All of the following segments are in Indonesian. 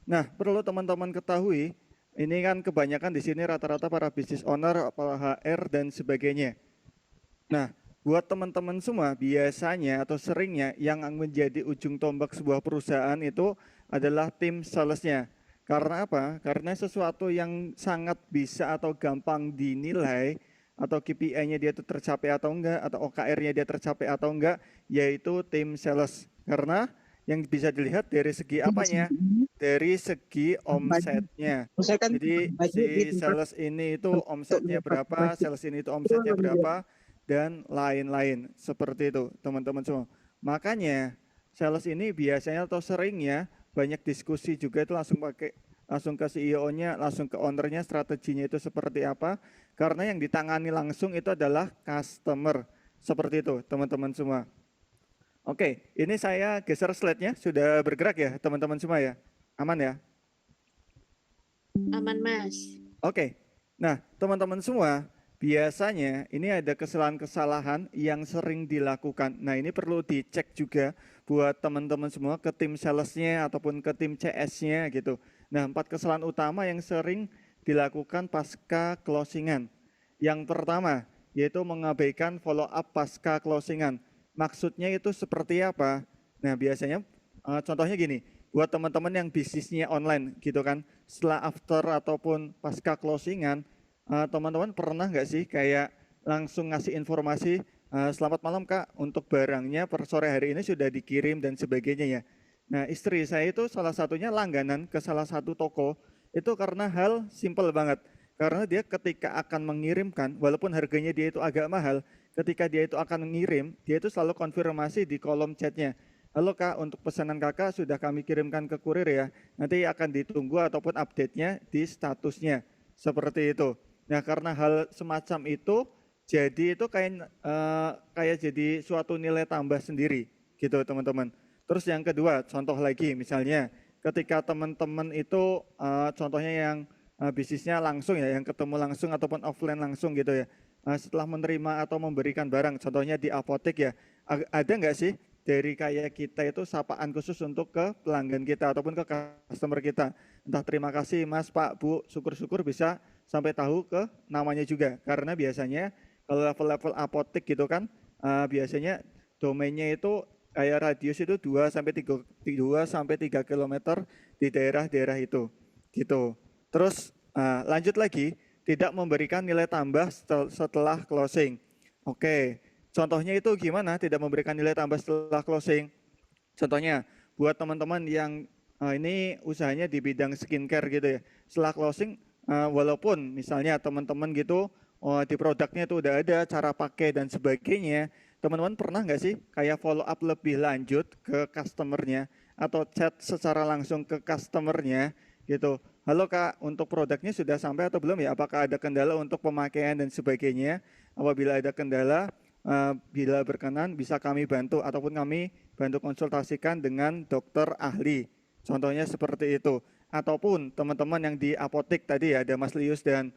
Nah, perlu teman-teman ketahui, ini kan kebanyakan di sini rata-rata para business owner, para HR dan sebagainya. Nah, buat teman-teman semua, biasanya atau seringnya yang menjadi ujung tombak sebuah perusahaan itu adalah tim salesnya. Karena apa? Karena sesuatu yang sangat bisa atau gampang dinilai atau KPI-nya dia itu tercapai atau enggak, atau OKR-nya dia tercapai atau enggak, yaitu tim sales. Karena yang bisa dilihat dari segi apanya? Dari segi omsetnya. Saya kan Jadi baju di si tempat sales ini itu untuk omsetnya berapa, mengevakuasi sales ini itu itu omsetnya menjadi berapa, dan lain-lain. Seperti itu teman-teman semua. Makanya sales ini biasanya atau seringnya banyak diskusi juga itu langsung ke CEO-nya, langsung ke ownernya, strateginya itu seperti apa. Karena yang ditangani langsung itu adalah customer. Seperti itu teman-teman semua. Oke, ini saya geser slide-nya, sudah bergerak ya teman-teman semua ya? Aman ya? Aman, Mas. Oke, nah teman-teman semua, biasanya ini ada kesalahan-kesalahan yang sering dilakukan. Nah ini perlu dicek juga buat teman-teman semua ke tim salesnya ataupun ke tim CS-nya gitu. Nah 4 kesalahan utama yang sering dilakukan pasca closingan. Yang pertama, yaitu mengabaikan follow up pasca closingan. Maksudnya itu seperti apa? Nah biasanya contohnya gini, buat teman-teman yang bisnisnya online gitu kan, setelah after ataupun pasca closingan, teman-teman pernah nggak sih kayak langsung ngasih informasi, selamat malam Kak, untuk barangnya per sore hari ini sudah dikirim dan sebagainya ya. Nah istri saya itu salah satunya langganan ke salah satu toko, itu karena hal simple banget. Karena dia ketika akan mengirimkan, walaupun harganya dia itu agak mahal, ketika dia itu akan mengirim, dia itu selalu konfirmasi di kolom chatnya. Halo Kak, untuk pesanan Kakak sudah kami kirimkan ke kurir ya. Nanti akan ditunggu ataupun update-nya di statusnya. Seperti itu. Nah, karena hal semacam itu, jadi itu kayak jadi suatu nilai tambah sendiri gitu teman-teman. Terus yang kedua, contoh lagi misalnya ketika teman-teman itu contohnya yang bisnisnya langsung ya, yang ketemu langsung ataupun offline langsung gitu ya. Setelah menerima atau memberikan barang, contohnya di apotek ya, ada nggak sih dari kayak kita itu sapaan khusus untuk ke pelanggan kita ataupun ke customer kita. Entah terima kasih Mas, Pak, Bu, syukur-syukur bisa sampai tahu ke namanya juga. Karena biasanya kalau level-level apotek gitu kan, biasanya domainnya itu kayak radius itu 2 sampai 3 kilometer di daerah-daerah itu. Gitu. Terus lanjut lagi, tidak memberikan nilai tambah setelah closing. Oke, contohnya itu gimana tidak memberikan nilai tambah setelah closing? Contohnya buat teman-teman yang ini usahanya di bidang skincare gitu ya. Setelah closing, walaupun misalnya teman-teman gitu di produknya itu udah ada cara pakai dan sebagainya, teman-teman pernah nggak sih kayak follow up lebih lanjut ke customernya atau chat secara langsung ke customernya gitu. Halo Kak, untuk produknya sudah sampai atau belum ya? Apakah ada kendala untuk pemakaian dan sebagainya? Apabila ada kendala, bila berkenan bisa kami bantu ataupun kami bantu konsultasikan dengan dokter ahli. Contohnya seperti itu. Ataupun teman-teman yang di apotek tadi ya, ada Mas Lius dan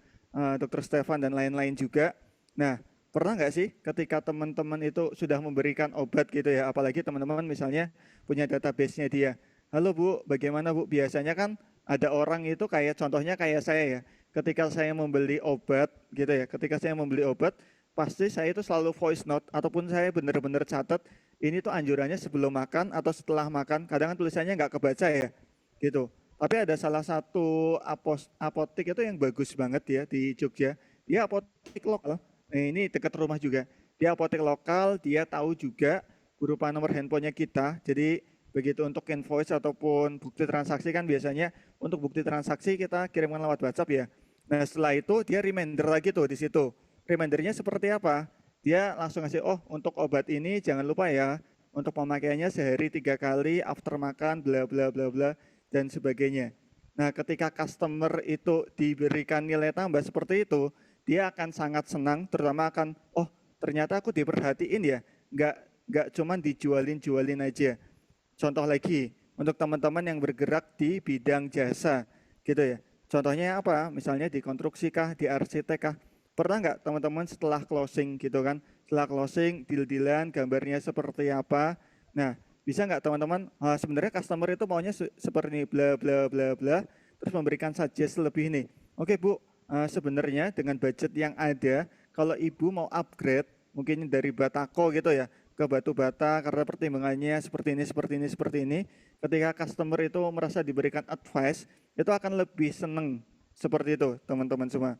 dokter Stefan dan lain-lain juga. Nah, pernah nggak sih ketika teman-teman itu sudah memberikan obat gitu ya, apalagi teman-teman misalnya punya database-nya dia. Halo Bu, bagaimana Bu? Biasanya kan ada orang itu kayak contohnya kayak saya ya, ketika saya membeli obat gitu ya, ketika saya membeli obat, pasti saya itu selalu voice note ataupun saya benar-benar catat ini tuh anjurannya sebelum makan atau setelah makan. Kadang kan tulisannya nggak kebaca ya, gitu. Tapi ada salah satu apotek itu yang bagus banget ya di Jogja. Dia apotek lokal. Nah, ini dekat rumah juga. Dia apotek lokal, dia tahu juga berupa nomor handphonenya kita. Jadi begitu untuk invoice ataupun bukti transaksi kan biasanya untuk bukti transaksi kita kirimkan lewat WhatsApp ya. Nah setelah itu dia reminder lagi tuh di situ. Remindernya seperti apa? Dia langsung ngasih, oh untuk obat ini jangan lupa ya, untuk pemakaiannya sehari 3 kali, after makan, bla bla bla bla, dan sebagainya. Nah ketika customer itu diberikan nilai tambah seperti itu, dia akan sangat senang, terutama akan, oh ternyata aku diperhatiin ya, nggak cuman dijualin-jualin aja. Contoh lagi, untuk teman-teman yang bergerak di bidang jasa, gitu ya. Contohnya apa? Misalnya di konstruksi kah, di arsitek kah? Pernah nggak teman-teman setelah closing gitu kan? Setelah closing, deal-dealan, gambarnya seperti apa? Nah, Bisa nggak teman-teman, sebenarnya customer itu maunya seperti ini, bla bla bla bla, terus memberikan suggest lebih nih. Oke Bu, sebenarnya dengan budget yang ada, kalau Ibu mau upgrade, mungkin dari Batako gitu ya, ke batu bata karena pertimbangannya seperti ini, seperti ini, seperti ini. Ketika customer itu merasa diberikan advice, itu akan lebih seneng seperti itu teman-teman semua.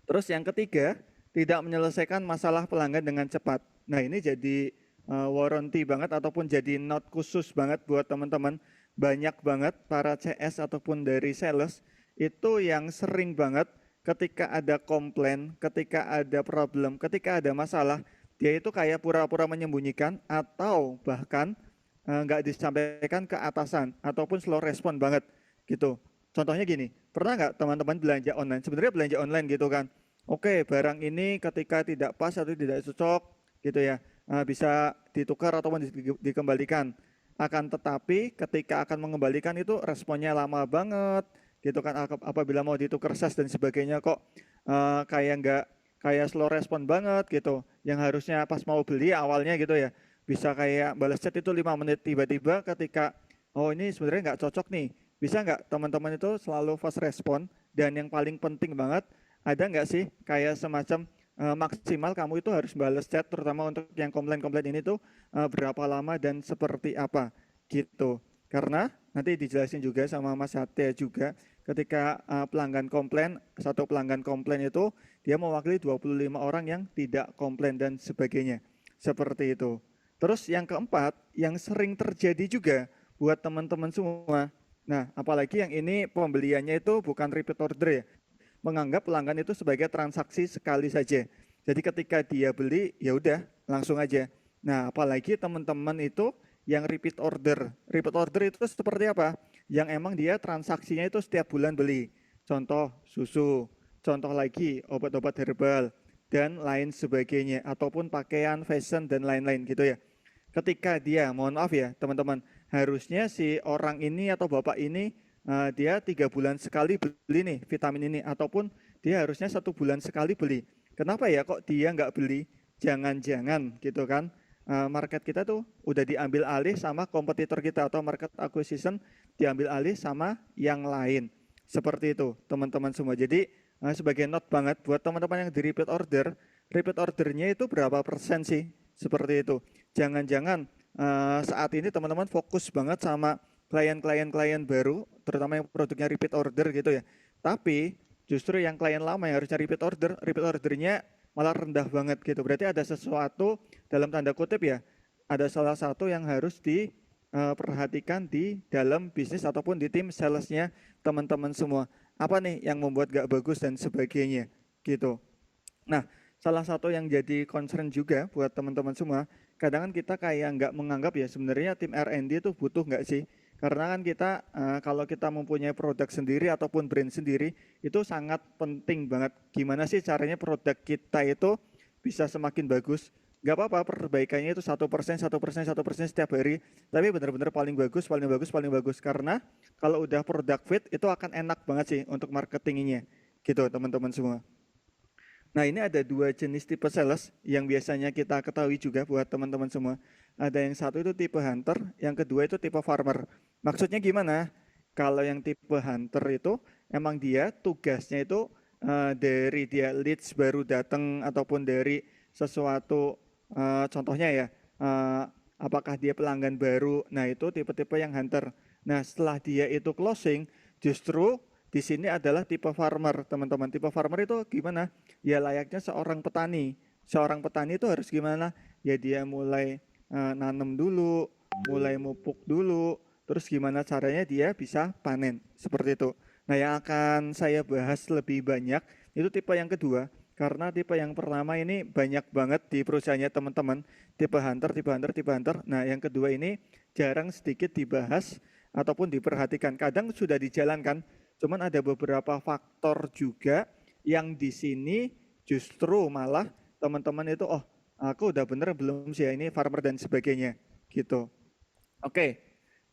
Terus yang ketiga, tidak menyelesaikan masalah pelanggan dengan cepat. Nah ini jadi warranty banget ataupun jadi note khusus banget buat teman-teman. Banyak banget para CS ataupun dari sales itu yang sering banget ketika ada komplain, ketika ada problem, ketika ada masalah, dia itu kayak pura-pura menyembunyikan atau bahkan nggak disampaikan ke atasan ataupun slow respon banget gitu. Contohnya gini, pernah nggak teman-teman belanja online? Sebenarnya belanja online gitu kan. Oke, barang ini ketika tidak pas atau tidak cocok gitu ya, bisa ditukar ataupun dikembalikan. Akan tetapi ketika akan mengembalikan itu responnya lama banget gitu kan. Apabila mau ditukar SAS dan sebagainya kok kayak nggak kayak slow respon banget gitu. Yang harusnya pas mau beli awalnya gitu ya, bisa kayak balas chat itu 5 menit, tiba-tiba ketika oh ini sebenarnya nggak cocok nih, bisa nggak teman-teman itu selalu fast respon. Dan yang paling penting banget, ada nggak sih kayak semacam maksimal kamu itu harus balas chat, terutama untuk yang komplain-komplain ini tuh berapa lama dan seperti apa gitu. Karena nanti dijelasin juga sama Mas Satya juga, ketika pelanggan komplain, satu pelanggan komplain itu dia mewakili 25 orang yang tidak komplain dan sebagainya. Seperti itu. Terus yang keempat, yang sering terjadi juga buat teman-teman semua. Nah, apalagi yang ini pembeliannya itu bukan repeat order ya, menganggap pelanggan itu sebagai transaksi sekali saja. Jadi ketika dia beli, ya udah langsung aja. Nah, apalagi teman-teman itu yang repeat order. Repeat order itu seperti apa? Yang emang dia transaksinya itu setiap bulan beli. Contoh susu, contoh lagi obat-obat herbal, dan lain sebagainya. Ataupun pakaian, fashion, dan lain-lain gitu ya. Ketika dia, mohon maaf ya teman-teman, harusnya si orang ini atau bapak ini dia 3 bulan sekali beli nih vitamin ini, ataupun dia harusnya 1 bulan sekali beli. Kenapa ya kok dia nggak beli? Jangan-jangan gitu kan, market kita tuh udah diambil alih sama kompetitor kita, atau market acquisition diambil alih sama yang lain. Seperti itu teman-teman semua. Jadi sebagai note banget buat teman-teman yang di repeat ordernya itu berapa persen sih? Seperti itu. Jangan-jangan saat ini teman-teman fokus banget sama klien-klien baru, terutama yang produknya repeat order gitu ya. Tapi justru yang klien lama yang harusnya repeat ordernya malah rendah banget gitu. Berarti ada sesuatu dalam tanda kutip ya, ada salah satu yang harus diperhatikan di dalam bisnis ataupun di tim salesnya teman-teman semua. Apa nih yang membuat gak bagus dan sebagainya gitu. Nah, salah satu yang jadi concern juga buat teman-teman semua, kadang kan kita kayak nggak menganggap ya sebenarnya tim R&D itu butuh nggak sih? Karena kan kita kalau kita mempunyai produk sendiri ataupun brand sendiri, itu sangat penting banget. Gimana sih caranya produk kita itu bisa semakin bagus? Nggak apa-apa perbaikannya itu 1%, 1%, 1% setiap hari, tapi benar-benar paling bagus, paling bagus, paling bagus. Karena kalau udah produk fit itu akan enak banget sih untuk marketingnya, gitu teman-teman semua. Nah ini ada 2 jenis tipe sales yang biasanya kita ketahui juga buat teman-teman semua. Ada yang satu itu tipe hunter, yang kedua itu tipe farmer. Maksudnya gimana? Kalau yang tipe hunter itu emang dia tugasnya itu dari dia leads baru datang ataupun dari sesuatu, contohnya ya, apakah dia pelanggan baru. Nah itu tipe-tipe yang hunter. Nah setelah dia itu closing, justru di sini adalah tipe farmer teman-teman. Tipe farmer itu gimana? Ya layaknya seorang petani. Seorang petani itu harus gimana? Ya dia mulai nanam dulu, mulai mupuk dulu, terus gimana caranya dia bisa panen, seperti itu. Nah yang akan saya bahas lebih banyak itu tipe yang kedua, karena tipe yang pertama ini banyak banget di perusahaannya teman-teman, tipe hunter, tipe hunter, tipe hunter. Nah yang kedua ini jarang sedikit dibahas ataupun diperhatikan. Kadang sudah dijalankan, cuman ada beberapa faktor juga yang di sini justru malah teman-teman itu aku udah bener belum sih ya ini farmer dan sebagainya gitu. Oke,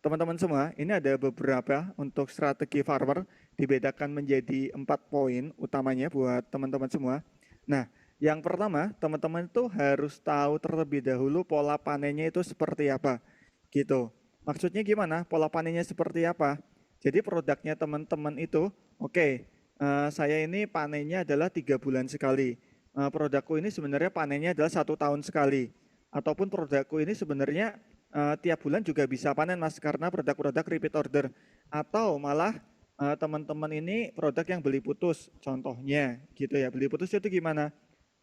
teman-teman semua, ini ada beberapa untuk strategi farmer dibedakan menjadi 4 poin utamanya buat teman-teman semua. Nah, yang pertama teman-teman itu harus tahu terlebih dahulu pola panennya itu seperti apa. gitu. Maksudnya gimana? Pola panennya seperti apa? Jadi produknya teman-teman itu, oke, saya ini panennya adalah 3 bulan sekali. Produkku ini sebenarnya panennya adalah 1 tahun sekali. Ataupun produkku ini sebenarnya tiap bulan juga bisa panen mas, karena produk-produk repeat order. Atau malah teman-teman ini produk yang beli putus, contohnya gitu ya. Beli putus itu gimana?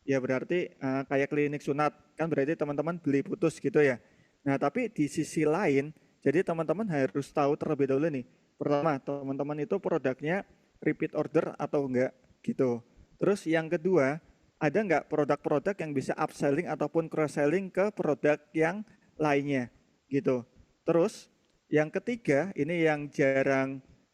Ya berarti kayak klinik sunat, kan berarti teman-teman beli putus gitu ya. Nah tapi di sisi lain, jadi teman-teman harus tahu terlebih dahulu nih. Pertama, teman-teman itu produknya repeat order atau enggak gitu. Terus yang kedua, ada enggak produk-produk yang bisa upselling ataupun cross selling ke produk yang lainnya gitu. Terus yang ketiga, ini yang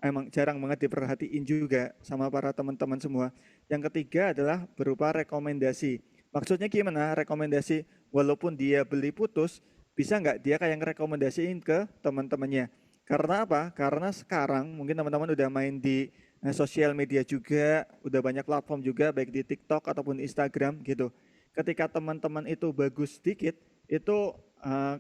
emang jarang banget diperhatiin juga sama para teman-teman semua. Yang ketiga adalah berupa rekomendasi. Maksudnya gimana rekomendasi? Walaupun dia beli putus, bisa nggak dia kayak ngerekomendasiin ke teman-temannya? Karena apa? Karena sekarang mungkin teman-teman udah main di sosial media juga, udah banyak platform juga, baik di TikTok ataupun Instagram gitu. Ketika teman-teman itu bagus sedikit, itu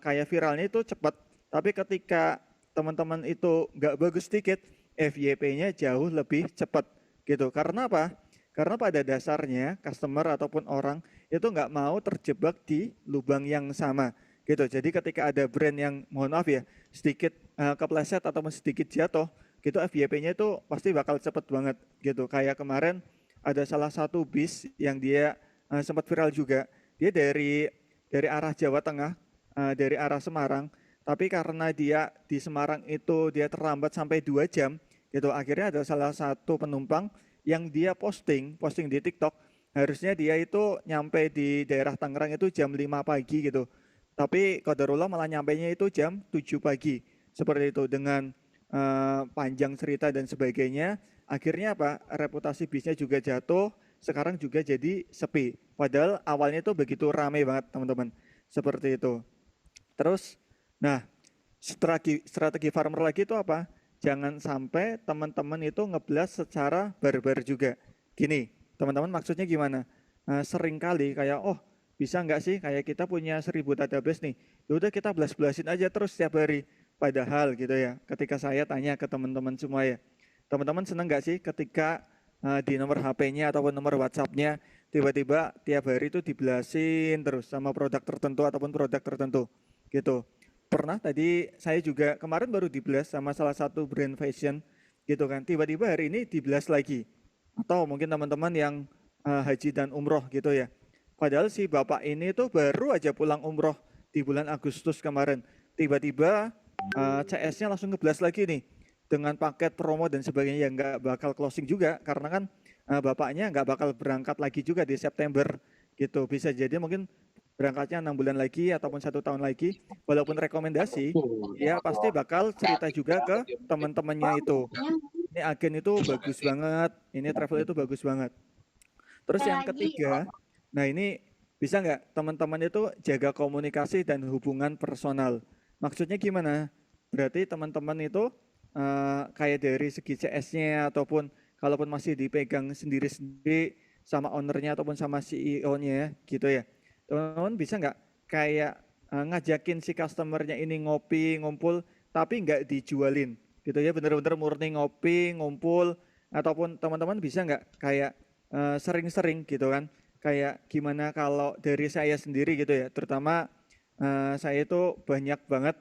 kayak viralnya itu cepat. Tapi ketika teman-teman itu nggak bagus sedikit, FYP-nya jauh lebih cepat gitu. Karena apa? Karena pada dasarnya customer ataupun orang itu nggak mau terjebak di lubang yang sama gitu. Jadi ketika ada brand yang mohon maaf ya sedikit kepleset ataupun sedikit jatuh, gitu FYP-nya itu pasti bakal cepet banget gitu. Kayak kemarin ada salah satu bis yang dia sempat viral juga. Dia dari arah Jawa Tengah, dari arah Semarang, tapi karena dia di Semarang itu dia terlambat sampai 2 jam, gitu. Akhirnya ada salah satu penumpang yang dia posting di TikTok, harusnya dia itu nyampe di daerah Tangerang itu jam 5 pagi gitu. Tapi qadarullah malah nyampainya itu jam 7 pagi. Seperti itu dengan panjang cerita dan sebagainya. Akhirnya apa? Reputasi bisnya juga jatuh, sekarang juga jadi sepi. Padahal awalnya itu begitu ramai banget teman-teman. Seperti itu. Terus, nah strategi farmer lagi itu apa? Jangan sampai teman-teman itu ngeblas secara barbar juga. Gini, teman-teman maksudnya gimana? Sering kali kayak, oh bisa nggak sih kayak kita punya 1000 database nih, ya udah kita blast-blastin aja terus setiap hari. Padahal gitu ya, ketika saya tanya ke teman-teman semua ya, teman-teman seneng nggak sih ketika di nomor HP-nya ataupun nomor WhatsApp-nya tiba-tiba tiap hari itu diblasin terus sama produk tertentu ataupun produk tertentu gitu. Pernah tadi saya juga kemarin baru diblas sama salah satu brand fashion gitu kan. Tiba-tiba hari ini diblas lagi. Atau mungkin teman-teman yang haji dan umroh gitu ya. Padahal si bapak ini tuh baru aja pulang umroh di bulan Agustus kemarin. Tiba-tiba CS-nya langsung ngeblas lagi nih dengan paket promo dan sebagainya yang nggak bakal closing juga karena kan bapaknya nggak bakal berangkat lagi juga di September gitu. Bisa jadi mungkin berangkatnya 6 bulan lagi ataupun 1 tahun lagi. Walaupun rekomendasi, dia pasti bakal cerita juga ke teman-temannya itu. Ini agen itu bagus banget, ini travel itu bagus banget. Terus yang ketiga, nah ini bisa nggak teman-teman itu jaga komunikasi dan hubungan personal. Maksudnya gimana? Berarti teman-teman itu kayak dari segi CS-nya ataupun kalaupun masih dipegang sendiri-sendiri sama ownernya ataupun sama CEO-nya gitu ya. Teman-teman bisa nggak kayak ngajakin si customernya ini ngopi, ngumpul, tapi nggak dijualin gitu ya, bener-bener murni ngopi, ngumpul, ataupun teman-teman bisa nggak kayak sering-sering gitu kan, kayak gimana kalau dari saya sendiri gitu ya, terutama saya itu banyak banget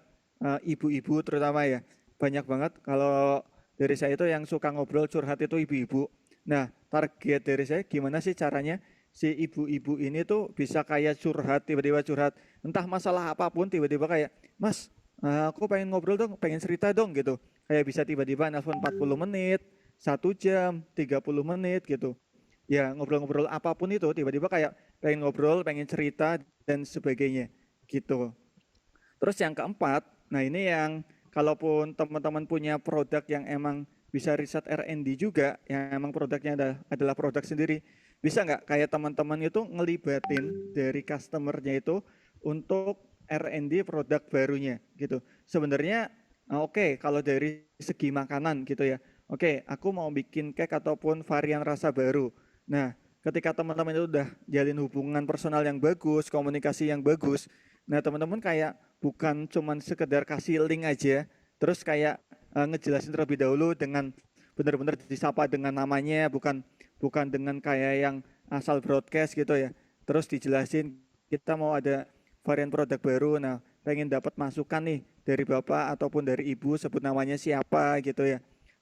ibu-ibu terutama ya, banyak banget kalau dari saya itu yang suka ngobrol curhat itu ibu-ibu. Nah, target dari saya gimana sih caranya si ibu-ibu ini tuh bisa kayak curhat, tiba-tiba curhat, entah masalah apapun, tiba-tiba kayak, Mas, aku pengen ngobrol dong, pengen cerita dong gitu. Kayak bisa tiba-tiba nelfon 40 menit, 1 jam, 30 menit gitu. Ya ngobrol-ngobrol apapun itu, tiba-tiba kayak pengen ngobrol, pengen cerita, dan sebagainya gitu. Terus yang keempat, nah ini yang kalaupun teman-teman punya produk yang emang bisa riset R&D juga, yang emang produknya adalah produk sendiri, bisa nggak kayak teman-teman itu ngelibatin dari customernya itu untuk R&D produk barunya gitu. Sebenarnya oke, kalau dari segi makanan gitu ya, oke aku mau bikin cake ataupun varian rasa baru. Nah ketika teman-teman itu udah jalin hubungan personal yang bagus, komunikasi yang bagus, Nah, teman-teman kayak bukan cuman sekedar kasih link aja, terus kayak ngejelasin terlebih dahulu dengan benar-benar disapa dengan namanya, bukan bukan dengan kayak yang asal broadcast gitu ya. Terus dijelasin kita mau ada varian produk baru, nah pengen dapat masukan nih dari Bapak ataupun dari Ibu, sebut namanya siapa gitu ya.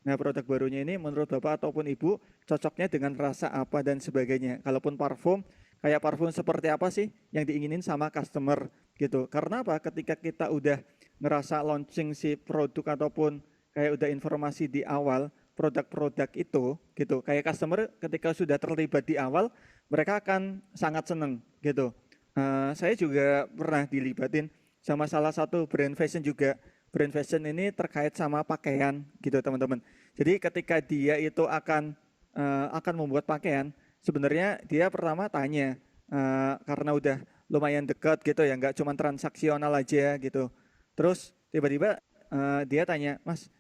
Nah, produk barunya ini menurut Bapak ataupun Ibu cocoknya dengan rasa apa dan sebagainya. Kalaupun parfum, kayak parfum seperti apa sih yang diinginin sama customer gitu. Karena apa? Ketika kita udah ngerasa launching si produk ataupun kayak udah informasi di awal produk-produk itu gitu. Kayak customer ketika sudah terlibat di awal, mereka akan sangat seneng gitu. Saya juga pernah dilibatin sama salah satu brand fashion juga. Brand fashion ini terkait sama pakaian gitu teman-teman. Jadi ketika dia itu akan membuat pakaian, sebenarnya dia pertama tanya karena udah lumayan dekat gitu ya, nggak cuma transaksional aja gitu. Terus tiba-tiba dia tanya, Mas,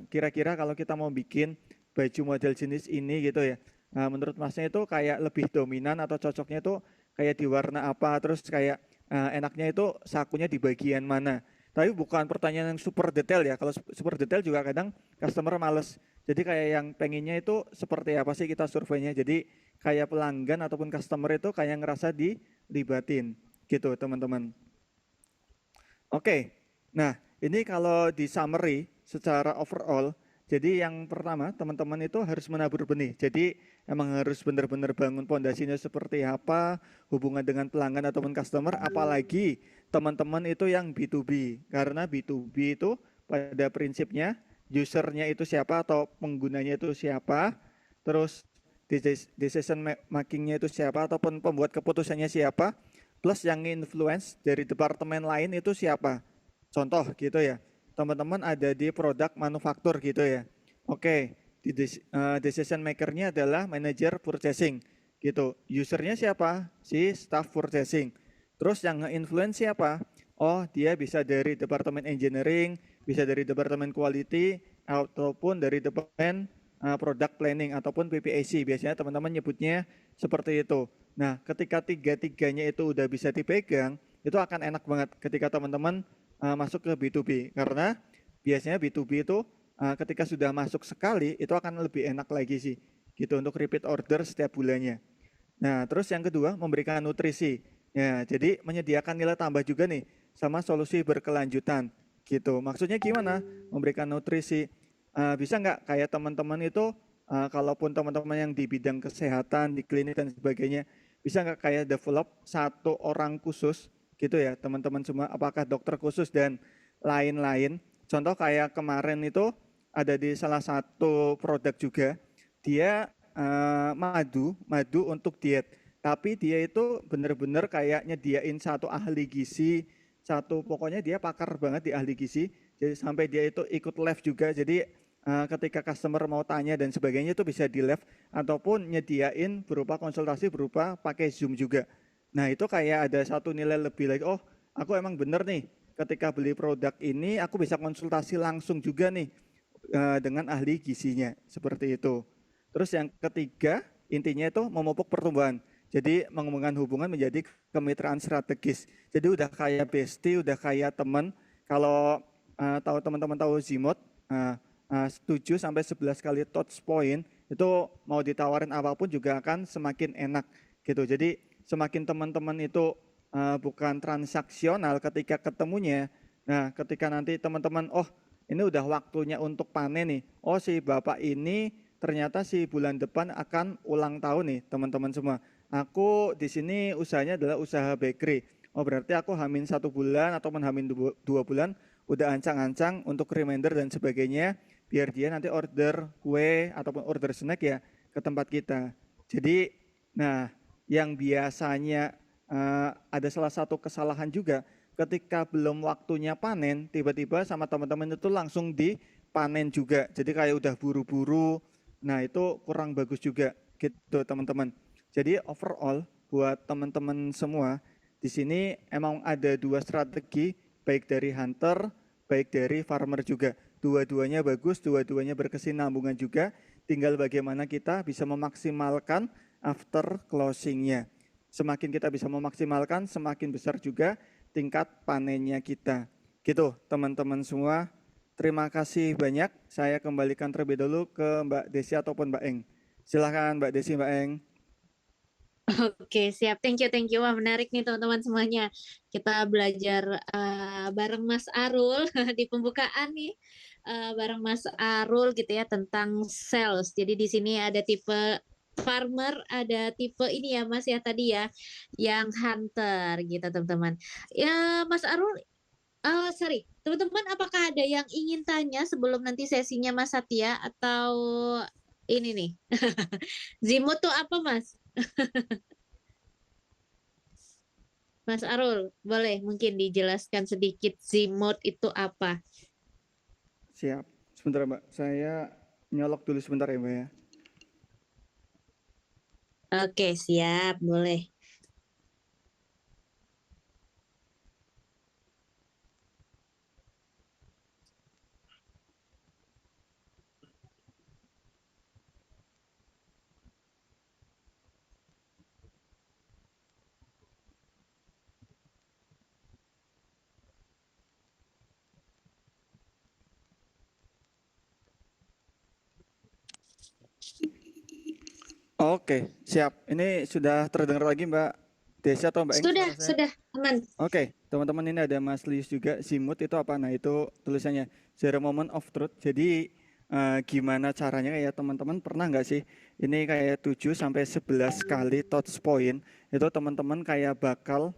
kira-kira kalau kita mau bikin baju model jenis ini gitu ya, menurut Masnya itu kayak lebih dominan atau cocoknya itu kayak di warna apa, terus kayak enaknya itu sakunya di bagian mana. Tapi bukan pertanyaan yang super detail ya. Kalau super detail juga kadang customer males. Jadi kayak yang pengennya itu seperti apa sih kita surveinya. Jadi kayak pelanggan ataupun customer itu kayak ngerasa dilibatin gitu teman-teman. Oke, nah ini kalau di summary secara overall, jadi yang pertama teman-teman itu harus menabur benih. Jadi emang harus benar-benar bangun pondasinya seperti apa, hubungan dengan pelanggan ataupun customer, apalagi teman-teman itu yang B2B. Karena B2B itu pada prinsipnya usernya itu siapa atau penggunanya itu siapa, terus decision makingnya itu siapa ataupun pembuat keputusannya siapa, plus yang influence dari departemen lain itu siapa. Contoh gitu ya, teman-teman ada di produk manufaktur gitu ya. Oke, decision makernya adalah manager purchasing gitu. Usernya siapa? Si staff purchasing. Terus yang nge-influence siapa? Oh, dia bisa dari departemen engineering, bisa dari departemen quality, ataupun dari departemen product planning ataupun PPAC. Biasanya teman-teman nyebutnya seperti itu. Nah, ketika tiga-tiganya itu udah bisa dipegang, itu akan enak banget ketika teman-teman masuk ke B2B. Karena biasanya B2B itu ketika sudah masuk sekali, itu akan lebih enak lagi sih. Gitu untuk repeat order setiap bulannya. Nah, terus yang kedua, memberikan nutrisi. Ya, jadi menyediakan nilai tambah juga nih sama solusi berkelanjutan. Gitu. Maksudnya gimana? Memberikan nutrisi. Bisa nggak kayak teman-teman itu, kalaupun teman-teman yang di bidang kesehatan, di klinik dan sebagainya, bisa nggak kayak develop satu orang khusus gitu ya teman-teman semua, apakah dokter khusus dan lain-lain. Contoh kayak kemarin itu ada di salah satu produk juga, dia madu untuk diet. Tapi dia itu benar-benar kayak nyediain satu ahli gizi, satu pokoknya dia pakar banget di ahli gizi. Jadi sampai dia itu ikut live juga. Jadi ketika customer mau tanya dan sebagainya itu bisa di live ataupun nyediain berupa konsultasi berupa pakai Zoom juga. Nah, itu kayak ada satu nilai lebih lagi. Oh, aku emang bener nih. Ketika beli produk ini aku bisa konsultasi langsung juga nih dengan ahli gizinya. Seperti itu. Terus yang ketiga, intinya itu memupuk pertumbuhan. Jadi mengembangkan hubungan menjadi kemitraan strategis. Jadi udah kayak bestie, udah kayak teman. Kalau tahu teman-teman tahu Zimot, 7 sampai 11 kali touch point itu mau ditawarin apapun juga akan semakin enak gitu. Jadi semakin teman-teman itu bukan transaksional ketika ketemunya. Nah, ketika nanti teman-teman, oh ini udah waktunya untuk panen nih. Oh si bapak ini ternyata si bulan depan akan ulang tahun nih teman-teman semua. Aku di sini usahanya adalah usaha bakery. Oh berarti aku hamin 1 bulan ataupun hamin 2 bulan udah ancang-ancang untuk reminder dan sebagainya biar dia nanti order kue ataupun order snack ya ke tempat kita. Jadi nah yang biasanya ada salah satu kesalahan juga ketika belum waktunya panen tiba-tiba sama teman-teman itu langsung dipanen juga. Jadi kayak udah buru-buru. Nah, itu kurang bagus juga gitu teman-teman. Jadi overall buat teman-teman semua di sini emang ada 2 strategi baik dari hunter, baik dari farmer juga. Dua-duanya bagus, dua-duanya berkesinambungan juga. Tinggal bagaimana kita bisa memaksimalkan after closingnya. Semakin kita bisa memaksimalkan, semakin besar juga tingkat panennya kita. Gitu teman-teman semua. Terima kasih banyak. Saya kembalikan terlebih dahulu ke Mbak Desi ataupun Mbak Eng. Silahkan Mbak Desi, Mbak Eng. Oke, siap. Thank you, thank you. Wah, menarik nih teman-teman semuanya. Kita belajar bareng Mas Arul di pembukaan nih, bareng Mas Arul gitu ya tentang sales. Jadi di sini ada tipe farmer, ada tipe ini ya Mas ya tadi ya, yang hunter gitu teman-teman. Ya Mas Arul, sorry, teman-teman apakah ada yang ingin tanya sebelum nanti sesinya Mas Satya atau ini nih? Zimut tuh apa Mas? Mas Arul, boleh mungkin dijelaskan sedikit Zimut itu apa? Siap. Sebentar Mbak, saya nyolok dulu sebentar ya Mbak ya. Oke, siap, boleh. Oke, siap. Ini sudah terdengar lagi Mbak Desi atau Mbak Eng Sudah, suara saya? sudah, aman. Oke, teman-teman ini ada Mas Lius juga. Zimut itu apa? Nah, itu tulisannya Zero Moment of Truth. Jadi gimana caranya ya teman-teman pernah nggak sih ini kayak 7 sampai 11 kali touch point itu teman-teman kayak bakal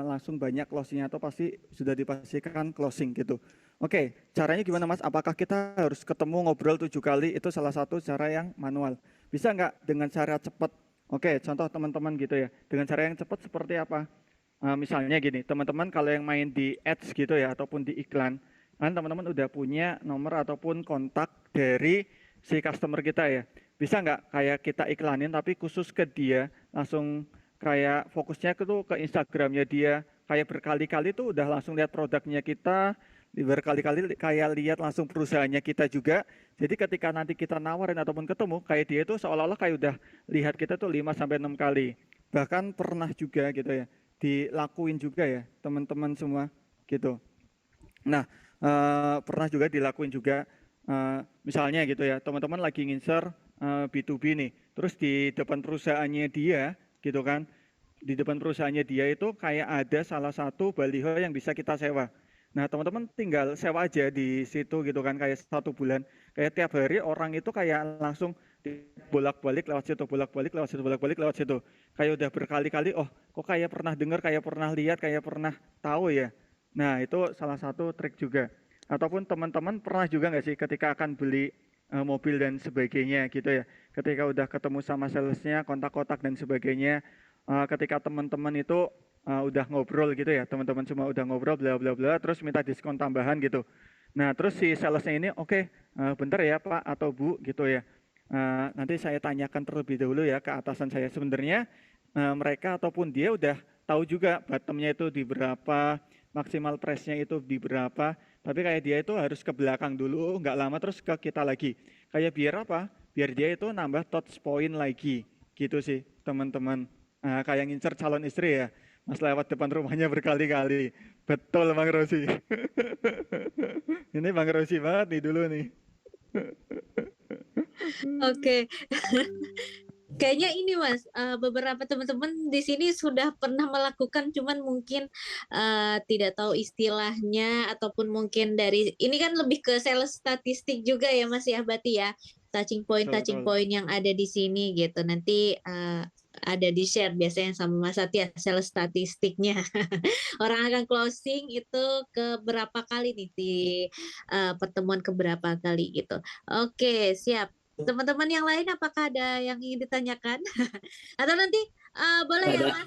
langsung banyak closingnya atau pasti sudah dipastikan closing gitu. Oke, caranya gimana Mas? Apakah kita harus ketemu ngobrol 7 kali? Itu salah satu cara yang manual. Bisa nggak dengan cara cepat? Oke, contoh teman-teman gitu ya. Dengan cara yang cepat seperti apa? Misalnya gini, teman-teman kalau yang main di ads gitu ya ataupun di iklan, kan teman-teman udah punya nomor ataupun kontak dari si customer kita ya. Bisa nggak kayak kita iklanin tapi khusus ke dia, langsung kayak fokusnya ke tuh ke Instagramnya dia, kayak berkali-kali tuh udah langsung lihat produknya kita, berkali-kali kayak lihat langsung perusahaannya kita juga. Jadi ketika nanti kita nawarin ataupun ketemu, kayak dia itu seolah-olah kayak udah lihat kita tuh 5 sampai 6 kali. Bahkan pernah juga gitu ya dilakuin juga ya teman-teman semua gitu. Nah, pernah juga dilakuin juga misalnya gitu ya, teman-teman lagi ngincer B2B nih, terus di depan perusahaannya dia gitu kan, di depan perusahaannya dia itu kayak ada salah satu baliho yang bisa kita sewa. Nah, teman-teman tinggal sewa aja di situ gitu kan, kayak 1 bulan. Kayak tiap hari orang itu kayak langsung bolak-balik lewat situ, bolak-balik lewat situ, bolak-balik lewat situ. Kayak udah berkali-kali, oh kok kayak pernah dengar, kayak pernah lihat, kayak pernah tahu ya. Nah, itu salah satu trik juga. Ataupun teman-teman pernah juga nggak sih ketika akan beli mobil dan sebagainya gitu ya. Ketika udah ketemu sama salesnya, kontak-kontak dan sebagainya, ketika teman-teman itu udah ngobrol gitu ya, teman-teman semua udah ngobrol bla bla bla, terus minta diskon tambahan gitu. Nah, terus si salesnya ini, oke, bentar ya Pak atau Bu gitu ya. Nanti saya tanyakan terlebih dahulu ya ke atasan saya. Sebenarnya mereka ataupun dia udah tahu juga bottomnya itu di berapa, maksimal price-nya itu di berapa. Tapi kayak dia itu harus ke belakang dulu, nggak lama terus ke kita lagi. Kayak biar apa? Biar dia itu nambah touch point lagi, gitu sih teman-teman. Kayak ngincer calon istri ya, Mas lewat depan rumahnya berkali-kali. Betul Bang Rosi. Ini Bang Rosi banget nih dulu nih. Oke. Kayaknya ini Mas, beberapa teman-teman di sini sudah pernah melakukan, cuman mungkin tidak tahu istilahnya ataupun mungkin dari ini kan lebih ke sales statistik juga ya Mas ya, berarti ya Betul, touching betul. point yang ada di sini gitu. Nanti ada di share biasanya sama Mas Satya sales statistiknya. Orang akan closing itu ke berapa kali nih di pertemuan ke berapa kali gitu. Oke, siap. Teman-teman yang lain apakah ada yang ingin ditanyakan? Atau nanti boleh ya Ada. Mas,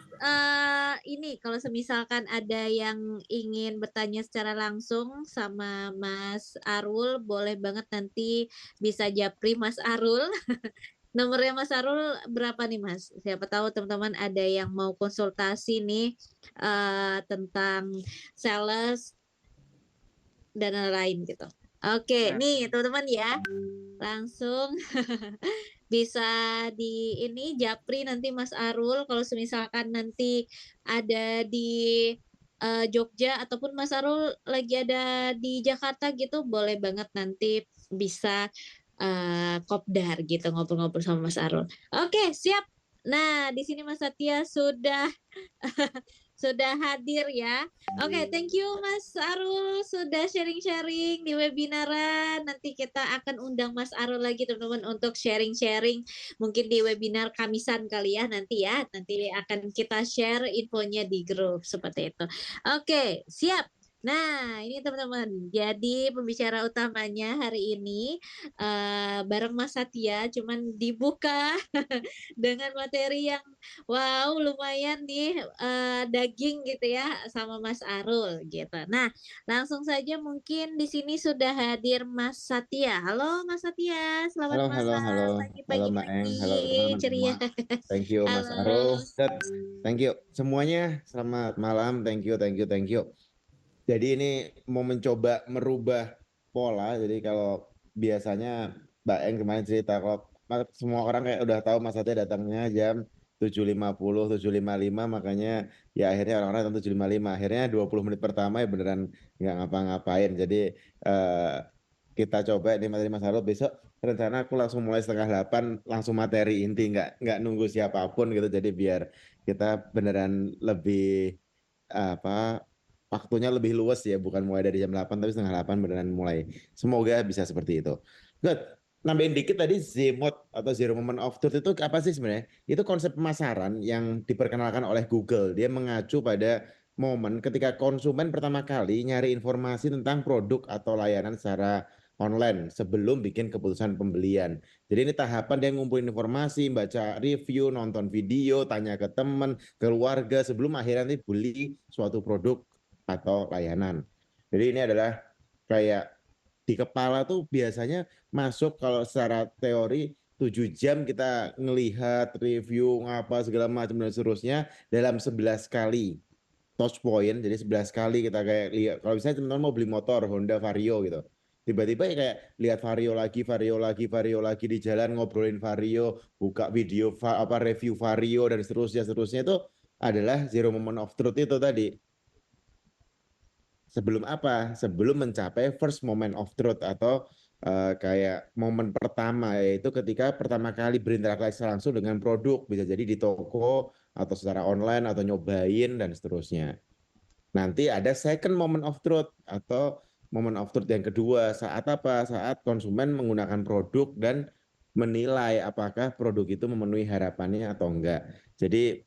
ini kalau semisalkan ada yang ingin bertanya secara langsung sama Mas Arul, boleh banget nanti bisa japri Mas Arul. Nomornya Mas Arul berapa nih Mas? Siapa tahu teman-teman ada yang mau konsultasi nih tentang sales dan lain-lain gitu. Oke, Siap. nih teman-teman ya, langsung bisa di ini japri nanti Mas Arul kalau semisalkan nanti ada di Jogja ataupun Mas Arul lagi ada di Jakarta gitu, boleh banget nanti bisa, kopdar gitu, ngobrol-ngobrol sama Mas Arul. Oke, siap. Nah, di sini Mas Satya sudah sudah hadir ya. Oke, thank you Mas Arul sudah sharing-sharing di webinaran. Nanti kita akan undang Mas Arul lagi teman-teman untuk sharing-sharing mungkin di webinar Kamisan kali ya nanti ya. Nanti akan kita share infonya di grup seperti itu. Oke, siap. Nah, ini teman-teman. Jadi pembicara utamanya hari ini bareng Mas Satya cuman dibuka dengan materi yang wow, lumayan nih, daging gitu ya sama Mas Arul gitu. Nah, langsung saja mungkin di sini sudah hadir Mas Satya. Halo Mas Satya, selamat Halo, halo, halo, malam, halo Mbak Eng, halo pagi-pagi, teman-teman semua. ceria. Thank you Mas Halo. Arul, thank you semuanya. Selamat malam, thank you, thank you, thank you. Jadi ini mau mencoba merubah pola. Jadi kalau biasanya Mbak Eng kemarin cerita kalau semua orang kayak udah tahu Mas Ate datangnya jam 7.50, 7.55, makanya ya akhirnya orang-orang datang 7.55. Akhirnya 20 menit pertama ya beneran nggak ngapa-ngapain. Jadi eh, kita coba nih materi Mas Arul besok. Rencana aku langsung mulai 7.30 langsung materi inti, nggak nunggu siapapun gitu. Jadi biar kita beneran lebih apa waktunya lebih luas ya, bukan mulai dari jam 8 tapi 7.30 beneran mulai. Semoga bisa seperti itu. Good. Nambahin dikit tadi ZMOD atau Zero Moment of Truth itu apa sih sebenarnya? Itu konsep pemasaran yang diperkenalkan oleh Google. Dia mengacu pada momen ketika konsumen pertama kali nyari informasi tentang produk atau layanan secara online sebelum bikin keputusan pembelian. Jadi ini tahapan dia ngumpulin informasi, baca review, nonton video, tanya ke teman, keluarga sebelum akhirnya nanti beli suatu produk atau layanan. Jadi ini adalah kayak di kepala tuh biasanya masuk kalau secara teori 7 jam kita ngelihat review ngapa segala macam dan seterusnya dalam 11 kali touch point. Jadi 11 kali kita kayak lihat kalau misalnya teman-teman mau beli motor Honda Vario gitu, tiba-tiba ya kayak lihat Vario lagi, Vario lagi, Vario lagi di jalan, ngobrolin Vario, buka video apa review Vario dan seterusnya itu adalah zero moment of truth itu tadi. Sebelum apa? Sebelum mencapai first moment of truth atau kayak momen pertama, yaitu ketika pertama kali berinteraksi langsung dengan produk, bisa jadi di toko atau secara online atau nyobain dan seterusnya. Nanti ada second moment of truth atau moment of truth yang kedua, saat apa? Saat konsumen menggunakan produk dan menilai apakah produk itu memenuhi harapannya atau enggak. Jadi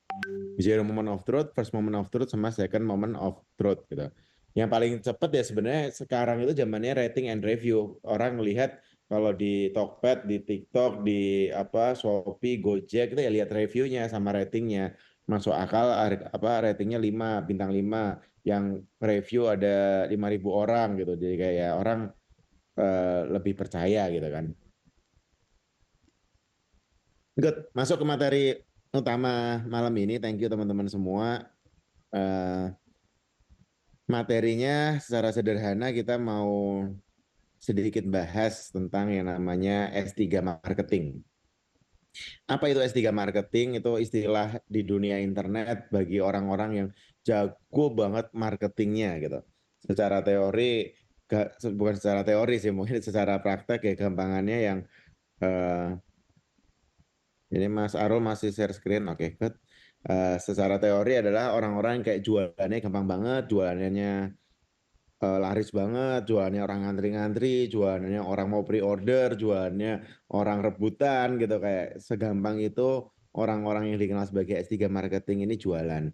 zero moment of truth, first moment of truth sama second moment of truth gitu. Yang paling cepat ya sebenarnya sekarang itu zamannya rating and review. Orang melihat kalau di Tokped, di TikTok, di apa Shopee, Gojek itu ya lihat reviewnya sama ratingnya. Masuk akal apa ratingnya 5 bintang 5, yang review ada 5.000 orang gitu. Jadi kayak orang lebih percaya gitu kan. Good. Masuk ke materi utama malam ini. Thank you teman-teman semua. Materinya secara sederhana kita mau sedikit bahas tentang yang namanya S3 marketing. Apa itu S3 marketing? Itu istilah di dunia internet bagi orang-orang yang jago banget marketingnya gitu. Secara teori, bukan secara teori sih, mungkin secara praktek ya gampangannya yang eh, ini Mas Arul masih share screen, oke, good. Secara teori adalah orang-orang yang kayak jualannya gampang banget, jualannya laris banget, jualannya orang ngantri-ngantri, jualannya orang mau pre-order, jualannya orang rebutan gitu, kayak segampang itu orang-orang yang dikenal sebagai S3 marketing ini jualan.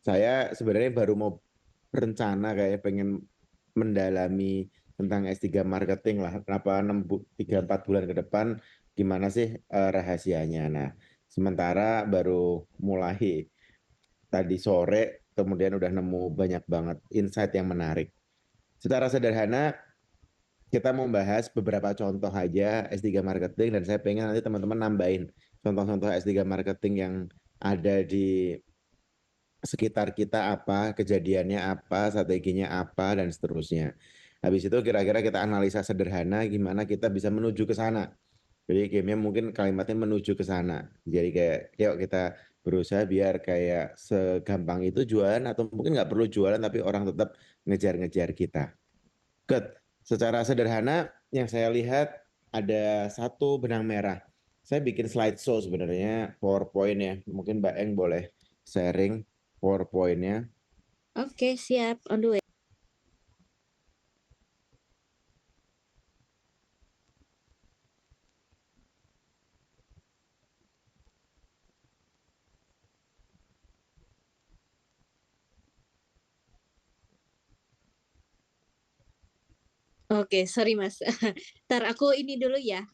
Saya sebenarnya baru mau berencana kayak pengen mendalami tentang S3 marketing lah, kenapa 3-4 bulan ke depan gimana sih rahasianya. Nah, sementara baru mulai tadi sore kemudian udah nemu banyak banget insight yang menarik. Secara sederhana, kita mau bahas beberapa contoh aja S3 marketing dan saya pengen nanti teman-teman nambahin contoh-contoh S3 marketing yang ada di sekitar kita apa, kejadiannya apa, strateginya apa, dan seterusnya. Habis itu kira-kira kita analisa sederhana gimana kita bisa menuju ke sana. Jadi gamenya mungkin kalimatnya menuju ke sana. Jadi kayak yuk kita berusaha biar kayak segampang itu jualan atau mungkin nggak perlu jualan tapi orang tetap ngejar-ngejar kita. Good. Secara sederhana yang saya lihat ada satu benang merah. Saya bikin slideshow sebenarnya PowerPoint ya. Mungkin Mbak Eng boleh sharing PowerPoint-nya. Oke, siap. On the way. Oke, sorry Mas. Ntar aku ini dulu ya,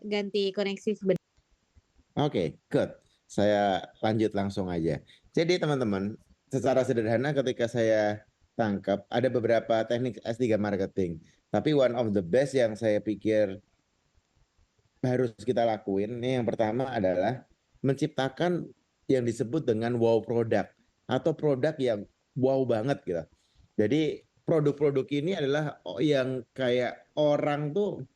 ganti koneksi sebentar. Oke, good. Saya lanjut langsung aja. Jadi teman-teman, secara sederhana ketika saya tangkap ada beberapa teknik S3 marketing. Tapi one of the best yang saya pikir harus kita lakuin, ini yang pertama adalah menciptakan yang disebut dengan wow product atau produk yang wow banget gitu. Jadi produk-produk ini adalah yang kayak orang tuh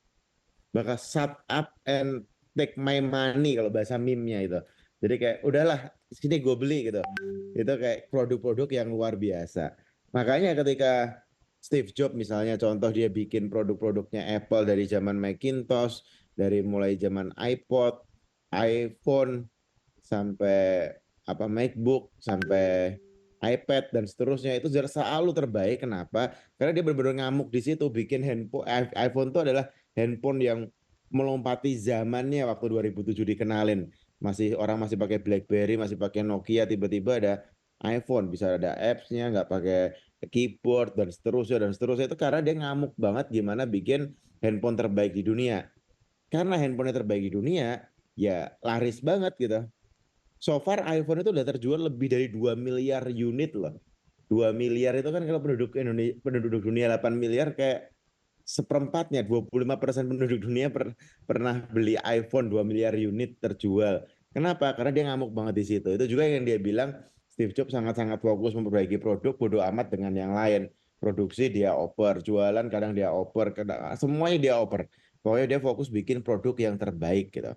bakal shut up and take my money kalau bahasa meme-nya itu. Jadi kayak udahlah sini gue beli gitu. Itu kayak produk-produk yang luar biasa. Makanya ketika Steve Jobs misalnya contoh dia bikin produk-produknya Apple dari zaman Macintosh, dari mulai zaman iPod, iPhone sampai apa MacBook sampai iPad dan seterusnya itu selalu terbaik. Kenapa? Karena dia benar-benar ngamuk di situ bikin handphone iPhone itu adalah handphone yang melompati zamannya waktu 2007 dikenalin. Masih pakai BlackBerry, masih pakai Nokia, tiba-tiba ada iPhone, bisa ada apps-nya, nggak pakai keyboard dan seterusnya itu karena dia ngamuk banget gimana bikin handphone terbaik di dunia. Karena handphone terbaik di dunia, ya laris banget gitu. So far iPhone itu udah terjual lebih dari 2 miliar unit loh. 2 miliar itu kan kalau penduduk dunia 8 miliar kayak seperempatnya 25% penduduk dunia pernah beli iPhone 2 miliar unit terjual. Kenapa? Karena dia ngamuk banget di situ. Itu juga yang dia bilang Steve Jobs sangat-sangat fokus memperbaiki produk, bodo amat dengan yang lain. Produksi dia oper, jualan kadang dia oper, semuanya dia oper. Pokoknya dia fokus bikin produk yang terbaik gitu.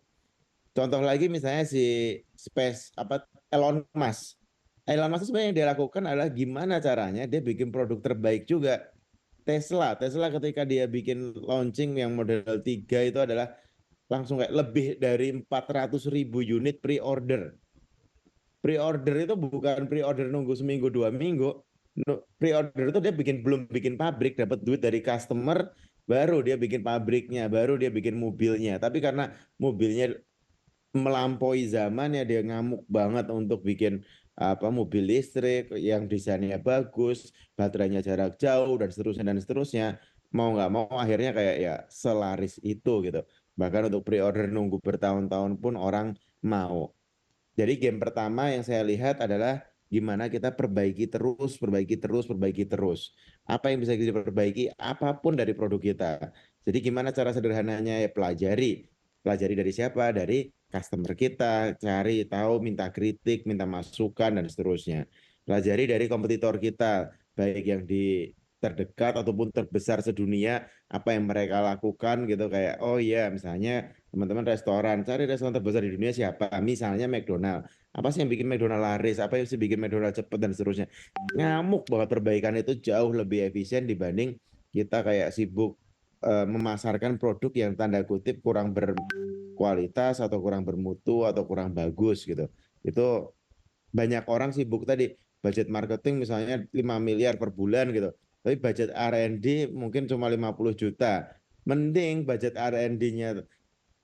Contoh lagi misalnya si Space apa Elon Musk. Elon Musk sebenarnya yang dia lakukan adalah gimana caranya dia bikin produk terbaik juga. Tesla ketika dia bikin launching yang model 3 itu adalah langsung kayak lebih dari 400.000 unit pre-order. Pre-order itu bukan pre-order nunggu seminggu 2 minggu. Pre-order itu dia belum bikin pabrik, dapat duit dari customer, baru dia bikin pabriknya, baru dia bikin mobilnya. Tapi karena mobilnya melampaui zaman ya dia ngamuk banget untuk bikin apa mobil listrik yang desainnya bagus, baterainya jarak jauh dan seterusnya. Mau nggak mau akhirnya kayak ya selaris itu gitu. Bahkan untuk pre-order nunggu bertahun-tahun pun orang mau. Jadi game pertama yang saya lihat adalah gimana kita perbaiki terus, perbaiki terus, perbaiki terus. Apa yang bisa kita perbaiki? Apapun dari produk kita. Jadi gimana cara sederhananya ya pelajari. Pelajari dari siapa? Dari customer kita, cari tahu, minta kritik, minta masukan dan seterusnya. Pelajari dari kompetitor kita, baik yang di terdekat ataupun terbesar sedunia, apa yang mereka lakukan gitu kayak oh iya misalnya teman-teman restoran, cari restoran terbesar di dunia siapa? Misalnya McDonald. Apa sih yang bikin McDonald laris? Apa yang sih bikin McDonald cepet dan seterusnya? Ngamuk banget perbaikan itu jauh lebih efisien dibanding kita kayak sibuk memasarkan produk yang tanda kutip kurang berkualitas atau kurang bermutu atau kurang bagus gitu. Itu banyak orang sibuk tadi budget marketing misalnya 5 miliar per bulan gitu. Tapi budget R&D mungkin cuma 50 juta. Mending budget R&D-nya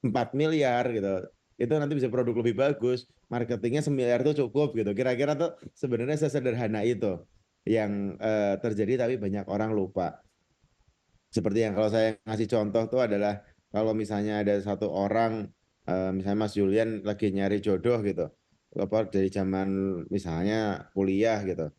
4 miliar gitu. Itu nanti bisa produk lebih bagus, marketingnya semiliar itu cukup gitu. Kira-kira tuh sebenarnya sesederhana itu yang terjadi tapi banyak orang lupa. Seperti yang kalau saya ngasih contoh tuh adalah kalau misalnya ada satu orang, misalnya Mas Julian lagi nyari jodoh gitu, apa dari zaman misalnya kuliah gitu,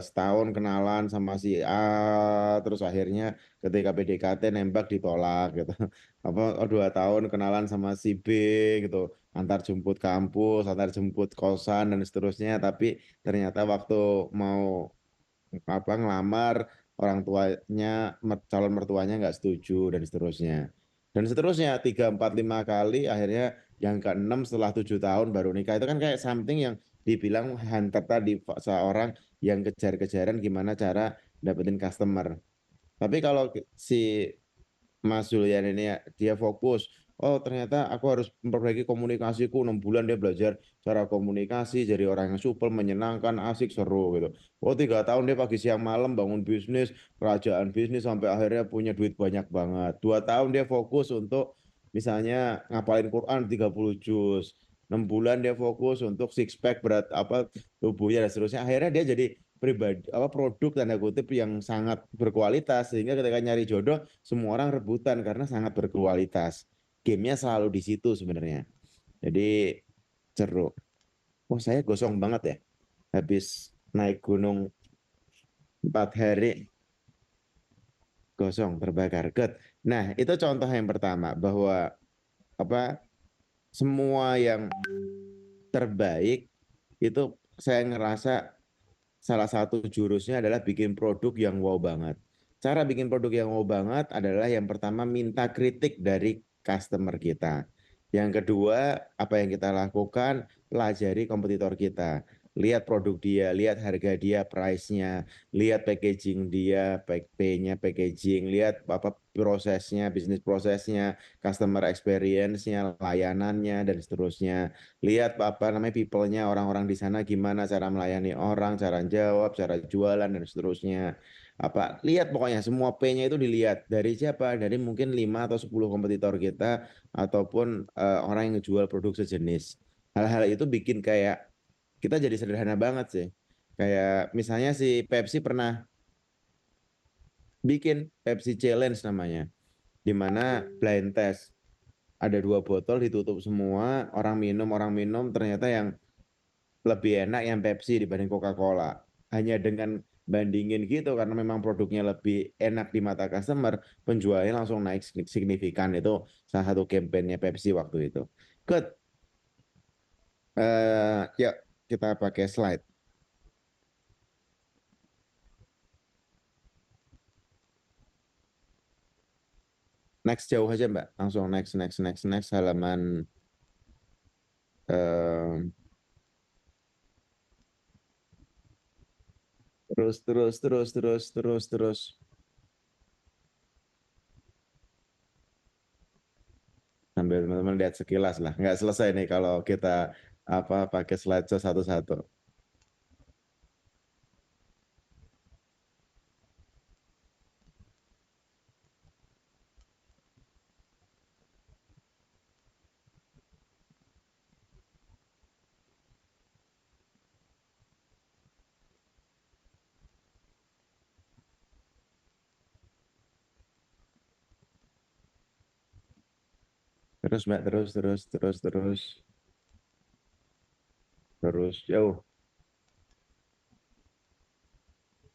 setahun kenalan sama si A, terus akhirnya ketika PDKT nembak ditolak gitu. Apa 2 tahun kenalan sama si B gitu, antar jemput kampus, antar jemput kosan dan seterusnya, tapi ternyata waktu mau apa ngelamar orang tuanya calon mertuanya nggak setuju dan seterusnya 3, 4, 5 kali akhirnya yang keenam setelah 7 tahun baru nikah. Itu kan kayak something yang dibilang hunter tadi, seorang yang kejar-kejaran gimana cara dapetin customer. Tapi kalau si Mas Julian ini ya, dia fokus. Oh ternyata aku harus memperbaiki komunikasiku. 6 bulan dia belajar cara komunikasi, jadi orang yang supel, menyenangkan, asik, seru gitu. Oh 3 tahun dia pagi siang malam bangun bisnis, kerajaan bisnis sampai akhirnya punya duit banyak banget. 2 tahun dia fokus untuk misalnya ngapalin Quran 30 juz. 6 bulan dia fokus untuk six pack berat apa tubuhnya dan seterusnya. Akhirnya dia jadi pribadi apa produk tanda kutip yang sangat berkualitas sehingga ketika nyari jodoh semua orang rebutan karena sangat berkualitas. Gamenya selalu di situ sebenarnya. Jadi seru. Oh saya gosong banget ya. Habis naik gunung 4 hari gosong terbakar. Good. Nah itu contoh yang pertama bahwa apa semua yang terbaik itu saya ngerasa salah satu jurusnya adalah bikin produk yang wow banget. Cara bikin produk yang wow banget adalah yang pertama minta kritik dari customer kita. Yang kedua, apa yang kita lakukan, pelajari kompetitor kita. Lihat produk dia, lihat harga dia, price-nya, lihat packaging dia, P-nya, packaging, lihat apa prosesnya, bisnis prosesnya, customer experience-nya, layanannya, dan seterusnya. Lihat apa namanya people-nya, orang-orang di sana gimana cara melayani orang, cara jawab, cara jualan dan seterusnya. Apa lihat pokoknya semua P-nya itu dilihat dari siapa? Dari mungkin 5 atau 10 kompetitor kita ataupun orang yang ngejual produk sejenis. Hal-hal itu bikin kayak kita jadi sederhana banget sih. Kayak misalnya si Pepsi pernah bikin Pepsi Challenge namanya, di mana blind test. Ada 2 botol ditutup semua, orang minum ternyata yang lebih enak yang Pepsi dibanding Coca-Cola. Hanya dengan bandingin gitu karena memang produknya lebih enak di mata customer, penjualnya langsung naik signifikan. Itu salah satu kampanyenya Pepsi waktu itu. Good. Yuk kita pakai slide. Next jauh aja Mbak. Langsung next halaman eh, terus. Sambil teman-teman lihat sekilas lah. Nggak selesai nih kalau kita apa pakai slideshow satu-satu. Terus Mbak, terus jauh.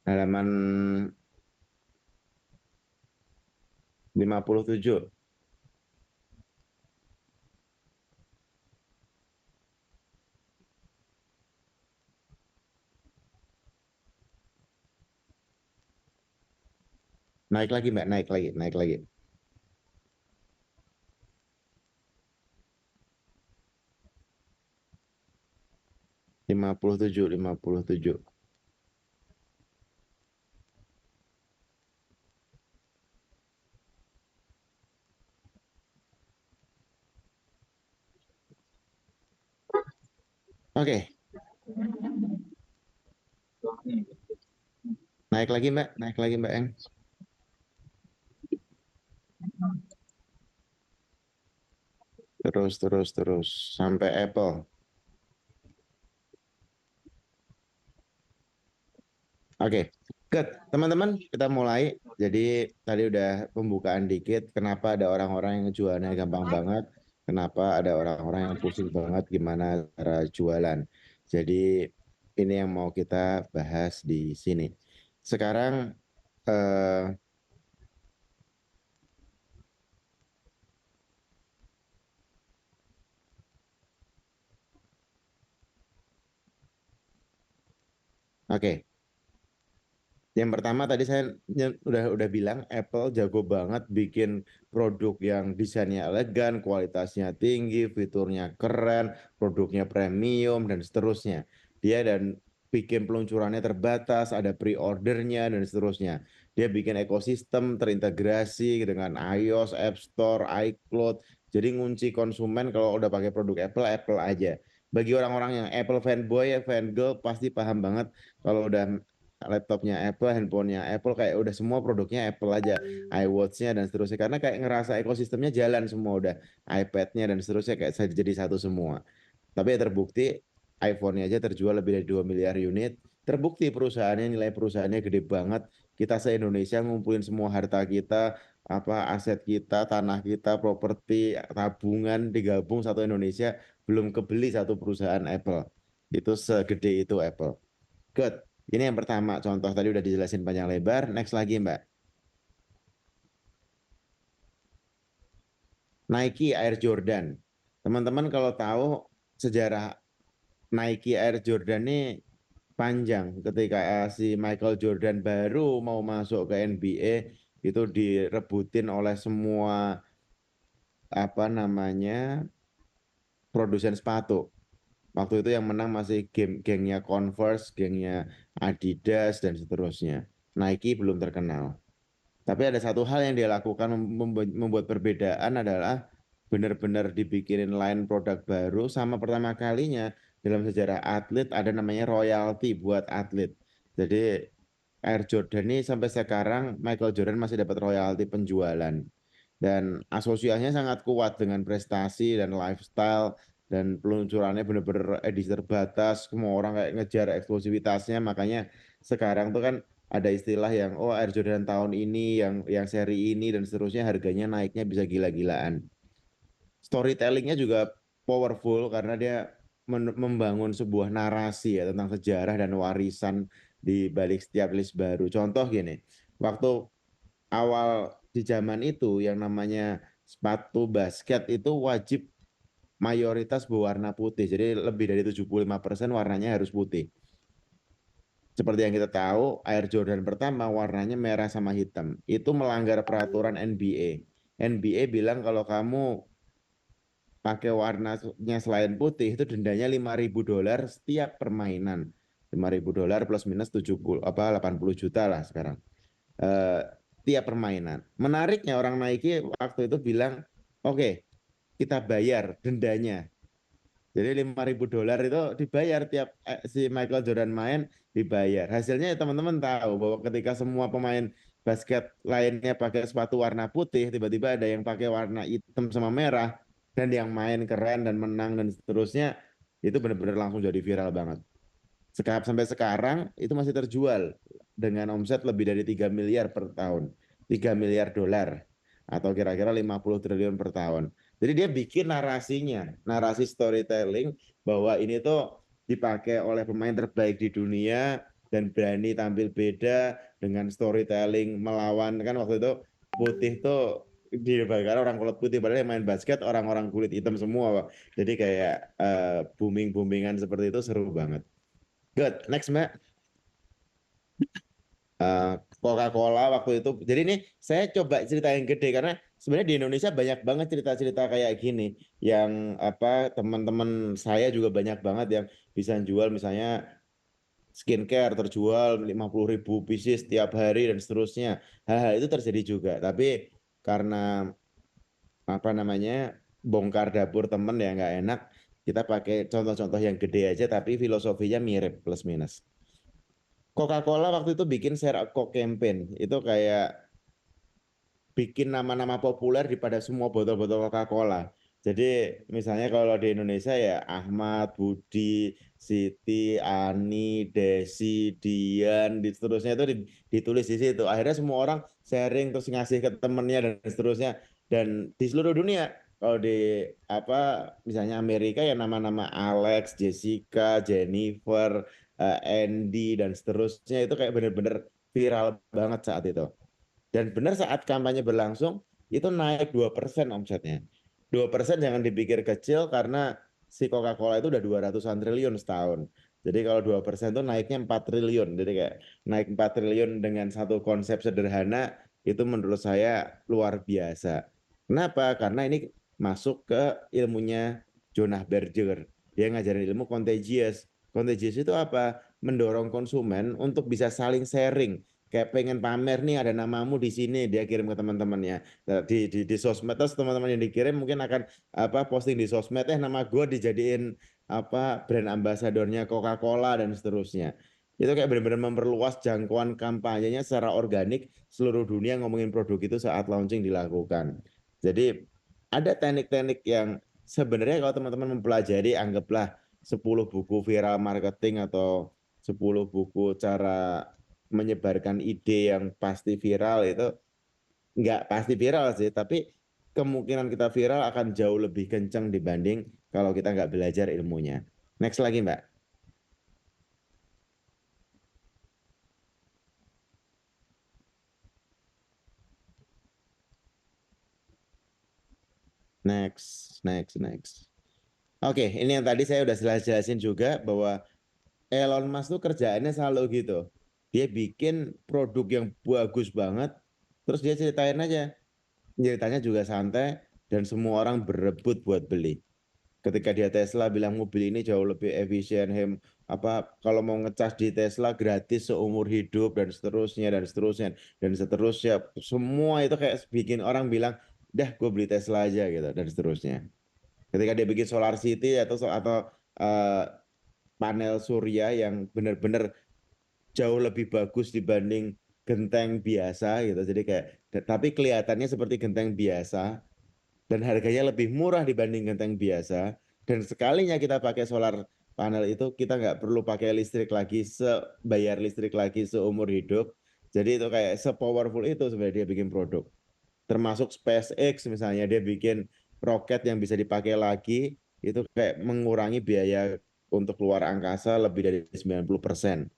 Halaman 57. Naik lagi Mbak, naik lagi. Lima puluh tujuh. Oke, naik lagi Mbak Eng. Terus sampai Apple. Oke, good. Teman-teman, kita mulai. Jadi tadi udah pembukaan dikit. Kenapa ada orang-orang yang jualnya gampang banget? Kenapa ada orang-orang yang pusing banget gimana cara jualan? Jadi ini yang mau kita bahas di sini. Sekarang, oke. Yang pertama tadi saya udah bilang Apple jago banget bikin produk yang desainnya elegan, kualitasnya tinggi, fiturnya keren, produknya premium dan seterusnya. Dia dan bikin peluncurannya terbatas, ada pre-ordernya dan seterusnya. Dia bikin ekosistem terintegrasi dengan iOS, App Store, iCloud. Jadi ngunci konsumen kalau udah pakai produk Apple, Apple aja. Bagi orang-orang yang Apple fanboy, fangirl pasti paham banget kalau udah laptopnya Apple, handphonenya Apple kayak udah semua produknya Apple aja, iWatch-nya dan seterusnya karena kayak ngerasa ekosistemnya jalan semua udah iPad-nya dan seterusnya kayak jadi satu semua. Tapi ya terbukti iPhone-nya aja terjual lebih dari 2 miliar unit. Terbukti perusahaannya nilai perusahaannya gede banget. Kita se-Indonesia ngumpulin semua harta kita, apa aset kita, tanah kita, properti, tabungan digabung satu Indonesia belum kebeli satu perusahaan Apple. Itu segede itu Apple. Good. Ini yang pertama, contoh tadi udah dijelasin panjang lebar. Next lagi, Mbak. Nike Air Jordan. Teman-teman kalau tahu sejarah Nike Air Jordan ini panjang. Ketika si Michael Jordan baru mau masuk ke NBA, itu direbutin oleh semua apa namanya produsen sepatu. Waktu itu yang menang masih gengnya Converse, gengnya Adidas dan seterusnya. Nike belum terkenal. Tapi ada satu hal yang dia lakukan membuat perbedaan adalah benar-benar dibikinin line produk baru sama pertama kalinya dalam sejarah atlet ada namanya royalty buat atlet. Jadi Air Jordan ini sampai sekarang Michael Jordan masih dapat royalty penjualan dan asosiasinya sangat kuat dengan prestasi dan lifestyle dan peluncurannya benar-benar edisi terbatas semua orang kayak ngejar eksklusivitasnya makanya sekarang tuh kan ada istilah yang oh Air Jordan tahun ini yang seri ini dan seterusnya harganya naiknya bisa gila-gilaan. Storytellingnya juga powerful karena dia membangun sebuah narasi ya tentang sejarah dan warisan di balik setiap list baru. Contoh gini, waktu awal di zaman itu yang namanya sepatu basket itu wajib mayoritas berwarna putih. Jadi lebih dari 75% warnanya harus putih. Seperti yang kita tahu, Air Jordan pertama warnanya merah sama hitam. Itu melanggar peraturan NBA. NBA bilang kalau kamu pakai warnanya selain putih itu dendanya $5.000 setiap permainan. $5.000 plus minus 70 apa 80 juta lah sekarang. Eh, tiap permainan. Menariknya orang Nike waktu itu bilang, "Oke, kita bayar dendanya." Jadi $5.000 itu dibayar tiap si Michael Jordan main dibayar. Hasilnya teman-teman tahu bahwa ketika semua pemain basket lainnya pakai sepatu warna putih, tiba-tiba ada yang pakai warna hitam sama merah dan yang main keren dan menang dan seterusnya itu benar-benar langsung jadi viral banget. Sampai sekarang itu masih terjual dengan omset lebih dari 3 miliar per tahun. 3 miliar dolar atau kira-kira 50 triliun per tahun. Jadi dia bikin narasinya, narasi storytelling bahwa ini tuh dipakai oleh pemain terbaik di dunia dan berani tampil beda dengan storytelling melawan kan waktu itu putih tuh dibakar orang kulit putih padahal yang main basket orang-orang kulit hitam semua Pak. Jadi kayak booming-boomingan seperti itu seru banget. Good, next Mbak. Coca-Cola waktu itu. Jadi ini saya coba cerita yang gede karena sebenarnya di Indonesia banyak banget cerita-cerita kayak gini yang apa teman-teman saya juga banyak banget yang bisa jual misalnya skincare terjual 50.000 pieces setiap hari dan seterusnya. Hal-hal itu terjadi juga. Tapi karena apa namanya bongkar dapur temen ya nggak enak, kita pakai contoh-contoh yang gede aja tapi filosofinya mirip plus minus. Coca-Cola waktu itu bikin Share a Coke campaign. Itu kayak bikin nama-nama populer daripada semua botol-botol Coca-Cola. Jadi misalnya kalau di Indonesia ya Ahmad, Budi, Siti, Ani, Desi, Dian, seterusnya itu ditulis di situ. Akhirnya semua orang sharing terus ngasih ke temennya dan seterusnya. Dan di seluruh dunia kalau di apa misalnya Amerika ya nama-nama Alex, Jessica, Jennifer, Andy dan seterusnya itu kayak bener-bener viral banget saat itu. Dan benar saat kampanye berlangsung itu naik 2% omsetnya. 2% jangan dipikir kecil karena si Coca-Cola itu udah 200-an triliun setahun. Jadi kalau 2% tuh naiknya 4 triliun. Jadi kayak naik 4 triliun dengan satu konsep sederhana itu menurut saya luar biasa. Kenapa? Karena ini masuk ke ilmunya Jonah Berger. Dia ngajarin ilmu contagious. Contagious itu apa? Mendorong konsumen untuk bisa saling sharing. Kayak pengen pamer nih ada namamu di sini, dia kirim ke teman-temannya. Di sosmed, terus teman-teman yang dikirim mungkin akan posting di sosmed, nama gue dijadiin brand ambasadornya Coca-Cola dan seterusnya. Itu kayak benar-benar memperluas jangkauan kampanyenya secara organik, seluruh dunia ngomongin produk itu saat launching dilakukan. Jadi ada teknik-teknik yang sebenarnya kalau teman-teman mempelajari, anggaplah 10 buku viral marketing atau 10 buku cara menyebarkan ide yang pasti viral, itu nggak pasti viral sih, tapi kemungkinan kita viral akan jauh lebih kencang dibanding kalau kita nggak belajar ilmunya. Next lagi, Mbak. Next. Oke, ini yang tadi saya udah jelasin juga bahwa Elon Musk tuh kerjaannya selalu gitu. Dia bikin produk yang bagus banget, terus dia ceritain aja. Ceritanya juga santai dan semua orang berebut buat beli. Ketika dia Tesla bilang mobil ini jauh lebih efisien, kalau mau ngecas di Tesla gratis seumur hidup dan seterusnya dan seterusnya dan seterusnya, semua itu kayak bikin orang bilang, dah gue beli Tesla aja gitu dan seterusnya. Ketika dia bikin Solar City atau eh, panel surya yang benar-benar jauh lebih bagus dibanding genteng biasa gitu, jadi kayak tapi kelihatannya seperti genteng biasa dan harganya lebih murah dibanding genteng biasa. Dan sekalinya kita pakai solar panel itu kita nggak perlu pakai listrik lagi, bayar listrik lagi seumur hidup. Jadi itu kayak se-powerful itu sebenarnya dia bikin produk. Termasuk SpaceX misalnya, dia bikin roket yang bisa dipakai lagi, itu kayak mengurangi biaya untuk keluar angkasa lebih dari 90%.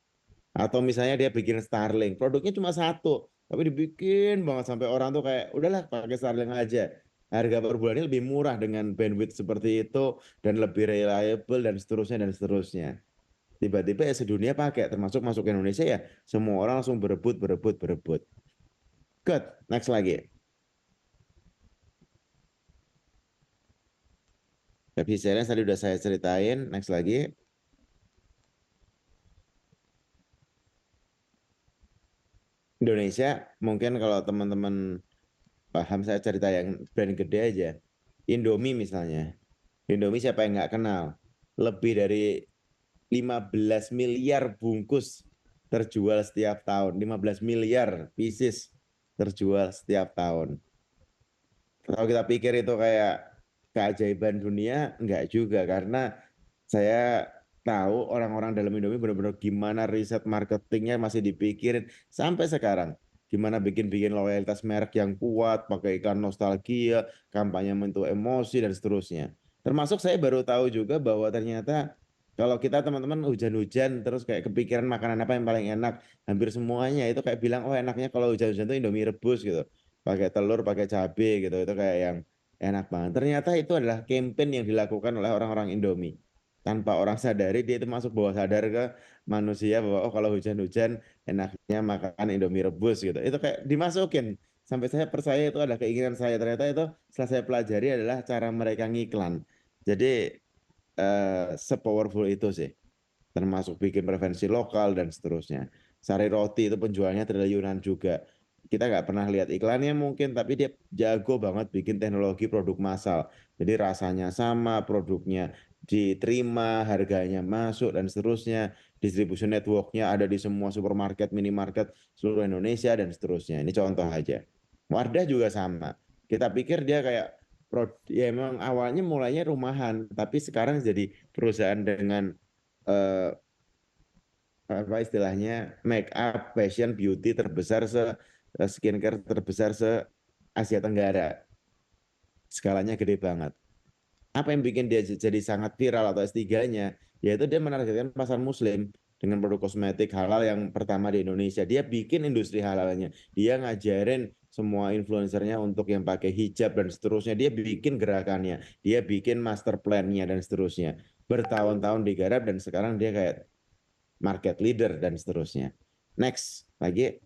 Atau misalnya dia bikin Starlink, produknya cuma satu, tapi dibikin banget sampai orang tuh kayak udahlah pakai Starlink aja. Harga per bulannya lebih murah dengan bandwidth seperti itu dan lebih reliable dan seterusnya dan seterusnya. Tiba-tiba ya sedunia pakai, termasuk masuk ke Indonesia ya semua orang langsung berebut. Good, next lagi. Efisiennya tadi udah saya ceritain, next lagi. Indonesia, mungkin kalau teman-teman paham saya cerita yang brand gede aja. Indomie misalnya. Indomie siapa yang nggak kenal? Lebih dari 15 miliar bungkus terjual setiap tahun. 15 miliar pieces terjual setiap tahun. Kalau kita pikir itu kayak keajaiban dunia, enggak juga. Karena saya tahu orang-orang dalam Indomie benar-benar gimana riset marketingnya masih dipikirin sampai sekarang. Gimana bikin-bikin loyalitas merek yang kuat, pakai iklan nostalgia, kampanye menyentuh emosi, dan seterusnya. Termasuk saya baru tahu juga bahwa ternyata kalau kita teman-teman hujan-hujan terus kayak kepikiran makanan apa yang paling enak, hampir semuanya itu kayak bilang, oh enaknya kalau hujan-hujan itu Indomie rebus gitu. Pakai telur, pakai cabai gitu, itu kayak yang enak banget. Ternyata itu adalah campaign yang dilakukan oleh orang-orang Indomie tanpa orang sadari, dia itu masuk bawah sadar ke manusia bahwa oh kalau hujan-hujan enaknya makan Indomie rebus gitu. Itu kayak dimasukin sampai saya percaya itu adalah keinginan saya. Ternyata itu setelah saya pelajari adalah cara mereka ngiklan. Jadi sepowerful itu sih. Termasuk bikin preferensi lokal dan seterusnya. Sari roti itu penjualnya triliunan juga. Kita nggak pernah lihat iklannya mungkin, tapi dia jago banget bikin teknologi produk massal. Jadi rasanya sama, produknya diterima, harganya masuk dan seterusnya. Distribution networknya ada di semua supermarket, minimarket seluruh Indonesia dan seterusnya. Ini contoh aja. Wardah juga sama. Kita pikir dia kayak ya memang awalnya mulainya rumahan, tapi sekarang jadi perusahaan dengan eh, apa istilahnya make up, fashion, beauty terbesar skincare terbesar se Asia Tenggara. Skalanya gede banget. Apa yang bikin dia jadi sangat viral atau S3-nya? Yaitu dia menargetkan pasar muslim dengan produk kosmetik halal yang pertama di Indonesia. Dia bikin industri halalnya. Dia ngajarin semua influencernya untuk yang pakai hijab dan seterusnya. Dia bikin gerakannya. Dia bikin master plan-nya dan seterusnya. Bertahun-tahun digarap dan sekarang dia kayak market leader dan seterusnya. Next, lagi.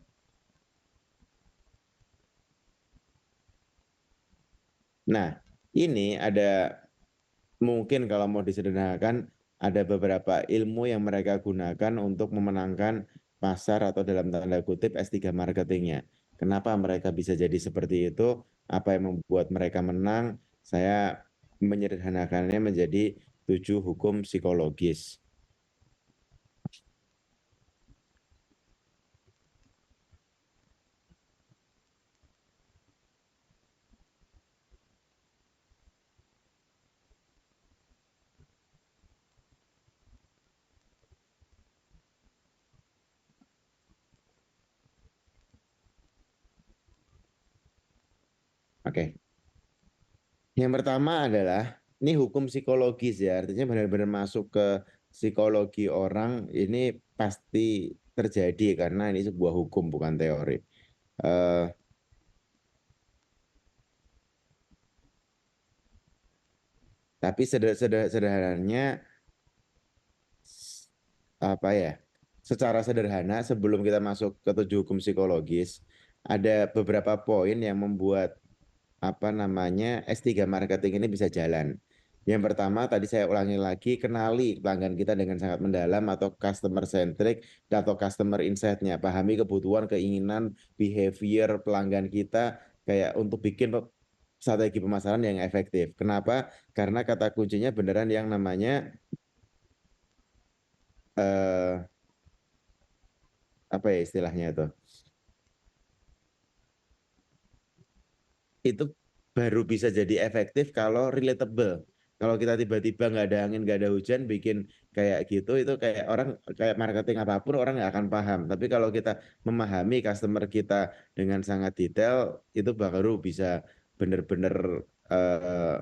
Nah, ini ada mungkin kalau mau disederhanakan ada beberapa ilmu yang mereka gunakan untuk memenangkan pasar atau dalam tanda kutip S3 marketingnya. Kenapa mereka bisa jadi seperti itu? Apa yang membuat mereka menang? Saya menyederhanakannya menjadi 7 hukum psikologis. Oke. Yang pertama adalah ini hukum psikologis ya, artinya benar-benar masuk ke psikologi orang ini pasti terjadi karena ini sebuah hukum bukan teori. Eh, tapi sederhananya apa ya? Secara sederhana sebelum kita masuk ke 7 hukum psikologis, ada beberapa poin yang membuat apa namanya S3 marketing ini bisa jalan. Yang pertama tadi saya ulangi lagi, kenali pelanggan kita dengan sangat mendalam atau customer centric atau customer insight-nya. Pahami kebutuhan, keinginan, behavior pelanggan kita kayak untuk bikin strategi pemasaran yang efektif. Kenapa? Karena kata kuncinya beneran yang namanya eh, apa ya istilahnya itu baru bisa jadi efektif kalau relatable. Kalau kita tiba-tiba nggak ada angin, nggak ada hujan, bikin kayak gitu, itu kayak orang, kayak marketing apapun orang nggak akan paham. Tapi kalau kita memahami customer kita dengan sangat detail, itu baru bisa benar-benar eh,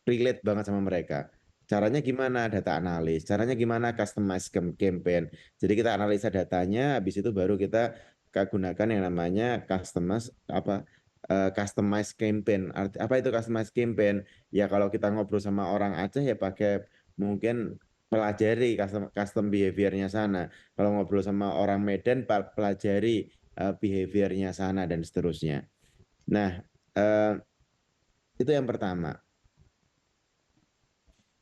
relate banget sama mereka. Caranya gimana? Data analis. Caranya gimana? Customize campaign. Jadi kita analisa datanya, habis itu baru kita gunakan yang namanya customize campaign. Apa itu customize campaign? Ya kalau kita ngobrol sama orang Aceh ya pakai mungkin pelajari custom behaviornya sana. Kalau ngobrol sama orang Medan pelajari behaviornya sana dan seterusnya. Nah, itu yang pertama.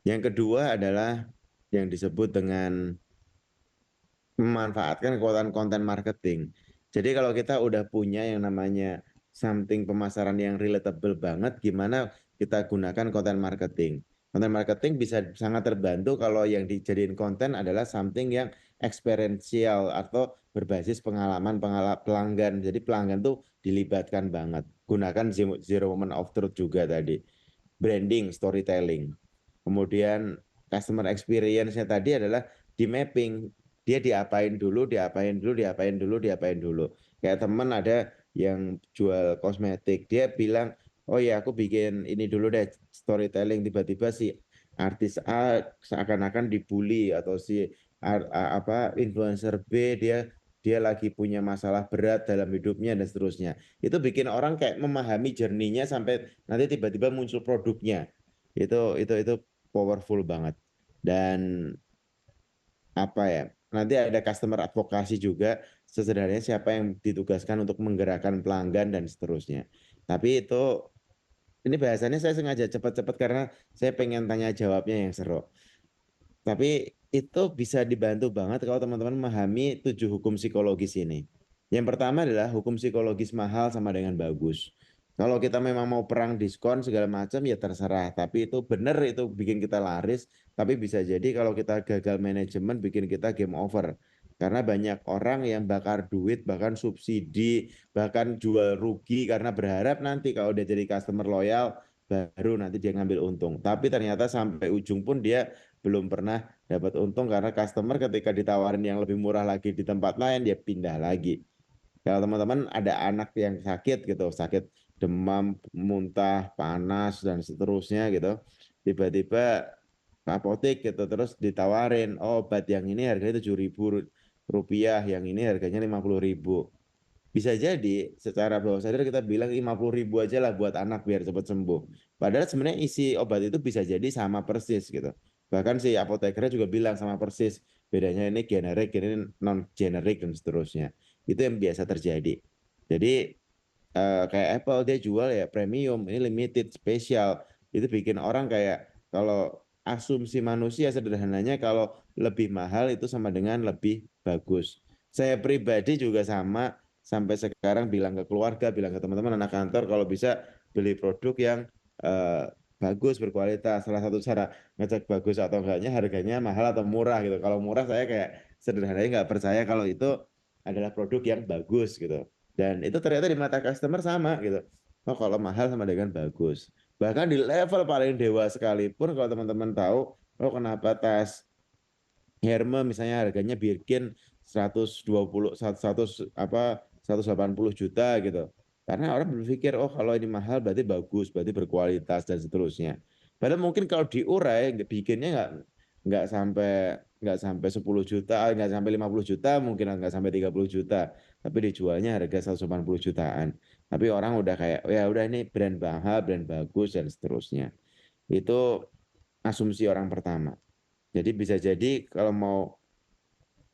Yang kedua adalah yang disebut dengan memanfaatkan kekuatan konten marketing. Jadi kalau kita udah punya yang namanya something pemasaran yang relatable banget, gimana kita gunakan konten marketing. Konten marketing bisa sangat terbantu kalau yang dijadiin konten adalah something yang experiential atau berbasis pengalaman pelanggan. Jadi pelanggan tuh dilibatkan banget. Gunakan zero moment of truth juga tadi. Branding, storytelling. Kemudian customer experience-nya tadi adalah di mapping. Dia diapain dulu, diapain dulu, diapain dulu, diapain dulu. Kayak teman ada yang jual kosmetik, dia bilang, oh ya aku bikin ini dulu deh storytelling. Tiba-tiba si artis A seakan-akan dibully atau si influencer B dia lagi punya masalah berat dalam hidupnya dan seterusnya. Itu bikin orang kayak memahami jerninya sampai nanti tiba-tiba muncul produknya. Itu powerful banget. Dan apa ya? Nanti ada customer advokasi juga, sesederhananya siapa yang ditugaskan untuk menggerakkan pelanggan dan seterusnya. Tapi itu ini bahasannya saya sengaja cepat-cepat karena saya pengen tanya jawabnya yang seru. Tapi itu bisa dibantu banget kalau teman-teman memahami 7 hukum psikologis ini. Yang pertama adalah hukum psikologis mahal sama dengan bagus. Kalau kita memang mau perang diskon segala macam ya terserah. Tapi itu benar itu bikin kita laris. Tapi bisa jadi kalau kita gagal manajemen bikin kita game over. Karena banyak orang yang bakar duit, bahkan subsidi, bahkan jual rugi karena berharap nanti kalau dia jadi customer loyal baru nanti dia ngambil untung. Tapi ternyata sampai ujung pun dia belum pernah dapat untung karena customer ketika ditawarin yang lebih murah lagi di tempat lain dia pindah lagi. Kalau teman-teman ada anak yang sakit gitu, sakit demam, muntah, panas dan seterusnya gitu, tiba-tiba ke apotek gitu terus ditawarin, oh, obat yang ini harganya 7.000 rupiah, yang ini harganya 50.000. Bisa jadi secara bawah sadar kita bilang 50.000 aja lah buat anak biar cepat sembuh. Padahal sebenarnya isi obat itu bisa jadi sama persis gitu. Bahkan si apotekernya juga bilang sama persis, bedanya ini generik, ini non generik dan seterusnya. Itu yang biasa terjadi. Jadi kayak Apple dia jual ya premium, ini limited, spesial. Itu bikin orang kayak kalau asumsi manusia sederhananya kalau lebih mahal itu sama dengan lebih bagus. Saya pribadi juga sama sampai sekarang bilang ke keluarga, bilang ke teman-teman anak kantor kalau bisa beli produk yang eh, bagus, berkualitas. Salah satu cara ngecek bagus atau enggaknya harganya mahal atau murah gitu. Kalau murah saya kayak sederhananya nggak percaya kalau itu adalah produk yang bagus gitu. Dan itu ternyata di mata customer sama gitu. Oh kalau mahal sama dengan bagus. Bahkan di level paling dewa sekalipun kalau teman-teman tahu, oh kenapa tas Hermes misalnya harganya Birkin 120 100 apa 180 juta gitu. Karena orang berpikir oh kalau ini mahal berarti bagus, berarti berkualitas dan seterusnya. Padahal mungkin kalau diurai bikinnya nggak sampai nggak sampai 10 juta, nggak sampai 50 juta, mungkin nggak sampai 30 juta, tapi dijualnya harga 180 jutaan. Tapi orang udah kayak ya udah ini brand mahal, brand bagus dan seterusnya. Itu asumsi orang pertama. Jadi bisa jadi kalau mau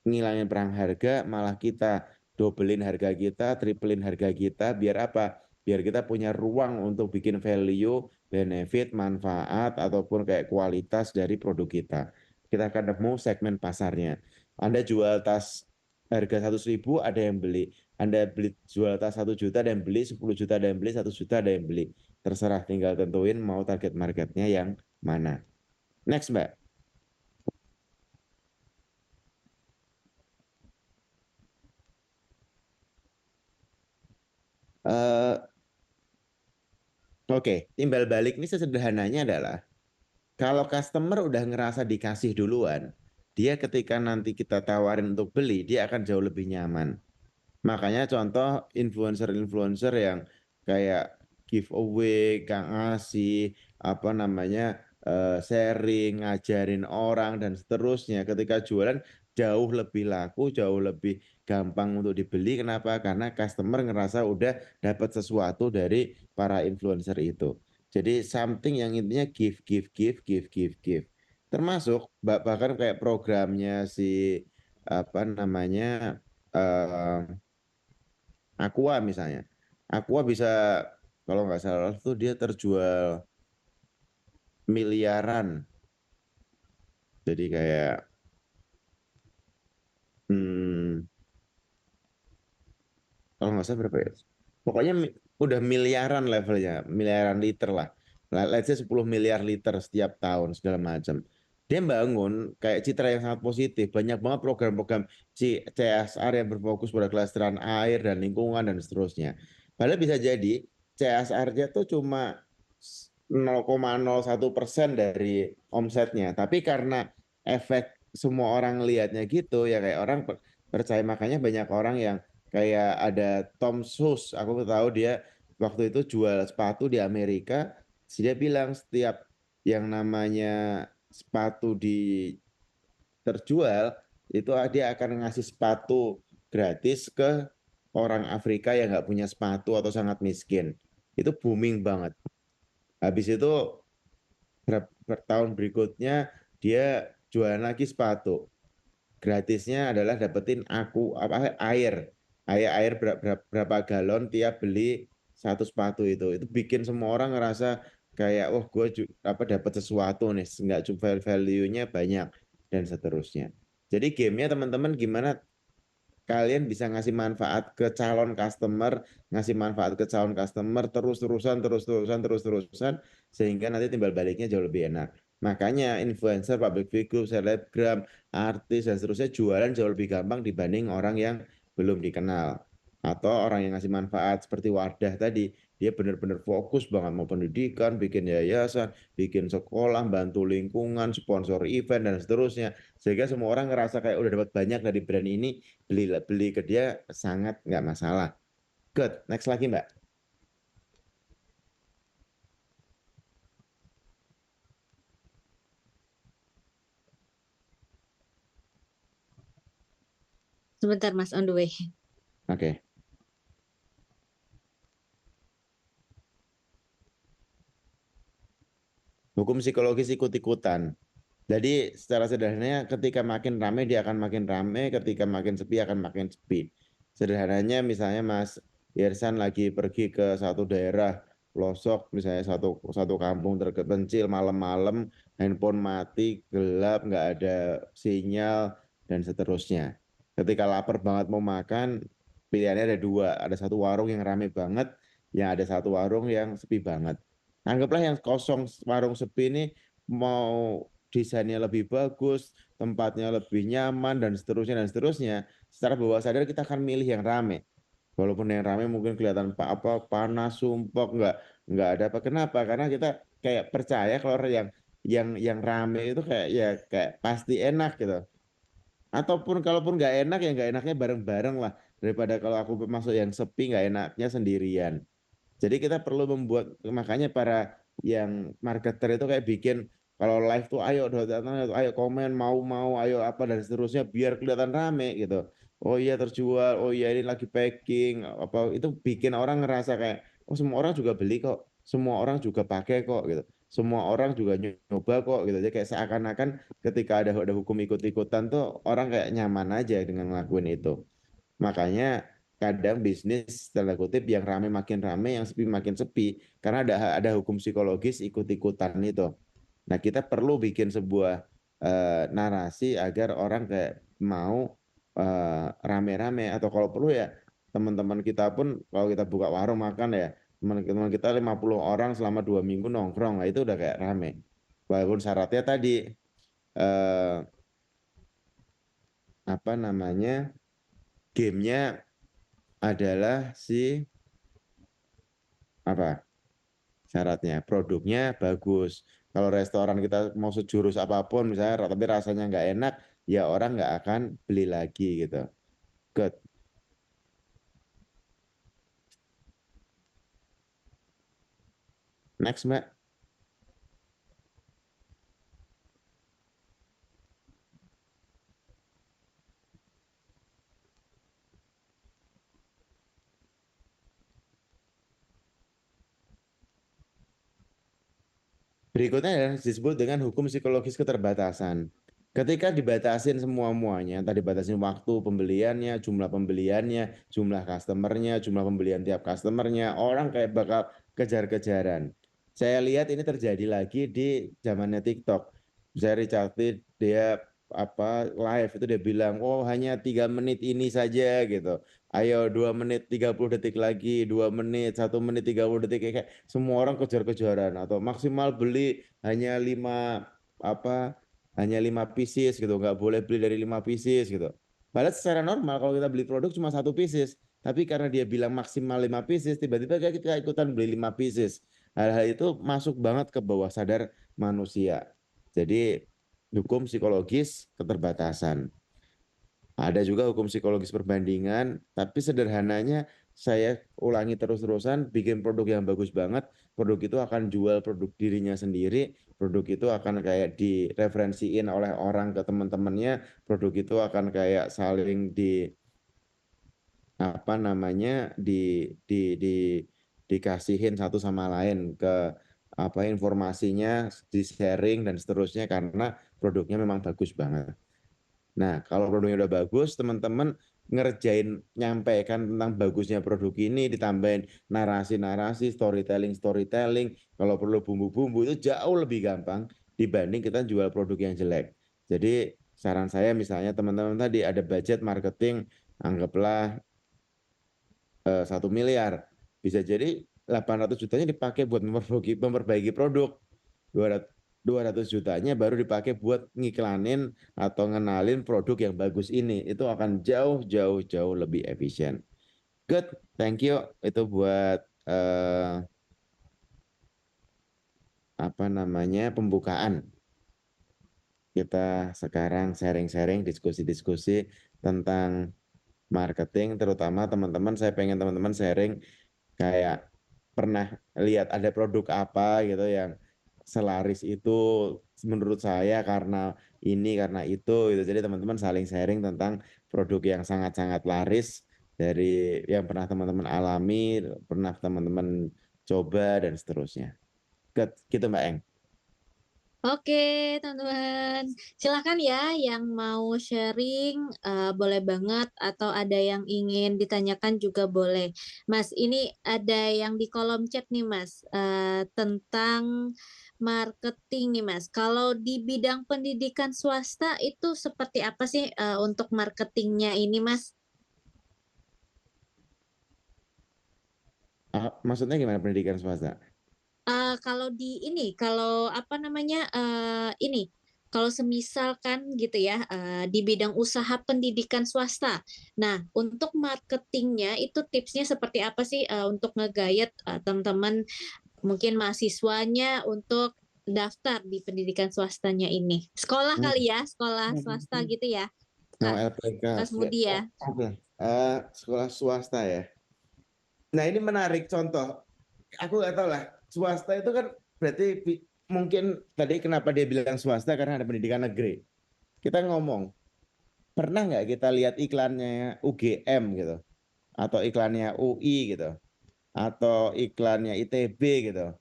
ngilangin perang harga, malah kita dobelin harga kita, triplein harga kita, biar apa? Biar kita punya ruang untuk bikin value, benefit, manfaat, ataupun kayak kualitas dari produk kita. Kita akan nemu segmen pasarnya. Anda jual tas harga 100.000, ada yang beli. Anda beli jual tas 1 juta, ada yang beli, 10 juta ada yang beli, 1 juta ada yang beli. Terserah, tinggal tentuin mau target marketnya yang mana. Next, Mbak. Eh, Oke, timbal balik ini sesederhananya adalah kalau customer udah ngerasa dikasih duluan, dia ketika nanti kita tawarin untuk beli, dia akan jauh lebih nyaman. Makanya contoh influencer-influencer yang kayak giveaway, Kang ngasih, apa namanya, sharing, ngajarin orang dan seterusnya. Ketika jualan jauh lebih laku, jauh lebih gampang untuk dibeli. Kenapa? Karena customer ngerasa udah dapat sesuatu dari para influencer itu. Jadi something yang intinya give, give, give, give, give, give. Termasuk bahkan kayak programnya si apa namanya eh, Aqua misalnya. Aqua bisa kalau nggak salah tuh dia terjual miliaran. Jadi kayak hmm, kalau nggak salah berapa ya? Pokoknya udah miliaran levelnya, miliaran liter lah. Let's say 10 miliar liter setiap tahun segala macam. Dia bangun kayak citra yang sangat positif. Banyak banget program-program CSR yang berfokus pada kelestarian air dan lingkungan dan seterusnya. Padahal bisa jadi CSR-nya tuh cuma 0,01% dari omsetnya. Tapi karena efek semua orang lihatnya gitu, ya kayak orang percaya. Makanya banyak orang yang kayak ada Tom Sus, aku tahu dia waktu itu jual sepatu di Amerika, dia bilang setiap yang namanya sepatu terjual itu dia akan ngasih sepatu gratis ke orang Afrika yang nggak punya sepatu atau sangat miskin. Itu booming banget. Habis itu tahun berikutnya dia jualan lagi sepatu. Gratisnya adalah dapetin air berapa galon tiap beli satu sepatu itu bikin semua orang ngerasa kayak oh gue apa dapat sesuatu nih, nggak cuma value-nya banyak dan seterusnya. Jadi gamenya teman-teman gimana kalian bisa ngasih manfaat ke calon customer, ngasih manfaat ke calon customer terus-terusan sehingga nanti timbal baliknya jauh lebih enak. Makanya influencer, public figure, selebgram, artis dan seterusnya jualan jauh lebih gampang dibanding orang yang belum dikenal atau orang yang ngasih manfaat seperti Wardah tadi. Dia benar-benar fokus banget mau pendidikan, bikin yayasan, bikin sekolah, bantu lingkungan, sponsor event dan seterusnya. Sehingga semua orang ngerasa kayak udah dapat banyak dari brand ini, beli beli ke dia sangat nggak masalah. Good, next lagi Mbak. Sebentar Mas, on the way. Oke. Hukum psikologis ikut-ikutan. Jadi secara sederhananya ketika makin ramai dia akan makin ramai, ketika makin sepi akan makin sepi. Sederhananya misalnya Mas Yersan lagi pergi ke satu daerah pelosok, misalnya satu kampung terpencil malam-malam, handphone mati, gelap, nggak ada sinyal dan seterusnya. Ketika lapar banget mau makan, pilihannya ada dua, ada satu warung yang ramai banget, yang ada satu warung yang sepi banget. Anggaplah yang kosong warung sepi ini mau desainnya lebih bagus, tempatnya lebih nyaman dan seterusnya. Secara bawah sadar kita akan milih yang rame. Walaupun yang rame mungkin kelihatan panas, sumpek, nggak ada apa. Kenapa? Karena kita kayak percaya kalau yang rame itu kayak ya kayak pasti enak gitu. Ataupun kalaupun nggak enak ya nggak enaknya bareng-bareng lah daripada kalau aku masuk yang sepi nggak enaknya sendirian. Jadi kita perlu membuat makanya para yang marketer itu kayak bikin kalau live tuh ayo datang ayo komen mau ayo apa dan seterusnya biar kelihatan rame gitu. Oh iya terjual, oh iya ini lagi packing apa itu bikin orang ngerasa kayak oh semua orang juga beli kok, semua orang juga pakai kok gitu. Semua orang juga nyoba kok gitu. Jadi kayak seakan-akan ketika ada hukum ikut-ikutan tuh orang kayak nyaman aja dengan ngelakuin itu. Makanya kadang bisnis tanda kutip yang rame makin rame, yang sepi makin sepi, karena ada hukum psikologis ikut-ikutan itu. Nah, kita perlu bikin sebuah narasi agar orang kayak mau rame-rame atau kalau perlu ya teman-teman kita pun kalau kita buka warung makan ya teman-teman kita 50 orang selama 2 minggu nongkrong, nah itu udah kayak rame. Walaupun syaratnya tadi eh, apa namanya gamenya adalah si apa syaratnya produknya bagus. Kalau restoran kita mau sejurus apapun misalnya tapi rasanya nggak enak ya orang nggak akan beli lagi gitu. Good. Next Mbak. Berikutnya adalah disebut dengan hukum psikologis keterbatasan. Ketika dibatasin semua-muanya, tadi batasin waktu pembeliannya, jumlah customernya, jumlah pembelian tiap customernya, orang kayak bakal kejar-kejaran. Saya lihat ini terjadi lagi di zamannya TikTok. Saya Richard dia apa live itu dia bilang, oh hanya 3 menit ini saja gitu. Ayo 2 menit 30 detik lagi, 2 menit, 1 menit 30 detik kayak semua orang kejar-kejaran atau maksimal beli hanya 5 pieces gitu, nggak boleh beli dari 5 pieces gitu. Padahal secara normal kalau kita beli produk cuma 1 pieces, tapi karena dia bilang maksimal 5 pieces, tiba-tiba kita ikutan beli 5 pieces. Hal-hal itu masuk banget ke bawah sadar manusia. Jadi hukum psikologis keterbatasan. Ada juga hukum psikologis perbandingan, tapi sederhananya saya ulangi terus-terusan, bikin produk yang bagus banget, produk itu akan jual produk dirinya sendiri, produk itu akan kayak direferensiin oleh orang ke teman-temannya, produk itu akan kayak saling apa namanya dikasihin satu sama lain ke apa informasinya, di sharing dan seterusnya karena produknya memang bagus banget. Nah, kalau produknya udah bagus, teman-teman ngerjain nyampaikan tentang bagusnya produk ini, ditambahin narasi-narasi, storytelling, kalau perlu bumbu-bumbu itu jauh lebih gampang dibanding kita jual produk yang jelek. Jadi saran saya misalnya teman-teman tadi ada budget marketing, anggaplah 1 miliar, bisa jadi 800 jutanya dipakai buat memperbaiki produk. 200 jutanya baru dipakai buat ngiklanin atau ngenalin produk yang bagus ini. Itu akan jauh lebih efisien. Good, thank you. Itu buat apa namanya pembukaan. Kita sekarang sharing-sharing, diskusi-diskusi tentang marketing, terutama teman-teman. Saya pengen teman-teman sharing kayak pernah lihat ada produk apa gitu yang selaris itu menurut saya karena ini karena itu gitu. Jadi teman-teman saling sharing tentang produk yang sangat-sangat laris dari yang pernah teman-teman alami, pernah teman-teman coba dan seterusnya. Gitu Mbak Eng. Oke, teman-teman. Silakan ya yang mau sharing, boleh banget atau ada yang ingin ditanyakan juga boleh. Mas, ini ada yang di kolom chat nih, Mas, tentang marketing nih, Mas. Kalau di bidang pendidikan swasta itu seperti apa sih, untuk marketingnya ini, Mas? Maksudnya gimana pendidikan swasta? Kalau di ini, kalau apa namanya, ini, kalau semisal kan gitu ya, di bidang usaha pendidikan swasta. Nah, untuk marketingnya itu tipsnya seperti apa sih, untuk nge-guide, teman-teman mungkin mahasiswanya untuk daftar di pendidikan swastanya ini? Sekolah Hmm. kali ya, sekolah swasta gitu ya, Oh, Kak LPK. Mas Mudi Oh, ya? oke. Sekolah swasta ya. Nah, ini menarik contoh. Aku nggak tahu lah. Swasta itu kan berarti mungkin tadi kenapa dia bilang swasta karena ada pendidikan negeri. Kita ngomong, pernah nggak kita lihat iklannya UGM gitu, atau iklannya UI gitu, atau iklannya ITB gitu?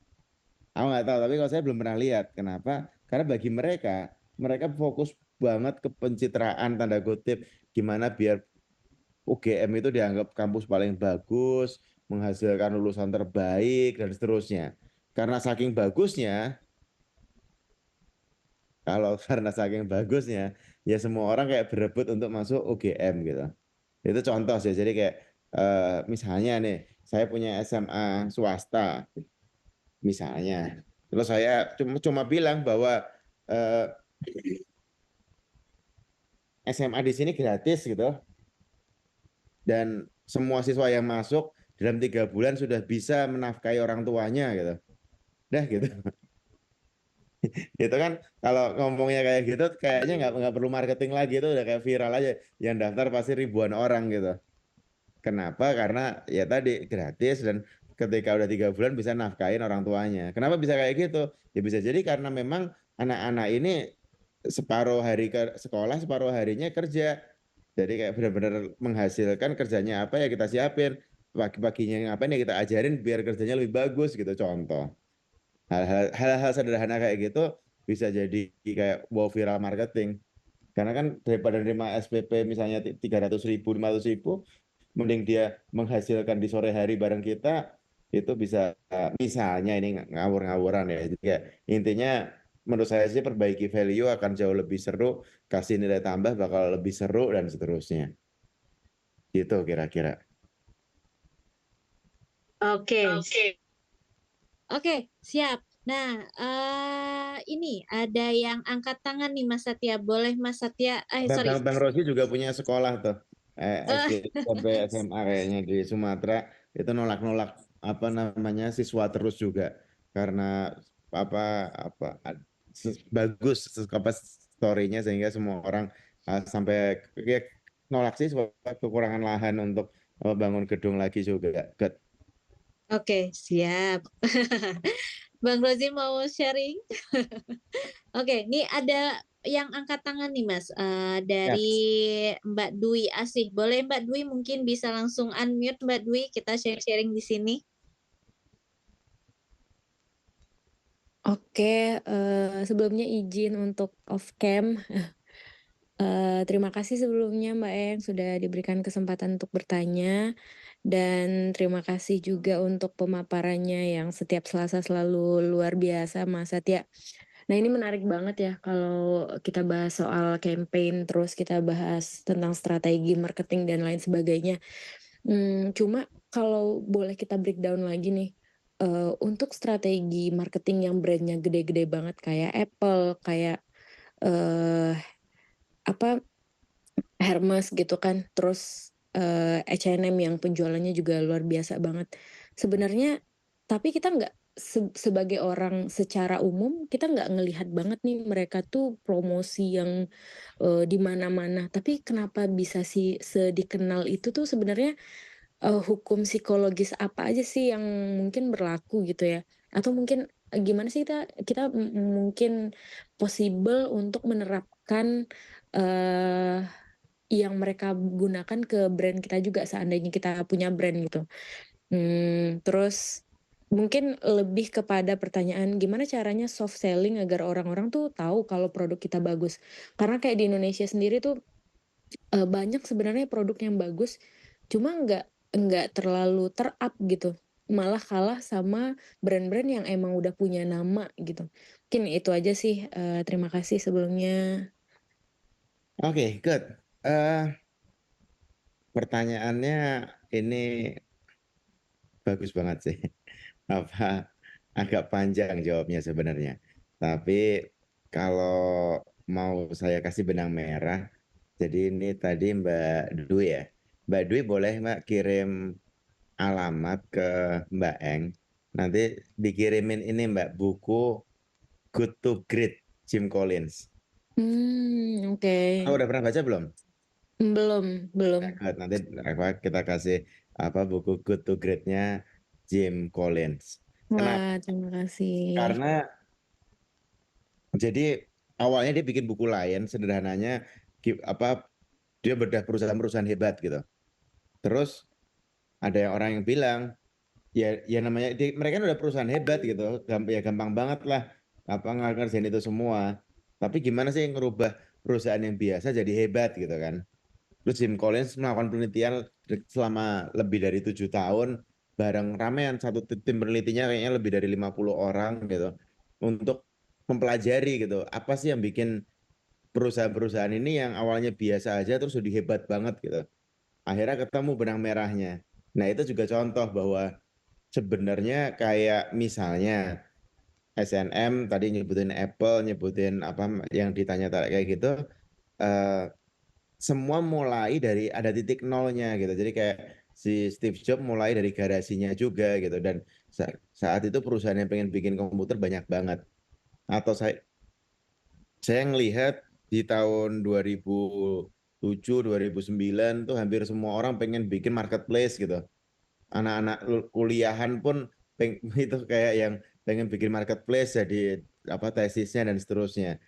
Aku nggak tahu, tapi kalau saya belum pernah lihat. Kenapa? Karena bagi mereka, mereka fokus banget ke pencitraan tanda kutip, gimana biar UGM itu dianggap kampus paling bagus, menghasilkan lulusan terbaik, dan seterusnya. Karena saking bagusnya, kalau karena saking bagusnya, ya semua orang kayak berebut untuk masuk UGM gitu. Itu contoh sih, jadi kayak misalnya nih, saya punya SMA swasta, misalnya. Terus saya cuma bilang bahwa eh, SMA di sini gratis gitu, dan semua siswa yang masuk dalam 3 bulan sudah bisa menafkahi orang tuanya gitu. Dah gitu. Itu kan kalau ngomongnya kayak gitu kayaknya nggak perlu marketing lagi, itu udah kayak viral aja. Yang daftar pasti ribuan orang gitu. Kenapa? Karena ya tadi gratis, dan ketika udah 3 bulan bisa nafkahin orang tuanya. Kenapa bisa kayak gitu? Ya bisa jadi karena memang anak-anak ini separuh hari ke sekolah, separuh harinya kerja. Jadi kayak benar-benar menghasilkan, kerjanya apa ya kita siapin. Pagi-paginya ngapain ya kita ajarin biar kerjanya lebih bagus gitu, contoh. Hal-hal sederhana kayak gitu bisa jadi kayak wow viral marketing. Karena kan daripada nerima SPP misalnya 300.000, 500.000, mending dia menghasilkan di sore hari bareng kita, itu bisa misalnya ini ngawur-ngawuran ya. Jadi kayak intinya menurut saya sih perbaiki value akan jauh lebih seru, kasih nilai tambah bakal lebih seru dan seterusnya. Gitu kira-kira. Oke. Oke. Oke, siap. Nah, ini ada yang angkat tangan nih Mas Satya. Boleh Mas Satya, sorry. Bang Rosi juga punya sekolah tuh, SD Eh, sampai SMA kayaknya di Sumatera, itu nolak-nolak apa namanya siswa terus juga karena apa apa bagus apa story-nya sehingga semua orang sampai ya, nolak siswa kekurangan lahan untuk bangun gedung lagi juga. Oke, siap. Bang Rozi mau sharing? Oke, ini ada yang angkat tangan nih Mas, Ya. dari Mbak Dwi Asih. Boleh Mbak Dwi mungkin bisa langsung unmute Mbak Dwi, kita sharing-sharing di sini. Oke, sebelumnya izin untuk off cam. Terima kasih sebelumnya Mbak Eng sudah diberikan kesempatan untuk bertanya, dan terima kasih juga untuk pemaparannya yang setiap Selasa selalu luar biasa, Mas Satya. Nah, ini menarik banget ya kalau kita bahas soal campaign, terus kita bahas tentang strategi marketing dan lain sebagainya. Cuma kalau boleh kita breakdown lagi nih, untuk strategi marketing yang brand-nya gede-gede banget kayak Apple, kayak, eee, apa, Hermes gitu kan, terus, H&M yang penjualannya juga luar biasa banget. Sebenarnya tapi kita nggak sebagai orang secara umum, kita nggak ngelihat banget nih mereka tuh promosi yang, di mana-mana. Tapi kenapa bisa sih sedikenal itu tuh sebenarnya, hukum psikologis apa aja sih yang mungkin berlaku gitu ya? Atau mungkin, gimana sih kita kita mungkin possible untuk menerapkan, eee, yang mereka gunakan ke brand kita juga seandainya kita punya brand gitu. Terus mungkin lebih kepada pertanyaan gimana caranya soft selling agar orang-orang tuh tahu kalau produk kita bagus. Karena kayak di Indonesia sendiri tuh, banyak sebenarnya produk yang bagus, cuma nggak terlalu ter-up gitu, malah kalah sama brand-brand yang emang udah punya nama gitu. Mungkin itu aja sih, terima kasih sebelumnya. Oke, good. Pertanyaannya ini bagus banget sih. Apa agak panjang jawabnya sebenarnya. Tapi kalau mau saya kasih benang merah, jadi ini tadi Mbak Dwi ya. Mbak Dwi boleh Mbak kirim alamat ke Mbak Eng. Nanti dikirimin ini Mbak buku Good to Great Jim Collins. Oke. Kamu udah pernah baca belum? Belum. Nanti kita kasih apa buku Good to Great-nya Jim Collins. Kenapa? Wah, terima kasih. Karena jadi awalnya dia bikin buku lain sederhananya apa dia bedah perusahaan-perusahaan hebat gitu. Terus ada yang orang yang bilang ya namanya mereka kan udah perusahaan hebat gitu, ya gampang banget lah apa ngerjain itu semua. Tapi gimana sih ngerubah perusahaan yang biasa jadi hebat gitu kan? Terus Jim Collins melakukan penelitian selama lebih dari 7 tahun bareng ramean satu tim penelitinya kayaknya lebih dari 50 orang gitu untuk mempelajari gitu apa sih yang bikin perusahaan-perusahaan ini yang awalnya biasa aja terus jadi hebat banget gitu. Akhirnya ketemu benang merahnya. Nah, itu juga contoh bahwa sebenarnya kayak misalnya SNM tadi nyebutin Apple, nyebutin apa yang ditanya kayak gitu, eh, semua mulai dari ada titik nolnya gitu. Jadi kayak si Steve Jobs mulai dari garasinya juga gitu. Dan saat itu perusahaan yang pengen bikin komputer banyak banget. Atau saya ngelihat di tahun 2007, 2009 tuh hampir semua orang pengen bikin marketplace gitu. Anak-anak kuliahan pun itu kayak yang pengen bikin marketplace jadi apa tesisnya dan seterusnya.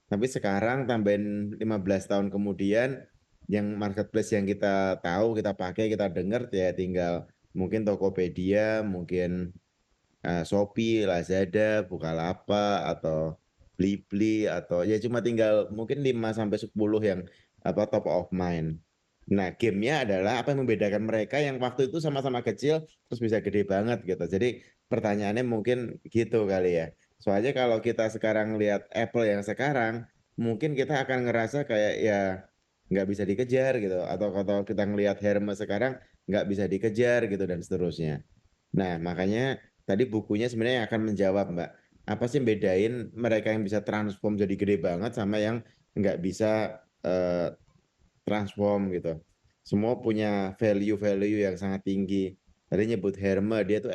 Tapi sekarang tambahin 15 tahun kemudian yang marketplace yang kita tahu, kita pakai, kita dengar ya tinggal mungkin Tokopedia, mungkin Shopee, Lazada, Bukalapak atau Blibli atau ya cuma tinggal mungkin 5 sampai 10 yang apa top of mind. Nah, gamenya adalah apa yang membedakan mereka yang waktu itu sama-sama kecil terus bisa gede banget gitu. Jadi pertanyaannya mungkin gitu kali ya. Soalnya kalau kita sekarang lihat Apple yang sekarang, mungkin kita akan ngerasa kayak ya nggak bisa dikejar gitu. Atau kalau kita ngelihat Hermes sekarang nggak bisa dikejar gitu dan seterusnya. Nah, makanya tadi bukunya sebenarnya akan menjawab, Mbak. Apa sih yang bedain mereka yang bisa transform jadi gede banget sama yang nggak bisa transform gitu. Semua punya value-value yang sangat tinggi. Tadi nyebut Hermes, dia tuh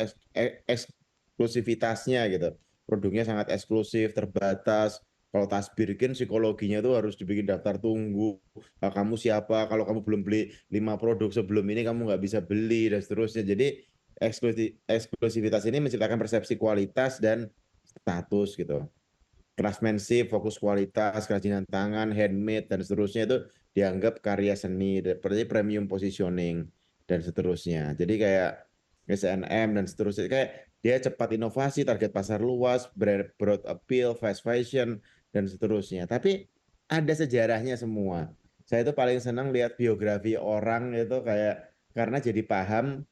eksklusivitasnya gitu. Produknya sangat eksklusif, terbatas. Kalau tas Birkin psikologinya tuh harus dibikin daftar tunggu. Nah, kamu siapa? Kalau kamu belum beli 5 produk sebelum ini kamu nggak bisa beli dan seterusnya. Jadi eksklusivitas ini menciptakan persepsi kualitas dan status gitu. Craftsmanship, fokus kualitas, kerajinan tangan, handmade dan seterusnya itu dianggap karya seni, berarti premium positioning dan seterusnya. Jadi kayak SNM dan seterusnya kayak dia cepat inovasi, target pasar luas, broad appeal, fast fashion dan seterusnya. Tapi ada sejarahnya semua. Saya itu paling senang lihat biografi orang itu kayak karena jadi paham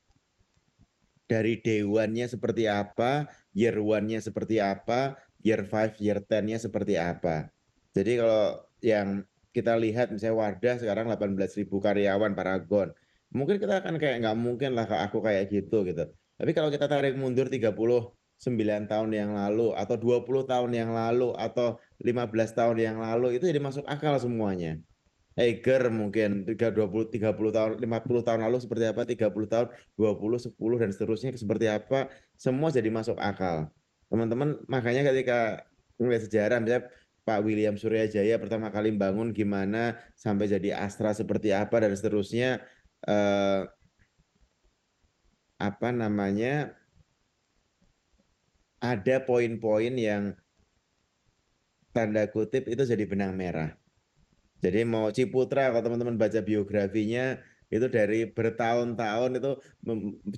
dari day one-nya seperti apa, year one-nya seperti apa, year 5, year 10-nya seperti apa. Jadi kalau yang kita lihat misalnya Wardah sekarang 18.000 karyawan Paragon. Mungkin kita akan kayak nggak mungkin lah aku kayak gitu gitu. Tapi kalau kita tarik mundur 39 tahun yang lalu atau 20 tahun yang lalu atau 15 tahun yang lalu itu jadi masuk akal semuanya. Eiger mungkin 30 tahun 50 tahun lalu seperti apa 30 tahun 20 10 dan seterusnya seperti apa semua jadi masuk akal teman-teman makanya ketika melihat sejarah misalnya Pak William Suryajaya pertama kali bangun gimana sampai jadi Astra seperti apa dan seterusnya eh, apa namanya ada poin-poin yang tanda kutip itu jadi benang merah. Jadi mau Ciputra kalau teman-teman baca biografinya itu dari bertahun-tahun itu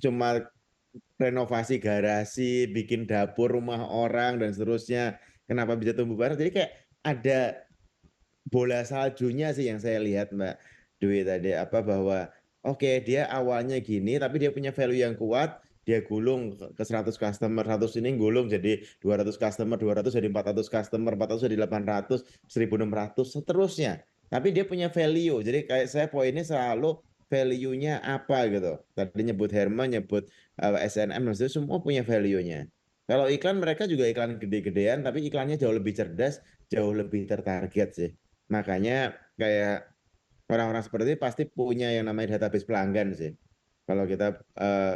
cuma renovasi garasi, bikin dapur rumah orang dan seterusnya. Kenapa bisa tumbuh bareng? Jadi kayak ada bola saljunya sih yang saya lihat Mbak Dwi tadi apa bahwa oke dia awalnya gini tapi dia punya value yang kuat, dia gulung ke 100 customer, 100 ini gulung jadi 200 customer, 200 jadi 400 customer, 400 jadi 800, 1600 seterusnya. Tapi dia punya value. Jadi kayak saya poinnya selalu value-nya apa gitu. Tadi nyebut Herman, nyebut SNM, maksudnya semua punya value-nya. Kalau iklan mereka juga iklan gede-gedean, tapi iklannya jauh lebih cerdas, jauh lebih tertarget sih. Makanya kayak orang-orang seperti ini pasti punya yang namanya database pelanggan sih. Kalau kita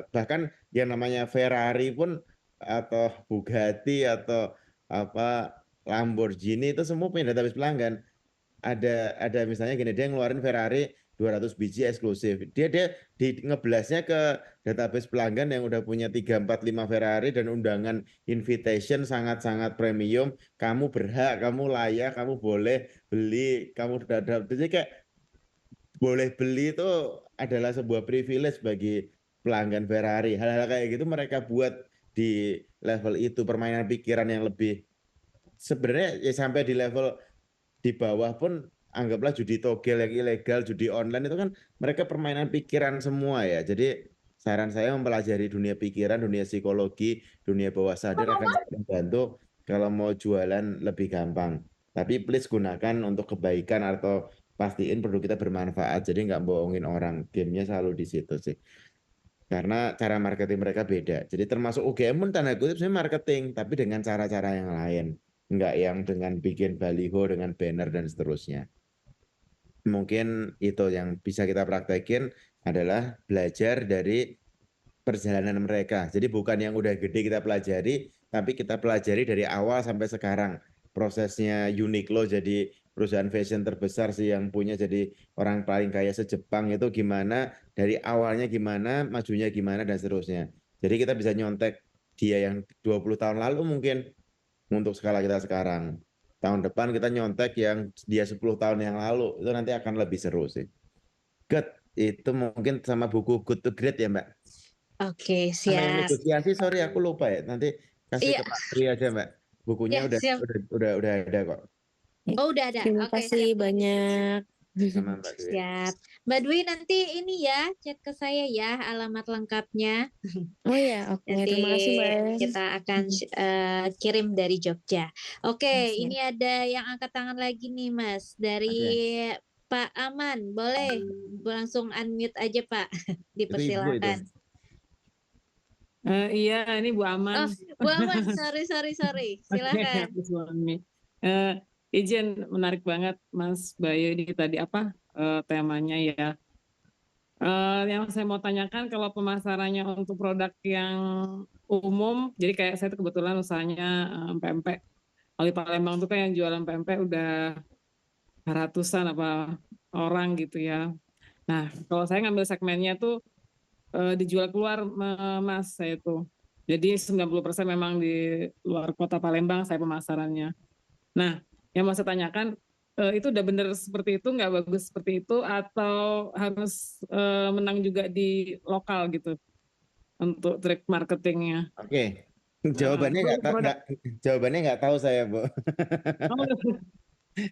bahkan yang namanya Ferrari pun atau Bugatti atau apa Lamborghini itu semua punya database pelanggan. Ada misalnya gini, dia ngeluarin Ferrari 200 biji eksklusif. Dia di ngeblasnya ke database pelanggan yang udah punya 3 4 5 Ferrari dan undangan invitation sangat-sangat premium. Kamu berhak, kamu layak, kamu boleh beli, kamu udah ada. Jadi kayak boleh beli itu adalah sebuah privilege bagi pelanggan Ferrari. Hal-hal kayak gitu mereka buat di level itu, permainan pikiran yang lebih sebenarnya ya sampai di level di bawah pun anggaplah judi togel yang ilegal, judi online itu kan mereka permainan pikiran semua ya. Jadi saran saya mempelajari dunia pikiran, dunia psikologi, dunia bawah sadar akan membantu kalau mau jualan lebih gampang. Tapi please gunakan untuk kebaikan atau pastiin produk kita bermanfaat. Jadi nggak bohongin orang. Gamenya selalu di situ sih. Karena cara marketing mereka beda. Jadi termasuk UGM pun tanda kutip sebenarnya marketing, tapi dengan cara-cara yang lain. Nggak yang dengan bikin baliho, dengan banner, dan seterusnya. Mungkin itu yang bisa kita praktekin adalah belajar dari perjalanan mereka. Jadi bukan yang udah gede kita pelajari, tapi kita pelajari dari awal sampai sekarang. Prosesnya Uniqlo jadi perusahaan fashion terbesar sih yang punya jadi orang paling kaya se-Jepang itu gimana, dari awalnya gimana, majunya gimana, dan seterusnya. Jadi kita bisa nyontek dia yang 20 tahun lalu mungkin untuk skala kita sekarang. Tahun depan kita nyontek yang dia 10 tahun yang lalu, itu nanti akan lebih seru sih. Good, itu mungkin sama buku Good to Great ya Mbak? Oke, Sama yang siap. negosiasi, sorry aku lupa ya. Nanti kasih Iya, ke Pak Tri aja Mbak. Bukunya ya, siap. udah ada kok. Oh, udah ada. Terima Oke, kasih siap. banyak. Sama Mbak Dwi. Siap. Mbak Dwi nanti ini ya, chat ke saya ya alamat lengkapnya. Oh ya, oke. Nanti Terima kasih Mbak En. kita akan kirim dari Jogja. Oke, Siap. ini ada yang angkat tangan lagi nih, Mas. Dari Pak Aman. Boleh langsung unmute aja, Pak. Itu ibu itu. Dipersilakan. Iya, ini Bu Oh, Aman. Bu Aman, sorry. Silakan. Oke, suami. Izin menarik banget Mas Bayu ini tadi apa temanya ya. Yang saya mau tanyakan kalau pemasarannya untuk produk yang umum, jadi kayak saya tuh kebetulan usahanya pempek. Kalau di Palembang tuh kan yang jualan pempek udah ratusan apa orang gitu ya. Nah, kalau saya ngambil segmennya tuh dijual keluar Mas saya tuh. Jadi 90% memang di luar kota Palembang saya pemasarannya. Nah, yang mau saya tanyakan, itu udah benar seperti itu, nggak bagus seperti itu, atau harus menang juga di lokal gitu untuk trik marketingnya? Oke. Jawabannya nggak tahu saya Bu.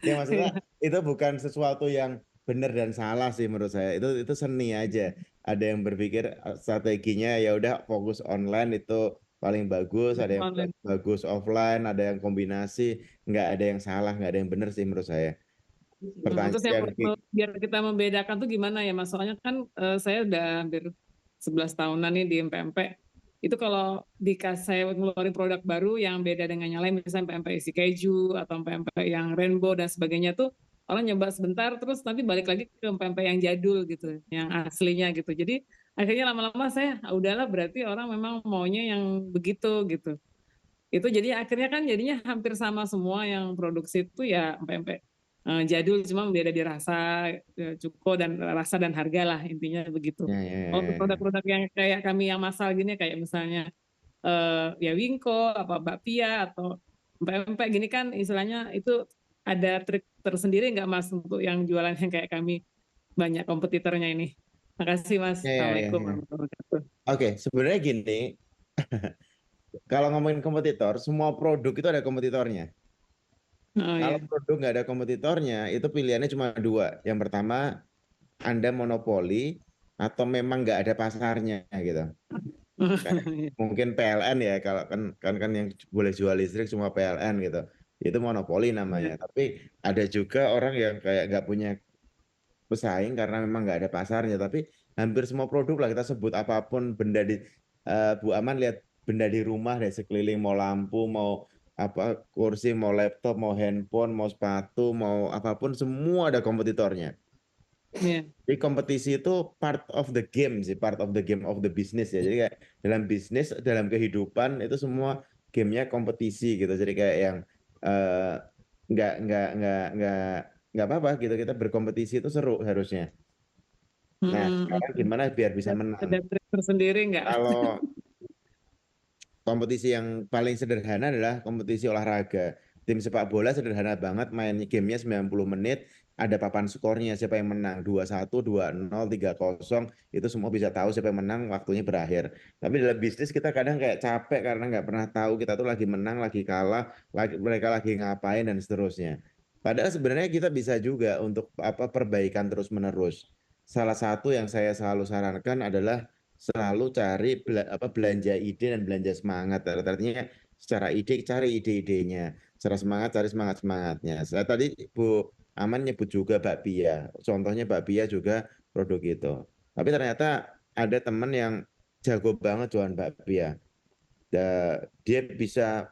Ya maksudnya itu bukan sesuatu yang benar dan salah sih menurut saya. Itu seni aja. Ada yang berpikir strateginya ya udah fokus online itu paling bagus, ada yang Online. bagus offline, ada yang kombinasi, nggak ada yang salah, nggak ada yang benar sih menurut saya. Nah, terus yang Pertanyaan biar kita membedakan tuh gimana ya Mas? Soalnya kan saya udah hampir 11 tahunan nih di MPMP. Itu kalau dikasih saya ngeluarin produk baru yang beda dengan yang lain, misalnya PMP isi keju atau PMP yang rainbow dan sebagainya tuh orang nyoba sebentar terus nanti balik lagi ke PMP yang jadul gitu, yang aslinya gitu. Jadi akhirnya lama-lama saya udahlah berarti orang memang maunya yang begitu gitu. Itu jadi akhirnya kan jadinya hampir sama semua yang produksi itu ya PMP jadul, cuma beda di rasa, cuko dan rasa dan harga lah intinya begitu. Kalau untuk produk-produk yang kayak kami yang massal gini kayak misalnya ya Wingko, apa Bakpia atau pempek gini kan istilahnya itu ada trik tersendiri nggak Mas untuk yang jualan yang kayak kami banyak kompetitornya ini? Makasih Mas. Ya, ya, ya, Assalamualaikum ya. warahmatullahi wabarakatuh. Oke, sebenarnya gini, kalau ngomongin kompetitor, semua produk itu ada kompetitornya. Oh Kalau ya. produk nggak ada kompetitornya, itu pilihannya cuma dua. Yang pertama, Anda monopoli atau memang nggak ada pasarnya gitu. Kayak mungkin PLN ya, kalau kan yang boleh jual listrik cuma PLN gitu. Itu monopoli namanya. Ya. Tapi ada juga orang yang kayak nggak punya pesaing karena memang nggak ada pasarnya. Tapi hampir semua produk lah kita sebut apapun benda di Bu Aman lihat benda di rumah deh sekeliling, mau lampu, mau apa kursi, mau laptop, mau handphone, mau sepatu, mau apapun semua ada kompetitornya. Ya. Jadi kompetisi itu part of the game sih, part of the game of the business ya. Jadi kayak dalam bisnis, dalam kehidupan itu semua gamenya kompetisi gitu. Jadi kayak yang eh, nggak apa-apa gitu, kita berkompetisi itu seru harusnya. Nah, sekarang gimana biar bisa menang? Ada trik tersendiri nggak? Kalau kompetisi yang paling sederhana adalah kompetisi olahraga. Tim sepak bola sederhana banget, main gamenya 90 menit, ada papan skornya, siapa yang menang, 2-1, 2-0, 3-0, itu semua bisa tahu siapa yang menang, waktunya berakhir. Tapi dalam bisnis kita kadang kayak capek karena nggak pernah tahu kita tuh lagi menang, lagi kalah, mereka lagi ngapain dan seterusnya. Padahal sebenarnya kita bisa juga untuk apa perbaikan terus-menerus. Salah satu yang saya selalu sarankan adalah selalu cari belanja ide dan belanja semangat. Artinya secara ide cari ide-idenya, secara semangat cari semangat-semangatnya. Saya tadi Bu Aman nyebut juga bakpia. Contohnya bakpia juga produk itu. Tapi ternyata ada teman yang jago banget jualan bakpia. Dia bisa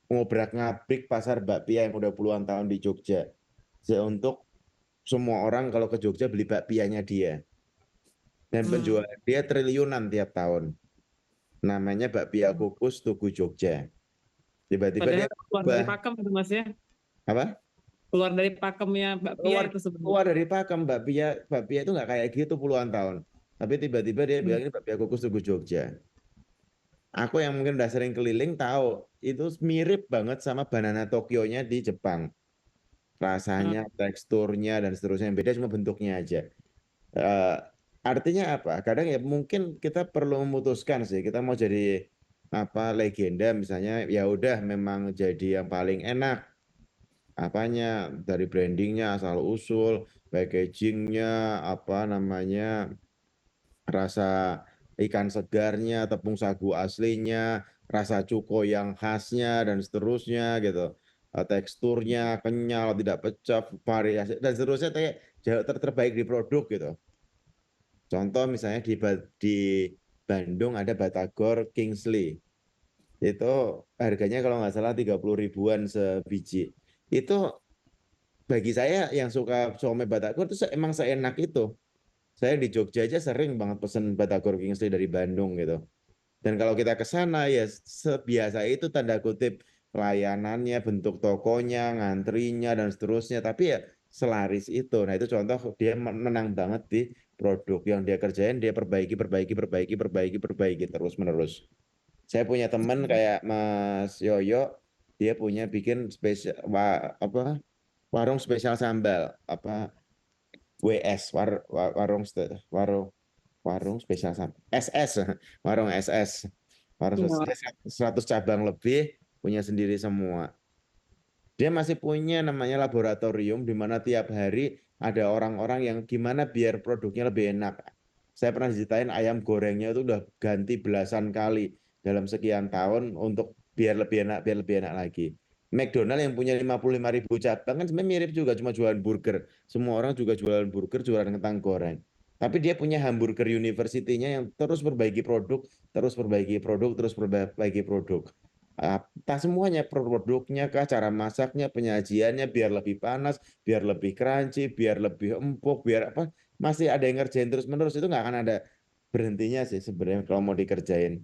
ngobrak-ngabrik pasar bakpia yang udah puluhan tahun di Jogja. Untuk semua orang kalau ke Jogja beli bakpianya dia. Dan penjualan dia triliunan tiap tahun. Namanya Bakpia Kukus Tugu Jogja. Tiba-tiba dia Padahal keluar dari ubah pakem itu Mas ya. apa? Keluar dari pakemnya bakpia Keluar itu sebenarnya. keluar dari pakem bakpia itu nggak kayak gitu puluhan tahun. Tapi tiba-tiba dia bilang ini Bakpia Kukus Tugu Jogja. Aku yang mungkin udah sering keliling tahu itu mirip banget sama Banana Tokyo-nya di Jepang. Rasanya, teksturnya dan seterusnya yang beda cuma bentuknya aja. Eh, artinya apa? Kadang ya mungkin kita perlu memutuskan sih kita mau jadi apa legenda misalnya ya udah memang jadi yang paling enak apanya dari brandingnya asal usul packagingnya apa namanya rasa ikan segarnya tepung sagu aslinya rasa cuko yang khasnya dan seterusnya gitu. Teksturnya kenyal tidak pecah variasi dan seterusnya kayak terbaik di produk gitu. Contoh misalnya di Bandung ada Batagor Kingsley. Itu harganya kalau nggak salah 30 ribuan sebiji. Itu bagi saya yang suka somai Batagor itu emang seenak itu. Saya di Jogja aja sering banget pesen Batagor Kingsley dari Bandung gitu. Dan kalau kita ke sana ya sebiasa itu tanda kutip pelayanannya, bentuk tokonya, ngantrinya dan seterusnya. Tapi ya selaris itu. Nah itu contoh dia menang banget di produk yang dia kerjain, dia perbaiki terus menerus. Saya punya teman kayak Mas Yoyo, dia punya bikin spesial warung spesial sambal apa WS warung warung spesial sambal SS warung SS warung Iya. 100 cabang lebih punya sendiri semua. Dia masih punya namanya laboratorium di mana tiap hari ada orang-orang yang gimana biar produknya lebih enak. Saya pernah ceritain ayam gorengnya itu udah ganti belasan kali dalam sekian tahun untuk biar lebih enak lagi. McDonald yang punya 55 ribu cabang kan sebenarnya mirip juga cuma jualan burger. Semua orang juga jualan burger, jualan kentang goreng. Tapi dia punya hamburger university-nya yang terus perbaiki produk, terus perbaiki produk, terus perbaiki produk. Entah semuanya produknya kah, cara masaknya, penyajiannya biar lebih panas, biar lebih crunchy, biar lebih empuk, biar apa masih ada yang ngerjain terus menerus itu nggak akan ada berhentinya sih sebenarnya kalau mau dikerjain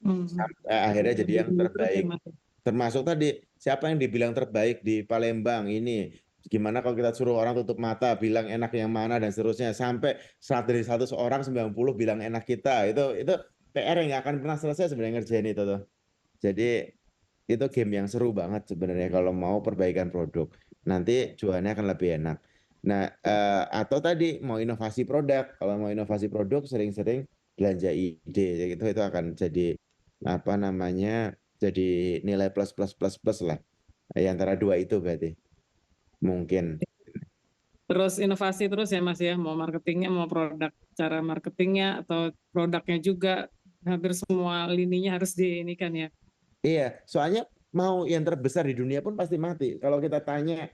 sampai akhirnya jadi yang Terus ya terbaik. Mas. Termasuk tadi siapa yang dibilang terbaik di Palembang ini gimana kalau kita suruh orang tutup mata bilang enak yang mana dan seterusnya sampai dari 100 orang 90 bilang enak kita itu PR yang nggak akan pernah selesai sebenarnya ngerjain itu tuh. Jadi itu game yang seru banget sebenarnya kalau mau perbaikan produk. Nanti jualannya akan lebih enak. Nah, atau tadi mau inovasi produk. Kalau mau inovasi produk sering-sering belanja ide, gitu itu akan jadi apa namanya? Jadi nilai plus plus plus plus lah. Antara dua itu berarti mungkin. Terus inovasi terus ya Mas ya, mau marketingnya, mau produk, cara marketingnya atau produknya juga hampir semua lininya harus diinikan ya. Iya, soalnya mau yang terbesar di dunia pun pasti mati. Kalau kita tanya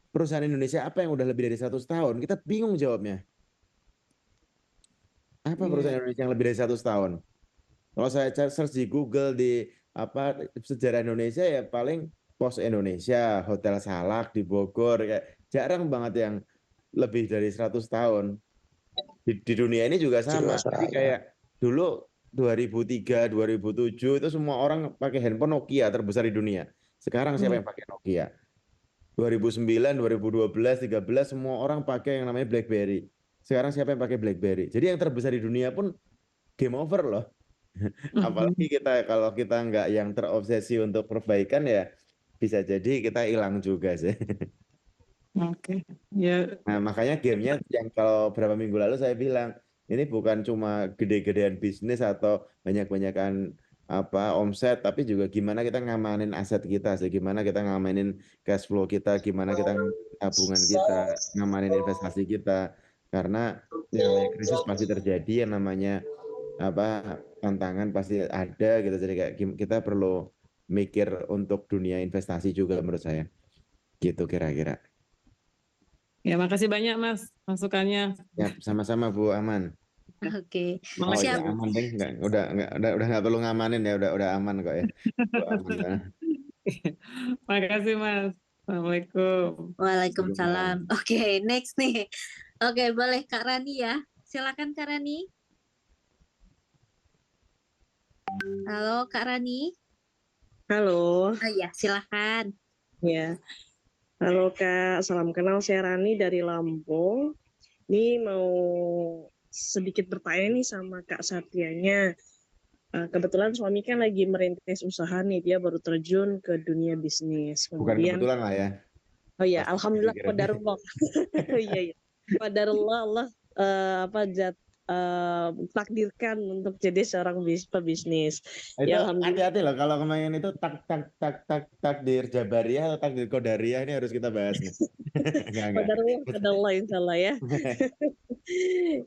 perusahaan Indonesia apa yang udah lebih dari 100 tahun, kita bingung jawabnya. Apa Iya. perusahaan Indonesia yang lebih dari 100 tahun? Kalau saya search di Google di apa sejarah Indonesia ya paling Pos Indonesia, Hotel Salak di Bogor, kayak jarang banget yang lebih dari 100 tahun. Di dunia ini juga sama. Jadi kayak dulu 2003, 2007 itu semua orang pakai handphone Nokia terbesar di dunia. Sekarang siapa Hmm. yang pakai Nokia? 2009, 2012, 13 semua orang pakai yang namanya BlackBerry. Sekarang siapa yang pakai BlackBerry? Jadi yang terbesar di dunia pun game over loh. Apalagi kita kalau kita nggak yang terobsesi untuk perbaikan ya bisa jadi kita hilang juga sih. Oke. Ya, Nah, makanya gamenya yang kalau beberapa minggu lalu saya bilang ini bukan cuma gede-gedean bisnis atau banyak-banyakan apa omset, tapi juga gimana kita ngamanin aset kita, sih gimana kita ngamanin cash flow kita, gimana kita tabungan kita, ngamanin investasi kita. Karena yang namanya krisis pasti terjadi, yang namanya apa tantangan pasti ada gitu. Jadi kayak kita perlu mikir untuk dunia investasi juga menurut saya. Gitu kira-kira. ya makasih banyak Mas masukannya. Ya, sama-sama Bu Aman. Oke, Oh Melek iya siap. aman deh, udah nggak perlu ngamanin ya, udah aman kok ya. Bu Aman. Makasih Mas. Assalamualaikum. Waalaikumsalam. Oke, next nih. Oke, boleh Kak Rani ya. Silakan Kak Rani. Halo Kak Rani. Halo, Oh iya, silakan. ya. Halo Kak, salam kenal. Saya Rani dari Lampung. Ini mau sedikit bertanya nih sama Kak Satyanya. Kebetulan suami kan lagi merintis usaha nih, dia baru terjun ke dunia bisnis. Bukan Kemudian, kebetulan lah ya. oh ya, Pasti alhamdulillah pikiran. qadarullah. Iya, iya. Qadarullah Allah takdirkan untuk jadi seorang pebisnis. Itu Ya alhamdulillah. hati-hati loh kalau kemarin itu takdir Jabariyah atau takdir Qadariyah ini harus kita bahas nih. Enggak. Qadarullah, qadarullah insyaallah ya.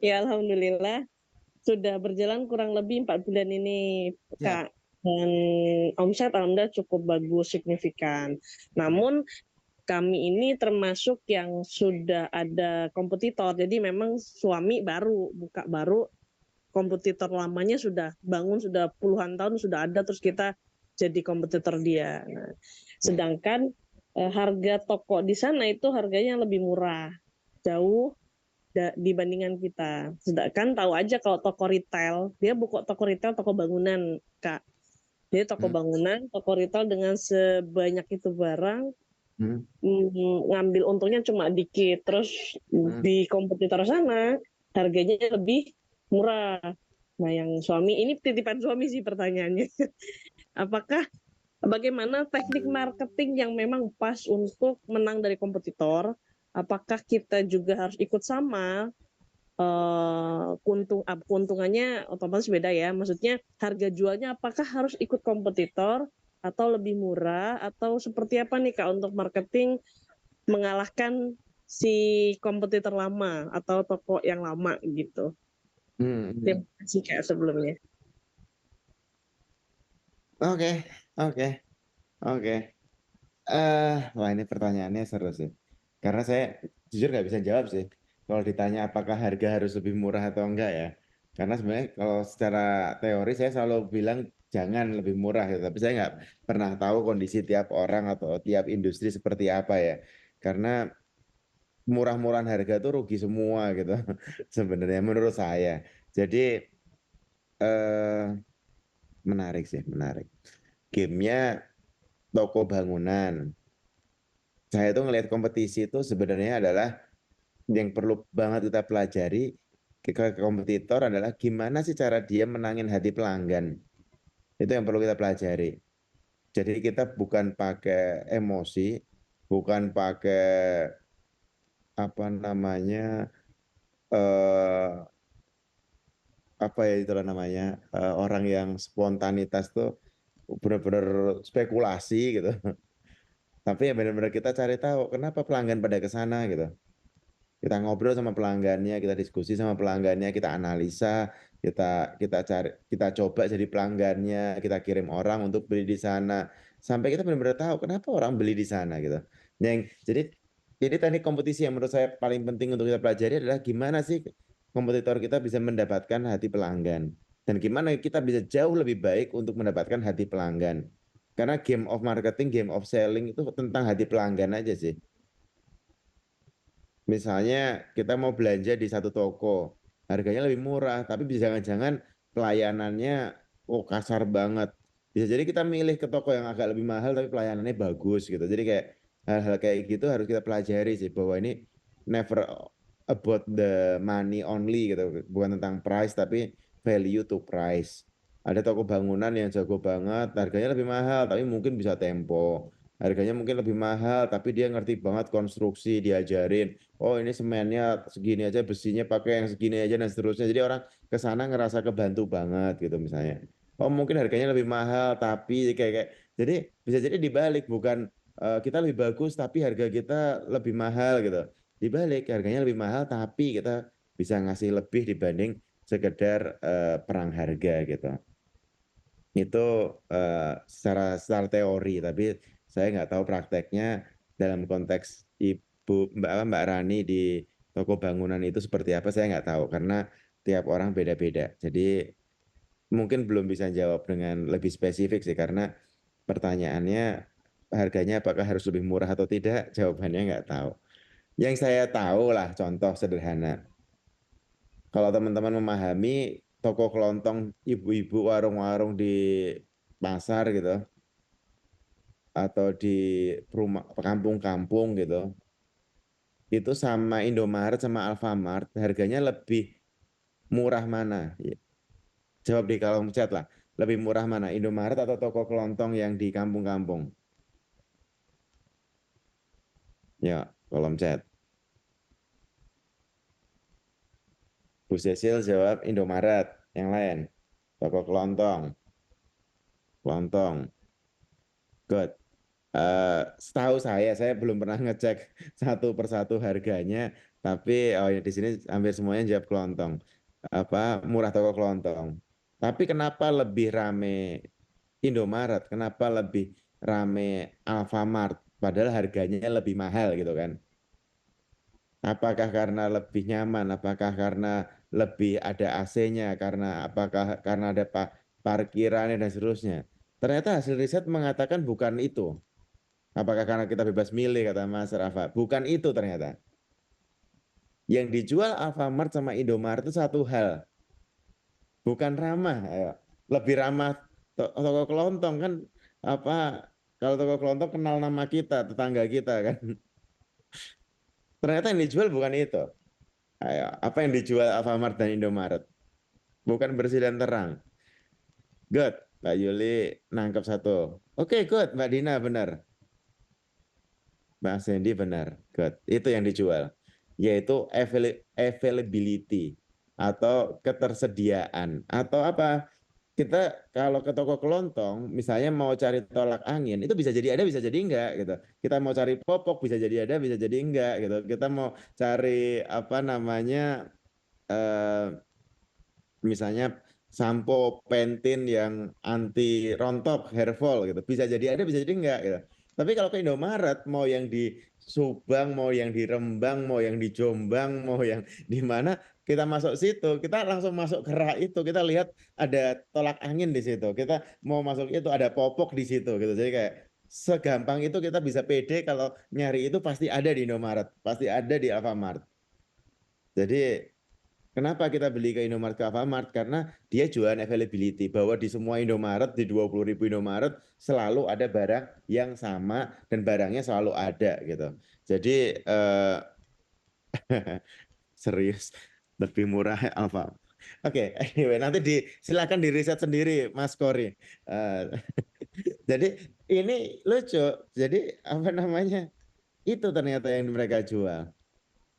Ya alhamdulillah sudah berjalan kurang lebih 4 bulan ini Siap. Kak, dan omset alhamdulillah cukup bagus, signifikan. Namun kami ini termasuk yang sudah ada kompetitor, jadi memang suami baru buka baru, kompetitor lamanya sudah bangun, sudah puluhan tahun sudah ada, terus kita jadi kompetitor dia. Nah, sedangkan harga toko di sana itu harganya lebih murah, jauh dibandingkan kita. Sedangkan tahu aja kalau toko retail, dia buka toko retail, toko bangunan, Kak. Jadi toko bangunan, toko retail dengan sebanyak itu barang, ngambil untungnya cuma dikit. Terus di kompetitor sana, harganya lebih murah. Nah, yang suami, ini titipan suami sih pertanyaannya. Bagaimana teknik marketing yang memang pas untuk menang dari kompetitor? Apakah kita juga harus ikut sama? Keuntungannya otomatis beda ya. Maksudnya harga jualnya apakah harus ikut kompetitor atau lebih murah atau seperti apa nih Kak untuk marketing mengalahkan si kompetitor lama atau toko yang lama gitu. Terima kasih Kak sebelumnya. Oke. Wah ini pertanyaannya seru sih. Karena saya jujur nggak bisa jawab sih. Kalau ditanya apakah harga harus lebih murah atau enggak ya. Karena sebenarnya kalau secara teori saya selalu bilang jangan lebih murah gitu. Tapi saya nggak pernah tahu kondisi tiap orang atau tiap industri seperti apa ya. Karena murah-murahan harga tuh rugi semua gitu. Sebenarnya menurut saya. Jadi eh, menarik sih, menarik. Gamenya toko bangunan. Saya tuh ngelihat kompetisi itu sebenarnya adalah yang perlu banget kita pelajari ke kompetitor adalah gimana sih cara dia menangin hati pelanggan. Itu yang perlu kita pelajari. Jadi kita bukan pakai emosi, bukan pakai apa namanya eh apa ya itulah namanya orang yang spontanitas tuh benar-benar spekulasi gitu. Tapi ya benar-benar kita cari tahu kenapa pelanggan pada ke sana gitu. Kita ngobrol sama pelanggannya, kita diskusi sama pelanggannya, kita analisa, kita cari, kita coba jadi pelanggannya, kita kirim orang untuk beli di sana, sampai kita benar-benar tahu kenapa orang beli di sana gitu. Jadi ini teknik kompetisi yang menurut saya paling penting untuk kita pelajari adalah gimana sih kompetitor kita bisa mendapatkan hati pelanggan dan gimana kita bisa jauh lebih baik untuk mendapatkan hati pelanggan. Karena game of marketing, game of selling itu tentang hati pelanggan aja sih. Misalnya kita mau belanja di satu toko, harganya lebih murah, tapi bisa jangan-jangan pelayanannya kasar banget. Bisa jadi kita milih ke toko yang agak lebih mahal tapi pelayanannya bagus gitu. Jadi kayak hal-hal kayak gitu harus kita pelajari sih bahwa ini never about the money only gitu. Bukan tentang price tapi value to price. Ada toko bangunan yang jago banget, harganya lebih mahal tapi mungkin bisa tempo. Harganya mungkin lebih mahal tapi dia ngerti banget konstruksi, diajarin oh ini semennya segini aja, besinya pakai yang segini aja dan seterusnya. Jadi orang ke sana ngerasa kebantu banget gitu misalnya. Oh mungkin harganya lebih mahal tapi kayak jadi bisa jadi dibalik bukan kita lebih bagus tapi harga kita lebih mahal gitu. Dibalik harganya lebih mahal tapi kita bisa ngasih lebih dibanding sekedar perang harga gitu. Itu secara teori tapi saya nggak tahu prakteknya dalam konteks Mbak Rani di toko bangunan itu seperti apa saya nggak tahu karena tiap orang beda-beda. Jadi mungkin belum bisa jawab dengan lebih spesifik sih karena pertanyaannya harganya apakah harus lebih murah atau tidak, jawabannya nggak tahu. Yang saya tahu lah contoh sederhana. Kalau teman-teman memahami toko kelontong ibu-ibu warung-warung di pasar gitu atau di rumah kampung-kampung gitu itu sama Indomaret sama Alfamart harganya lebih murah mana? Jawab di kolom chat lah. Lebih murah mana? Indomaret atau toko kelontong yang di kampung-kampung? Ya, kolom chat. Bu Cecil jawab Indomaret. Yang lain, toko kelontong. Kelontong. Good. Setahu saya belum pernah ngecek satu persatu harganya, tapi oh ya di sini hampir semuanya jawab kelontong. Apa murah toko kelontong. Tapi kenapa lebih rame Indomaret? Kenapa lebih rame Alfamart? Padahal harganya lebih mahal gitu kan? Apakah karena lebih nyaman? Apakah karena lebih ada AC-nya? Apakah karena ada parkirannya dan seterusnya? Ternyata hasil riset mengatakan bukan itu. Apakah karena kita bebas milih kata Mas Rafa? Bukan itu ternyata. Yang dijual Alfamart sama Indomaret itu satu hal. Bukan ramah. Ayo. Lebih ramah toko kelontong kan apa kalau toko kelontong kenal nama kita, tetangga kita kan. Ternyata yang dijual bukan itu. Ayo, apa yang dijual Alfamart dan Indomaret? Bukan bersih dan terang. Good, Mbak Yuli nangkep satu. Oke, good, Mbak Dina benar. Mbak Sandy benar, good. Itu yang dijual, yaitu availability atau ketersediaan atau apa? Kita kalau ke toko kelontong, misalnya mau cari tolak angin, itu bisa jadi ada, bisa jadi enggak gitu. Kita mau cari popok, bisa jadi ada, bisa jadi enggak gitu. Kita mau cari apa namanya, misalnya sampo Pantene yang anti rontok hair fall gitu bisa jadi ada bisa jadi enggak gitu. Tapi kalau ke Indomaret mau yang di Subang mau yang di Rembang mau yang di Jombang mau yang di mana kita masuk situ kita langsung masuk ke rak itu kita lihat ada tolak angin di situ kita mau masuk itu ada popok di situ gitu jadi kayak segampang itu kita bisa pede kalau nyari itu pasti ada di Indomaret pasti ada di Alfamart jadi kenapa kita beli ke Indomaret ke Alfamart? Karena dia jualan availability bahwa di semua Indomaret di 20.000 Indomaret selalu ada barang yang sama dan barangnya selalu ada gitu. Jadi serius lebih murah Alfamart. Oke, anyway nanti silakan di riset sendiri Mas Kori. Jadi ini lucu. Jadi apa namanya? Itu ternyata yang mereka jual.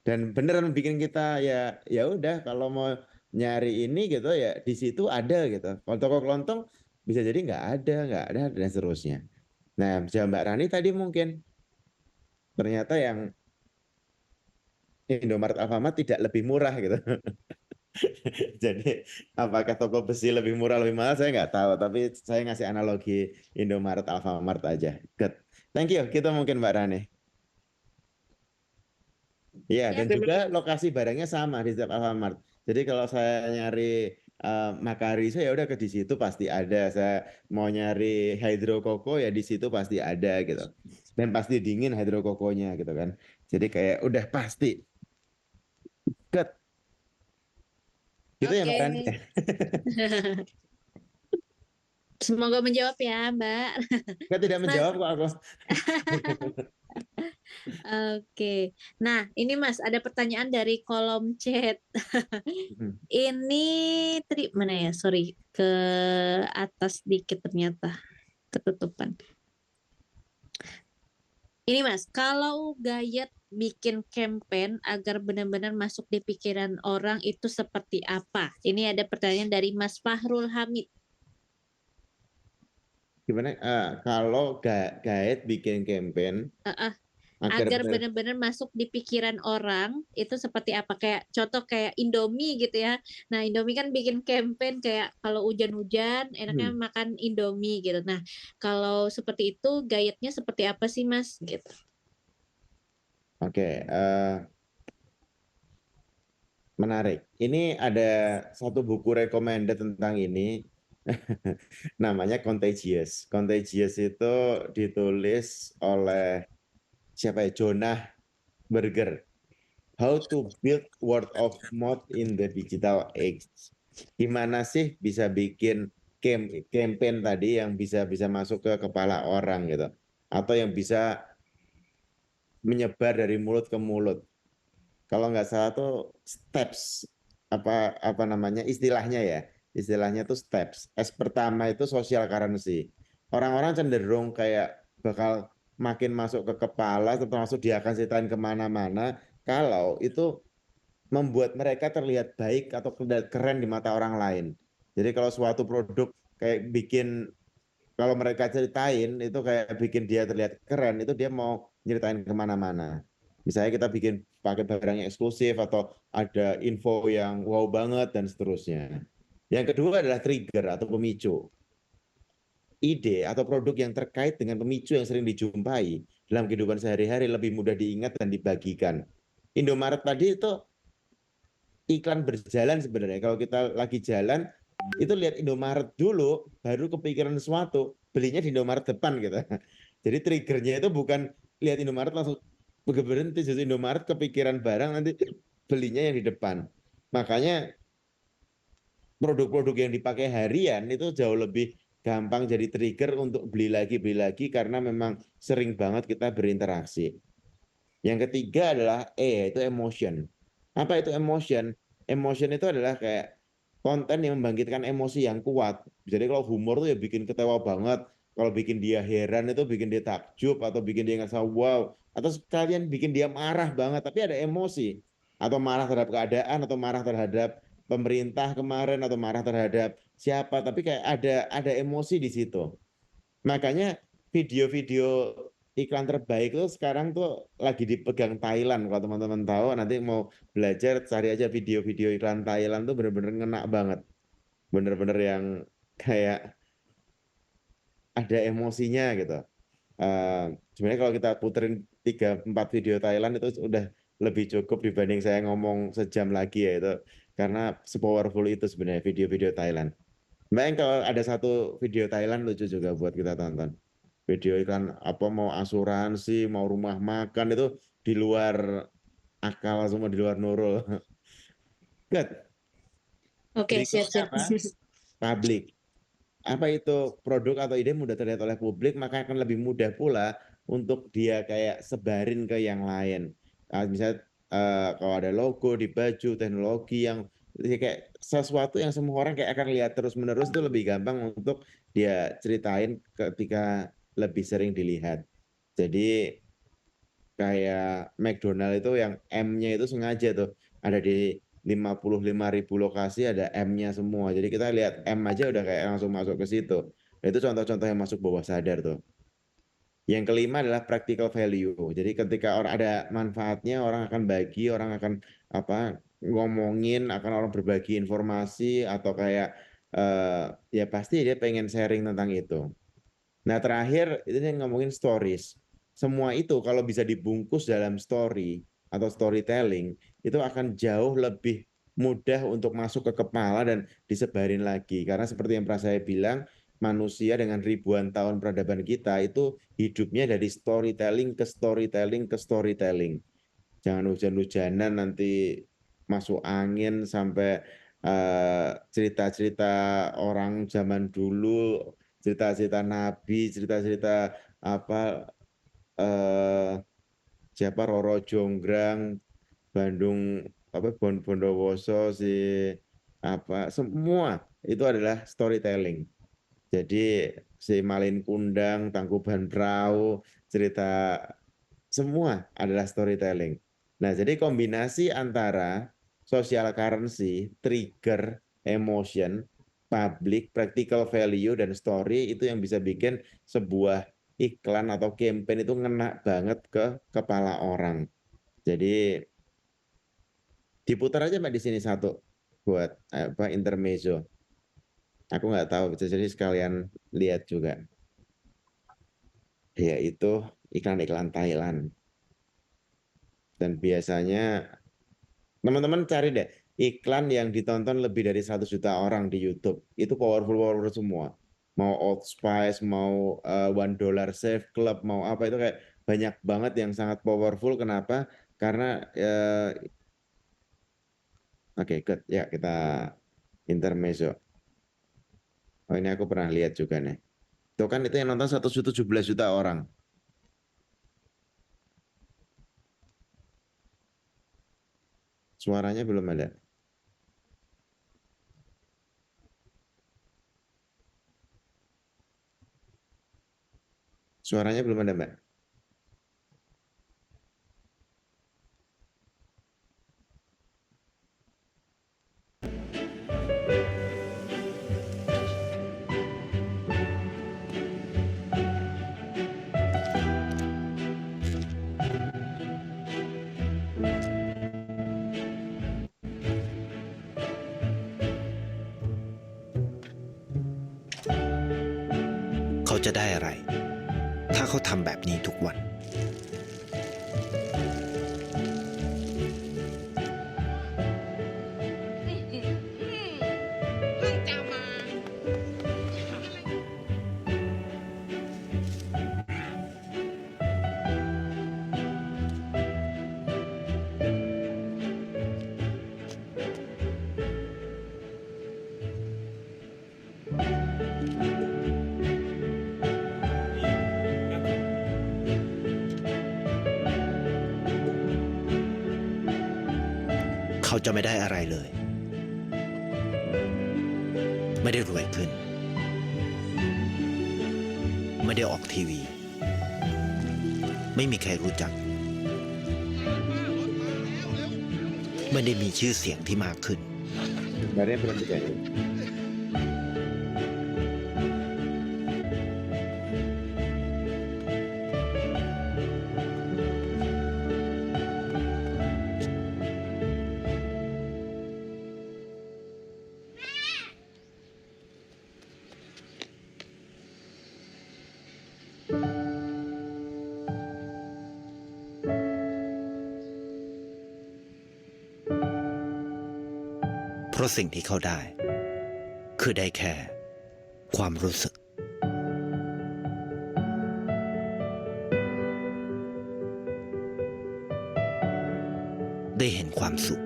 Dan beneran bikin kita ya udah kalau mau nyari ini gitu ya di situ ada gitu. Kalau toko kelontong bisa jadi nggak ada dan seterusnya. Nah, jawab Mbak Rani tadi mungkin ternyata yang Indomaret Alfamart tidak lebih murah gitu. Jadi apakah toko besi lebih murah lebih mahal saya nggak tahu, tapi saya ngasih analogi Indomaret Alfamart aja. Good. Thank you. Kita mungkin Mbak Rani. Iya, dan Siap. juga lokasi barangnya sama di setiap Alfamart. Jadi kalau saya nyari Makariso ya udah ke di situ pasti ada. Saya mau nyari Hydro Coco ya di situ pasti ada gitu. Dan pasti dingin Hydro Coconya gitu kan. Jadi kayak udah pasti. Good. Gitu ya Mbak Oke. Rani. Semoga menjawab ya, Mbak. Nggak tidak Mas, menjawab kok aku. oke. Nah, ini Mas, ada pertanyaan dari kolom chat. Hmm. Ini mana ya? Sorry, ke atas dikit ternyata ketutupan. Ini Mas, kalau Gayet bikin campaign agar benar-benar masuk di pikiran orang itu seperti apa? Ini ada pertanyaan dari Mas Fahrul Hamid. Gimana kalau Gaet bikin campaign Agar benar-benar masuk di pikiran orang itu seperti apa, kayak contoh kayak Indomie gitu ya. Nah, Indomie kan bikin campaign kayak kalau hujan-hujan enaknya makan Indomie gitu. Nah, kalau seperti itu gayetnya seperti apa sih Mas gitu? Oke, menarik. Ini ada satu buku recommended tentang ini. Namanya Contagious. Contagious itu ditulis oleh siapa ya? Jonah Berger. How to build word of mouth in the digital age. Gimana sih bisa bikin campaign tadi yang bisa masuk ke kepala orang gitu, atau yang bisa menyebar dari mulut ke mulut. Kalau nggak salah tuh steps apa namanya istilahnya ya. Istilahnya tuh steps. S pertama itu social currency. Orang-orang cenderung kayak bakal makin masuk ke kepala, termasuk dia akan ceritain kemana-mana kalau itu membuat mereka terlihat baik atau keren di mata orang lain. Jadi kalau suatu produk kayak kalau mereka ceritain itu kayak bikin dia terlihat keren, itu dia mau nyeritain kemana-mana. Misalnya kita bikin pakai barang yang eksklusif atau ada info yang wow banget dan seterusnya. Yang kedua adalah trigger atau pemicu. Ide atau produk yang terkait dengan pemicu yang sering dijumpai dalam kehidupan sehari-hari lebih mudah diingat dan dibagikan. Indomaret tadi itu iklan berjalan sebenarnya. Kalau kita lagi jalan, itu lihat Indomaret dulu, baru kepikiran sesuatu, belinya di Indomaret depan gitu. Jadi triggernya itu bukan lihat Indomaret langsung berhenti, justru Indomaret kepikiran barang nanti belinya yang di depan. Makanya produk-produk yang dipakai harian itu jauh lebih gampang jadi trigger untuk beli lagi karena memang sering banget kita berinteraksi. Yang ketiga adalah yaitu emotion. Apa itu emotion? Emotion itu adalah kayak konten yang membangkitkan emosi yang kuat. Jadi kalau humor tuh ya bikin ketawa banget. Kalau bikin dia heran itu bikin dia takjub atau bikin dia ngerasa wow. Atau sekalian bikin dia marah banget tapi ada emosi. Atau marah terhadap keadaan atau marah terhadap pemerintah kemarin atau marah terhadap siapa. Tapi kayak ada emosi di situ. Makanya video-video iklan terbaik tuh sekarang tuh lagi dipegang Thailand. Kalau teman-teman tahu nanti mau belajar cari aja video-video iklan Thailand tuh bener-bener ngena banget. Bener-bener yang kayak ada emosinya gitu. Sebenarnya kalau kita puterin 3-4 video Thailand itu udah lebih cukup dibanding saya ngomong sejam lagi ya itu. Karena sepowerful itu sebenarnya video-video Thailand. Mbak, kalau ada satu video Thailand lucu juga buat kita tonton. Video iklan apa mau asuransi, mau rumah makan itu di luar akal semua, di luar nurul. Good. Oke, Berikutnya siap-siap. apa? Publik. Apa itu produk atau ide mudah terlihat oleh publik, maka akan lebih mudah pula untuk dia kayak sebarin ke yang lain. Misalnya kalau ada logo di baju, teknologi yang kayak sesuatu yang semua orang kayak akan lihat terus-menerus itu lebih gampang untuk dia ceritain ketika lebih sering dilihat. Jadi kayak McDonald itu yang M-nya itu sengaja tuh ada di 55.000 lokasi ada M-nya semua. Jadi kita lihat M aja udah kayak langsung masuk ke situ. Itu contoh-contoh yang masuk bawah sadar tuh. Yang kelima adalah practical value. Jadi ketika orang ada manfaatnya, orang akan bagi, orang akan ngomongin, akan orang berbagi informasi atau kayak ya pasti dia pengen sharing tentang itu. Nah terakhir itu yang ngomongin stories. Semua itu kalau bisa dibungkus dalam story atau storytelling itu akan jauh lebih mudah untuk masuk ke kepala dan disebarin lagi. Karena seperti yang pernah saya bilang, manusia dengan ribuan tahun peradaban kita itu hidupnya dari storytelling ke storytelling ke storytelling. Jangan hujan-hujanan nanti masuk angin sampai cerita-cerita orang zaman dulu, cerita-cerita nabi, cerita-cerita siapa Roro Jonggrang, Bandung Bondowoso semua itu adalah storytelling. Jadi si Malin Kundang, Tangkuban Perahu, cerita semua adalah storytelling. Nah, jadi kombinasi antara social currency, trigger, emotion, public, practical value, dan story itu yang bisa bikin sebuah iklan atau campaign itu ngena banget ke kepala orang. Jadi diputar aja Mbak di sini satu buat intermezzo. Aku nggak tahu, jadi sekalian lihat juga. Yaitu iklan-iklan Thailand. Dan biasanya teman-teman cari deh iklan yang ditonton lebih dari 100 juta orang di YouTube. Itu powerful semua. Mau Old Spice, mau $1 Save Club, mau apa itu kayak banyak banget yang sangat powerful. Kenapa? Karena oke, good. Ya, kita intermezzo. Oh, ini aku pernah lihat juga nih. Itu kan itu yang nonton 117 juta orang. Suaranya belum ada. Suaranya belum ada, Mbak.เขาจะได้อะไร ถ้าเขาทำแบบนี้ทุกวัน เขาจะไม่ได้อะไรเลย ไม่ได้รวยขึ้น ไม่ได้ออกทีวี ไม่มีใครรู้จัก ไม่ได้มีชื่อเสียงที่มากขึ้น Badannya belum diganti.เพราะสิ่งที่เขาได้ คือได้แค่ความรู้สึก ได้เห็นความสุข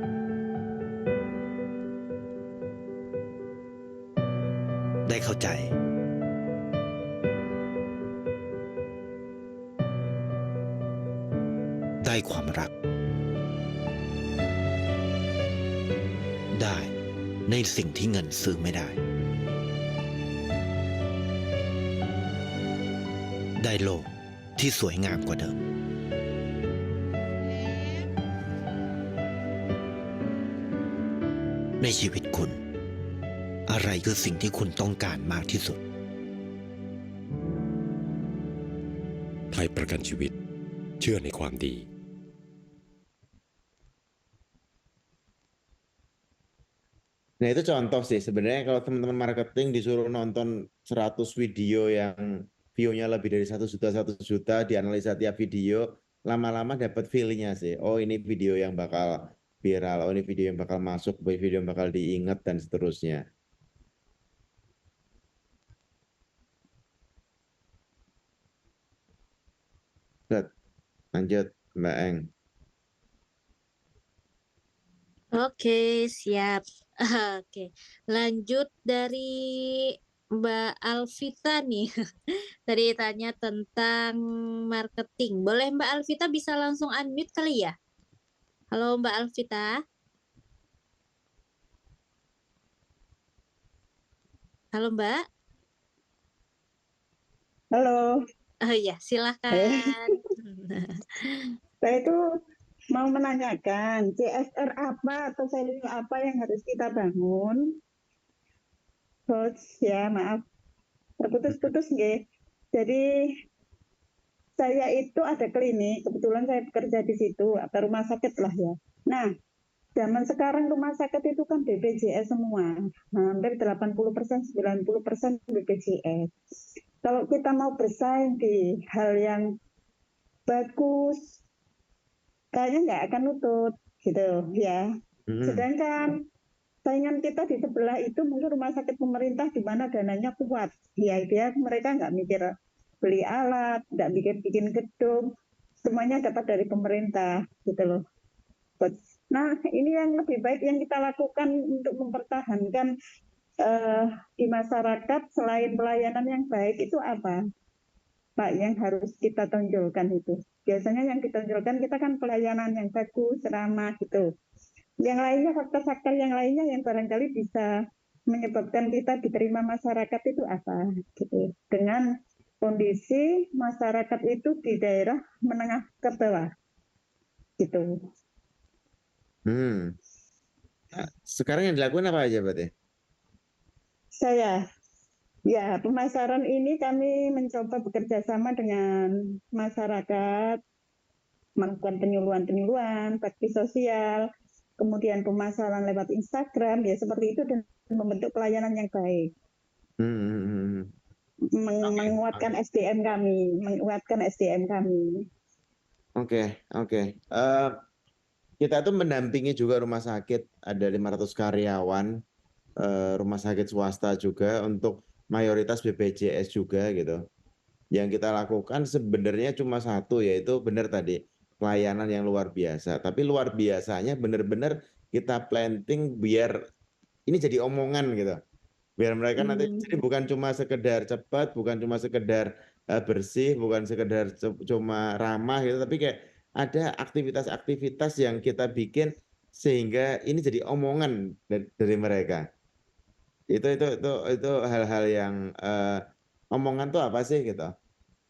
ได้เข้าใจ ได้ความรัก ได้ในสิ่งที่เงินซื้อไม่ได้ ได้โลกที่สวยงามกว่าเดิม ไ ในชีวิตคุณ อะไรคือสิ่งที่คุณต้องการมากที่สุด ไทยประกันชีวิตเชื่อในความดี Nah itu contoh sih sebenarnya kalau teman-teman marketing disuruh nonton 100 video yang view-nya lebih dari 1 juta dianalisa tiap video, lama-lama dapat feel-nya sih. Oh ini video yang bakal viral, oh ini video yang bakal masuk, video yang bakal diingat dan seterusnya. Lanjut Mbak Eng. Oke, siap. Oke, lanjut dari Mbak Alvita nih. Tadi tanya tentang marketing. Boleh Mbak Alvita bisa langsung unmute kali ya? Halo Mbak Alvita. Halo Mbak. Halo, Oh iya, silakan. saya itu mau menanyakan CSR apa atau value apa yang harus kita bangun? Coach, ya maaf, terputus-putus nggih. Jadi saya itu ada klinik, kebetulan saya bekerja di situ, atau rumah sakit lah ya. Nah, zaman sekarang rumah sakit itu kan BPJS semua, hampir 80%, 90% BPJS. Kalau kita mau bersaing di hal yang bagus, kayaknya nggak akan nutut gitu ya. Sedangkan saingan kita di sebelah itu mungkin rumah sakit pemerintah di mana dananya kuat. Ya dia mereka nggak mikir beli alat, nggak mikir bikin gedung, semuanya dapat dari pemerintah gitu loh. Nah ini yang lebih baik yang kita lakukan untuk mempertahankan di masyarakat selain pelayanan yang baik itu apa? Pak, yang harus kita tonjolkan itu. Biasanya yang ditonjolkan kita kan pelayanan yang bagus, ramah gitu. Yang lainnya, faktor-faktor yang lainnya yang barangkali bisa menyebabkan kita diterima masyarakat itu apa gitu. Dengan kondisi masyarakat itu di daerah menengah ke bawah gitu. Sekarang yang dilakukan apa aja berarti? Saya ya, pemasaran ini kami mencoba bekerja sama dengan masyarakat, melakukan penyuluhan-penyuluhan, bakti sosial, kemudian pemasaran lewat Instagram, ya seperti itu, dan membentuk pelayanan yang baik. Menguatkan SDM kami, Oke. Kita tuh mendampingi juga rumah sakit, ada 500 karyawan, rumah sakit swasta juga untuk mayoritas BPJS juga gitu. Yang kita lakukan sebenarnya cuma satu, yaitu benar tadi pelayanan yang luar biasa. Tapi luar biasanya benar-benar kita planting biar ini jadi omongan gitu. Biar mereka nanti jadi bukan cuma sekedar cepat, bukan cuma sekedar bersih, bukan sekedar cuma ramah gitu, tapi kayak ada aktivitas-aktivitas yang kita bikin sehingga ini jadi omongan dari mereka. Itu hal-hal yang omongan tuh apa sih gitu.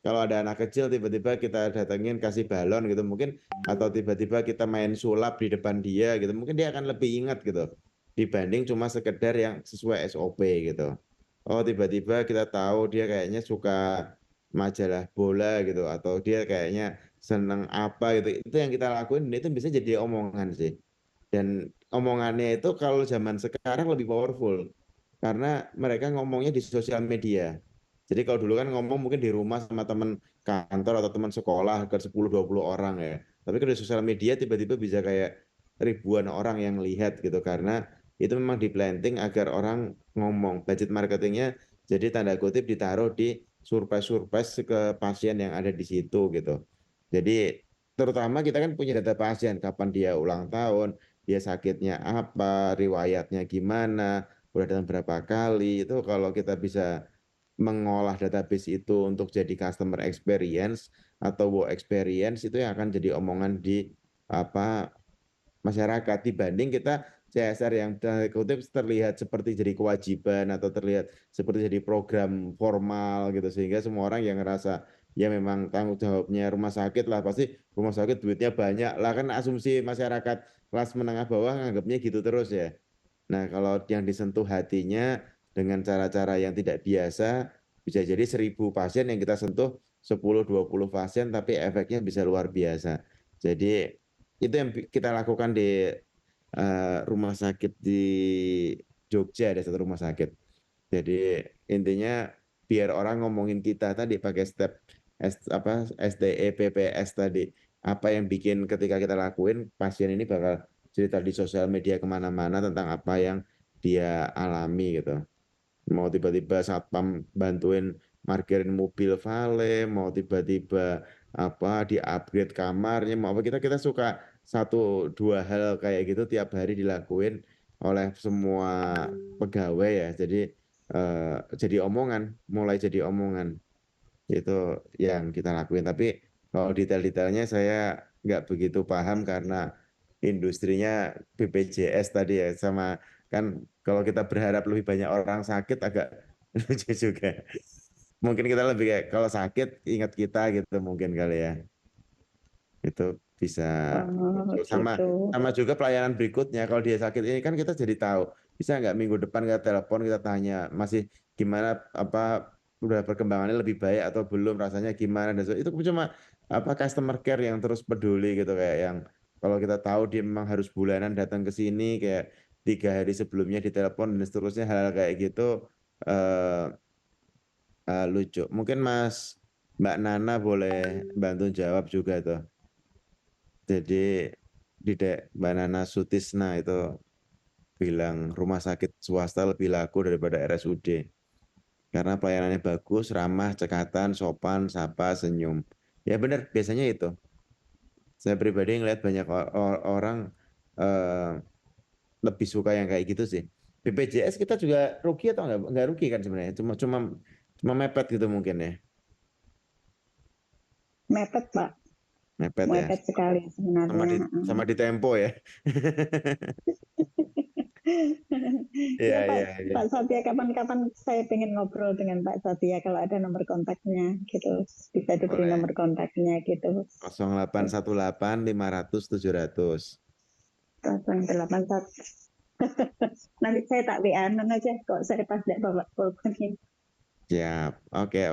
Kalau ada anak kecil tiba-tiba kita datengin kasih balon gitu mungkin, atau tiba-tiba kita main sulap di depan dia gitu, mungkin dia akan lebih ingat gitu dibanding cuma sekedar yang sesuai SOP gitu. Oh tiba-tiba kita tahu dia kayaknya suka majalah bola gitu, atau dia kayaknya seneng apa gitu, itu yang kita lakuin dan itu bisa jadi omongan sih. Dan omongannya itu kalau zaman sekarang lebih powerful karena mereka ngomongnya di sosial media. Jadi kalau dulu kan ngomong mungkin di rumah sama teman kantor atau teman sekolah ke 10-20 orang ya. Tapi kalau di sosial media tiba-tiba bisa kayak ribuan orang yang lihat gitu, karena itu memang di-planting agar orang ngomong. Budget marketingnya jadi tanda kutip ditaruh di surprise-surprise ke pasien yang ada di situ gitu. Jadi terutama kita kan punya data pasien, kapan dia ulang tahun, dia sakitnya apa, riwayatnya gimana, udah datang berapa kali. Itu kalau kita bisa mengolah database itu untuk jadi customer experience atau wow experience, itu yang akan jadi omongan di masyarakat, dibanding kita CSR yang kutip terlihat seperti jadi kewajiban atau terlihat seperti jadi program formal gitu, sehingga semua orang yang ngerasa ya memang tanggung jawabnya rumah sakit lah, pasti rumah sakit duitnya banyak lah, kan asumsi masyarakat kelas menengah bawah nganggapnya gitu terus ya. Nah, kalau yang disentuh hatinya dengan cara-cara yang tidak biasa, bisa jadi 1.000 pasien yang kita sentuh 10-20 pasien, tapi efeknya bisa luar biasa. Jadi itu yang kita lakukan di rumah sakit di Jogja, ada satu rumah sakit. Jadi intinya biar orang ngomongin kita tadi pakai step SDE, PPS tadi. Apa yang bikin ketika kita lakuin, pasien ini bakal cerita di sosial media kemana-mana tentang apa yang dia alami gitu. Mau tiba-tiba satpam bantuin parkirin mobil vale, mau tiba-tiba apa di-upgrade kamarnya, mau apa kita suka 1-2 hal kayak gitu tiap hari dilakuin oleh semua pegawai ya. Jadi omongan, mulai jadi omongan. Itu yang kita lakuin. Tapi kalau detail-detailnya saya nggak begitu paham karena industrinya BPJS tadi ya, sama kan kalau kita berharap lebih banyak orang sakit agak lucu juga. Mungkin kita lebih kayak kalau sakit ingat kita gitu mungkin kali ya. Itu bisa Oh, sama gitu. sama juga pelayanan berikutnya. Kalau dia sakit ini kan kita jadi tahu. Bisa nggak minggu depan kita telepon, kita tanya masih gimana, apa udah perkembangannya lebih baik atau belum, rasanya gimana, dan itu cuma customer care yang terus peduli gitu, kayak yang kalau kita tahu dia memang harus bulanan datang ke sini kayak 3 hari sebelumnya ditelepon dan seterusnya, hal-hal kayak gitu eh lucu. Mungkin Mbak Nana boleh bantu jawab juga tuh. Jadi Mbak Nana Sutisna itu bilang rumah sakit swasta lebih laku daripada RSUD karena pelayanannya bagus, ramah, cekatan, sopan, sapa, senyum. Ya benar, biasanya itu. Saya pribadi ngeliat banyak orang eh, lebih suka yang kayak gitu sih. BPJS kita juga rugi atau nggak rugi kan sebenarnya? Cuma cuma cuma mepet gitu mungkin ya, Mepet, Pak. mepet ya. Mepet sekali sebenarnya. Sama di Tempo ya. Iya Ya Pak, iya iya. Pak Satya, kapan-kapan saya pengen ngobrol dengan Pak Satya kalau ada nomor kontaknya gitu. Bisa diberi Boleh. nomor kontaknya gitu. 0818 500 700. 081. Nanti saya tak WA-an aja kok saya pas tidak bawa pulpen ini. Siap. Oke.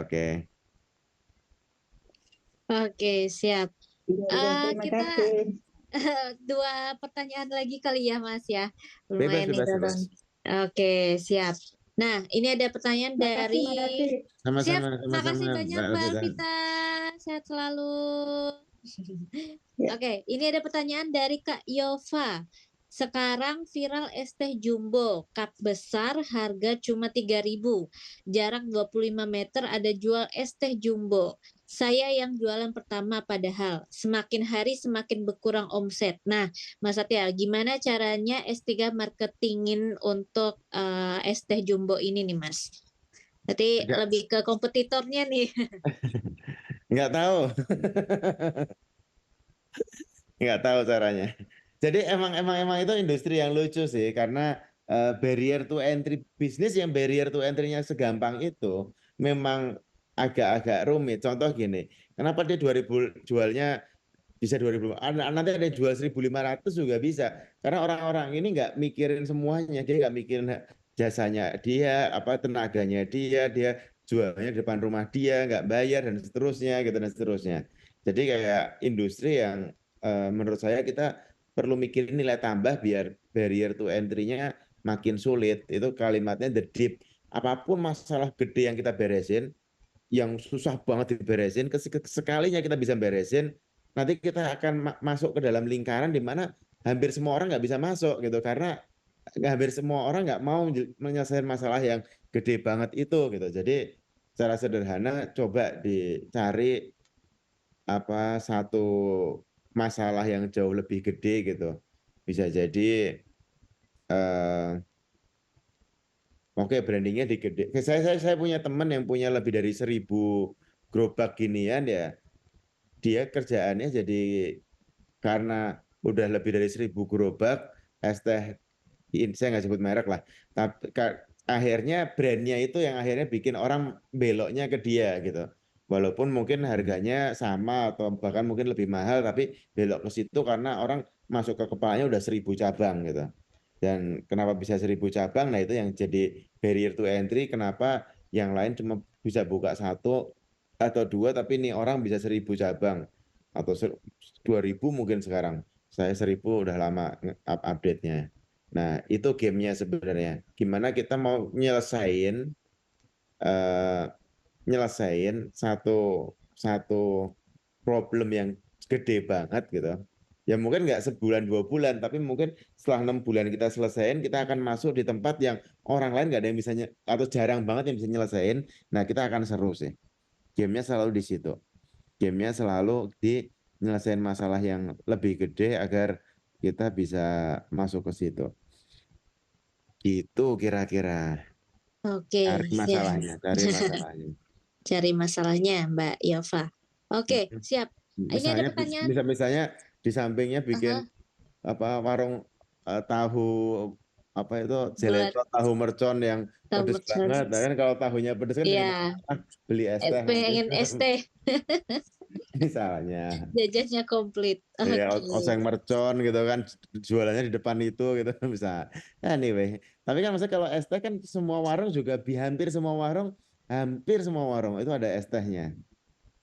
Oke, siap. Iya, terima Kita kasih. 2 pertanyaan lagi kali ya, Mas ya. Bebas Lumayan nih, bebas Bang. bebas. Oke, siap. Nah, ini ada pertanyaan dari Makasih. Siap, Sama-sama makasih banyak Mbak Mbak Alvita. Alvita. Sehat selalu. Ya. Oke, ini ada pertanyaan dari Kak Yova. Sekarang viral es teh jumbo, cup besar, harga cuma 3.000. Jarak 25 meter ada jual es teh jumbo. Saya yang jualan pertama padahal. Semakin hari semakin berkurang omset. Nah, Mas Satya, gimana caranya S3 marketingin untuk es teh jumbo ini nih, Mas? Berarti Nggak, lebih ke kompetitornya nih. nggak tahu. Nggak tahu caranya. Jadi emang itu industri yang lucu sih, karena barrier to entry bisnis yang barrier to entry-nya segampang itu memang agak-agak rumit. Contoh gini, kenapa dia 2000 jualnya bisa 2000, nanti ada yang jual 1.500 juga bisa. Karena orang-orang ini nggak mikirin semuanya, dia nggak mikirin jasanya dia, apa tenaganya dia jualnya di depan rumah dia, nggak bayar dan seterusnya gitu dan seterusnya. Jadi kayak industri yang menurut saya kita perlu mikirin nilai tambah biar barrier to entry-nya makin sulit. Itu kalimatnya the deep. Apapun masalah gede yang kita beresin, yang susah banget diberesin, sekalinya kita bisa beresin, nanti kita akan masuk ke dalam lingkaran di mana hampir semua orang nggak bisa masuk gitu, karena hampir semua orang nggak mau menyelesaikan masalah yang gede banget itu gitu. Jadi secara sederhana coba dicari satu masalah yang jauh lebih gede gitu. Bisa jadi oke, brandingnya digede. Saya punya teman yang punya lebih dari 1.000 gerobak ginian ya. Dia kerjaannya jadi karena udah lebih dari 1.000 gerobak es teh, saya nggak sebut merek lah. Tapi akhirnya brandnya itu yang akhirnya bikin orang beloknya ke dia gitu. Walaupun mungkin harganya sama atau bahkan mungkin lebih mahal, tapi belok ke situ karena orang masuk ke kepalanya udah 1.000 cabang gitu. Dan kenapa bisa 1.000 cabang? Nah itu yang jadi barrier to entry. Kenapa yang lain cuma bisa buka 1 atau 2, tapi ini orang bisa 1.000 cabang atau 2.000 mungkin sekarang. Saya 1.000 udah lama update-nya. Nah itu gamenya sebenarnya. Gimana kita mau nyelesain satu problem yang gede banget gitu. Ya mungkin nggak sebulan 2 bulan, tapi mungkin setelah 6 bulan kita selesaiin, kita akan masuk di tempat yang orang lain nggak ada yang bisa atau jarang banget yang bisa nyelesain. Nah kita akan seru sih. Gamenya selalu di situ. Gamenya selalu di nyelesain masalah yang lebih gede agar kita bisa masuk ke situ. Itu kira-kira. Oke, Cari siap. masalahnya, cari masalahnya. Cari masalahnya, Mbak Yova. Oke, siap. Ini ada pertanyaan. Misalnya di sampingnya bikin Aha, warung tahu apa itu buat jeletot tahu mercon yang tahu pedes banget. Nah, kan kalau tahunya pedes kan jadi Iya, masalah. Beli es teh nanti. pengen es teh, Misalnya. jajannya komplit. Ya, Oke. oseng mercon gitu kan jualannya di depan itu gitu bisa. Anyway, tapi kan maksudnya kalau es teh kan semua warung juga hampir semua warung itu ada es tehnya.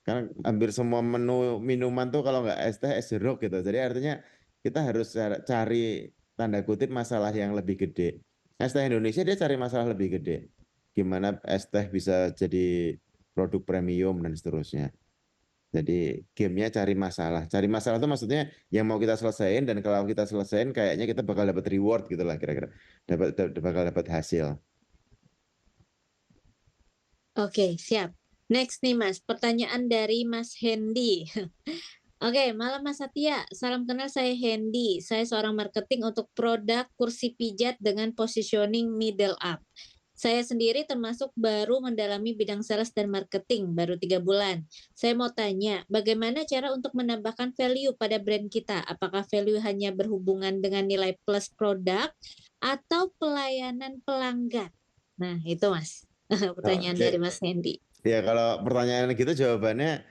Karena hampir semua menu minuman tuh kalau nggak es teh es jeruk gitu. Jadi artinya kita harus cari tanda kutip masalah yang lebih gede. Es teh Indonesia dia cari masalah lebih gede. Gimana es teh bisa jadi produk premium dan seterusnya. Jadi gamenya cari masalah. Cari masalah itu maksudnya yang mau kita selesaiin, dan kalau kita selesaiin kayaknya kita bakal dapat reward gitu lah kira-kira. Bakal dapat hasil. Oke, siap. Next nih Mas, pertanyaan dari Mas Hendy. Oke, malam Mas Satya. Salam kenal, saya Hendy. Saya seorang marketing untuk produk kursi pijat dengan positioning middle up. Saya sendiri termasuk baru mendalami bidang sales dan marketing, baru 3 bulan. Saya mau tanya, bagaimana cara untuk menambahkan value pada brand kita? Apakah value hanya berhubungan dengan nilai plus produk atau pelayanan pelanggan? Nah, itu Mas. Pertanyaan dari Oke. Mas Hendy. Ya kalau pertanyaan gitu jawabannya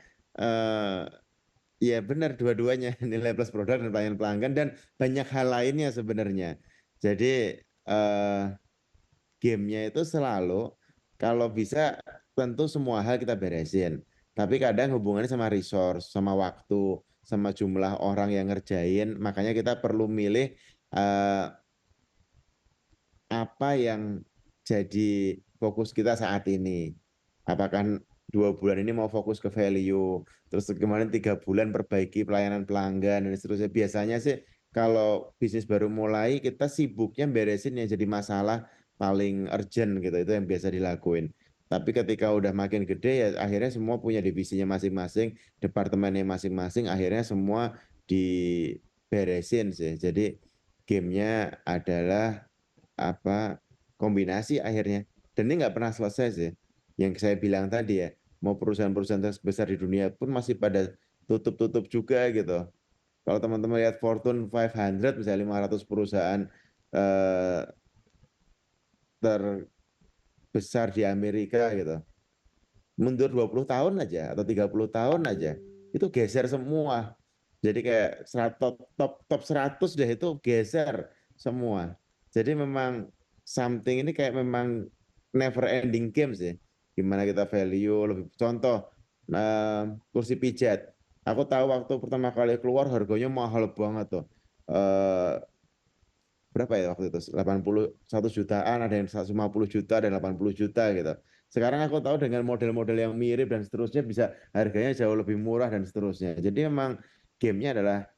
ya benar dua-duanya nilai plus produk dan pelayanan pelanggan dan banyak hal lainnya sebenarnya. Jadi gamenya itu selalu kalau bisa tentu semua hal kita beresin. Tapi kadang hubungannya sama resource, sama waktu, sama jumlah orang yang ngerjain. Makanya kita perlu milih apa yang jadi fokus kita saat ini. Apakah 2 bulan ini mau fokus ke value, terus kemarin 3 bulan perbaiki pelayanan pelanggan dan seterusnya. Biasanya sih kalau bisnis baru mulai kita sibuknya beresin yang jadi masalah paling urgent gitu, itu yang biasa dilakuin. Tapi ketika udah makin gede ya akhirnya semua punya divisinya masing-masing, departemennya masing-masing, akhirnya semua diberesin sih. Jadi gamenya adalah apa kombinasi akhirnya, dan ini nggak pernah selesai sih. Yang saya bilang tadi ya, mau perusahaan-perusahaan terbesar di dunia pun masih pada tutup-tutup juga gitu. Kalau teman-teman lihat Fortune 500 misalnya 500 perusahaan terbesar di Amerika gitu, mundur 20 tahun aja atau 30 tahun aja itu geser semua. Jadi kayak top 100 deh itu geser semua. Jadi memang something ini kayak memang never ending game sih. Gimana kita value lebih contoh kursi pijat. Aku tahu waktu pertama kali keluar harganya mahal banget tuh. Berapa ya waktu itu? 81 jutaan, ada yang 150 juta dan 80 juta gitu. Sekarang aku tahu dengan model-model yang mirip dan seterusnya bisa harganya jauh lebih murah dan seterusnya. Jadi memang gamenya adalah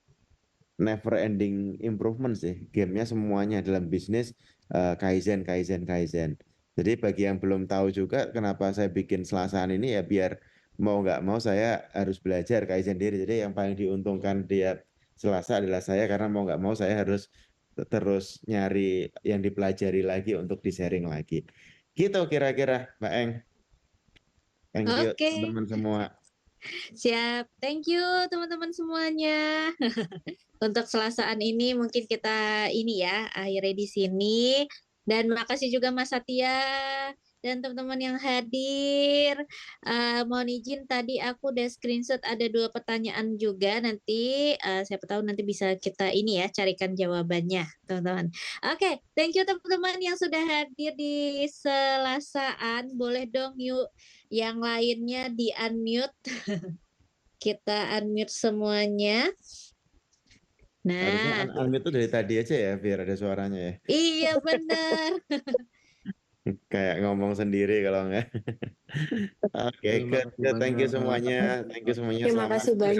never ending improvement sih. Gamenya semuanya dalam bisnis kaizen, kaizen, kaizen. Jadi bagi yang belum tahu juga kenapa saya bikin Selasaan ini ya biar mau nggak mau saya harus belajar kaizen diri. Jadi yang paling diuntungkan dia Selasa adalah saya, karena mau nggak mau saya harus terus nyari yang dipelajari lagi untuk di-sharing lagi. Gitu kira-kira, Mbak Eng. Thank you Oke, teman-teman semua. siap. Thank you teman-teman semuanya. Untuk Selasaan ini mungkin kita ini ya akhirnya di sini, dan makasih juga Mas Satya dan teman-teman yang hadir. Mohon izin tadi aku udah screenshot ada 2 pertanyaan juga, nanti siapa tahu nanti bisa kita ini ya carikan jawabannya teman-teman. Oke, thank you teman-teman yang sudah hadir di Selasaan. Boleh dong yuk yang lainnya di unmute. Kita unmute semuanya. Harusnya Nah, unmute itu dari tadi aja ya biar ada suaranya ya. iya bener. Kayak ngomong sendiri kalau enggak. Oke, Terima good, kasih good. Thank you banyak. semuanya. Thank you semuanya. Terima Selamat kasih banyak.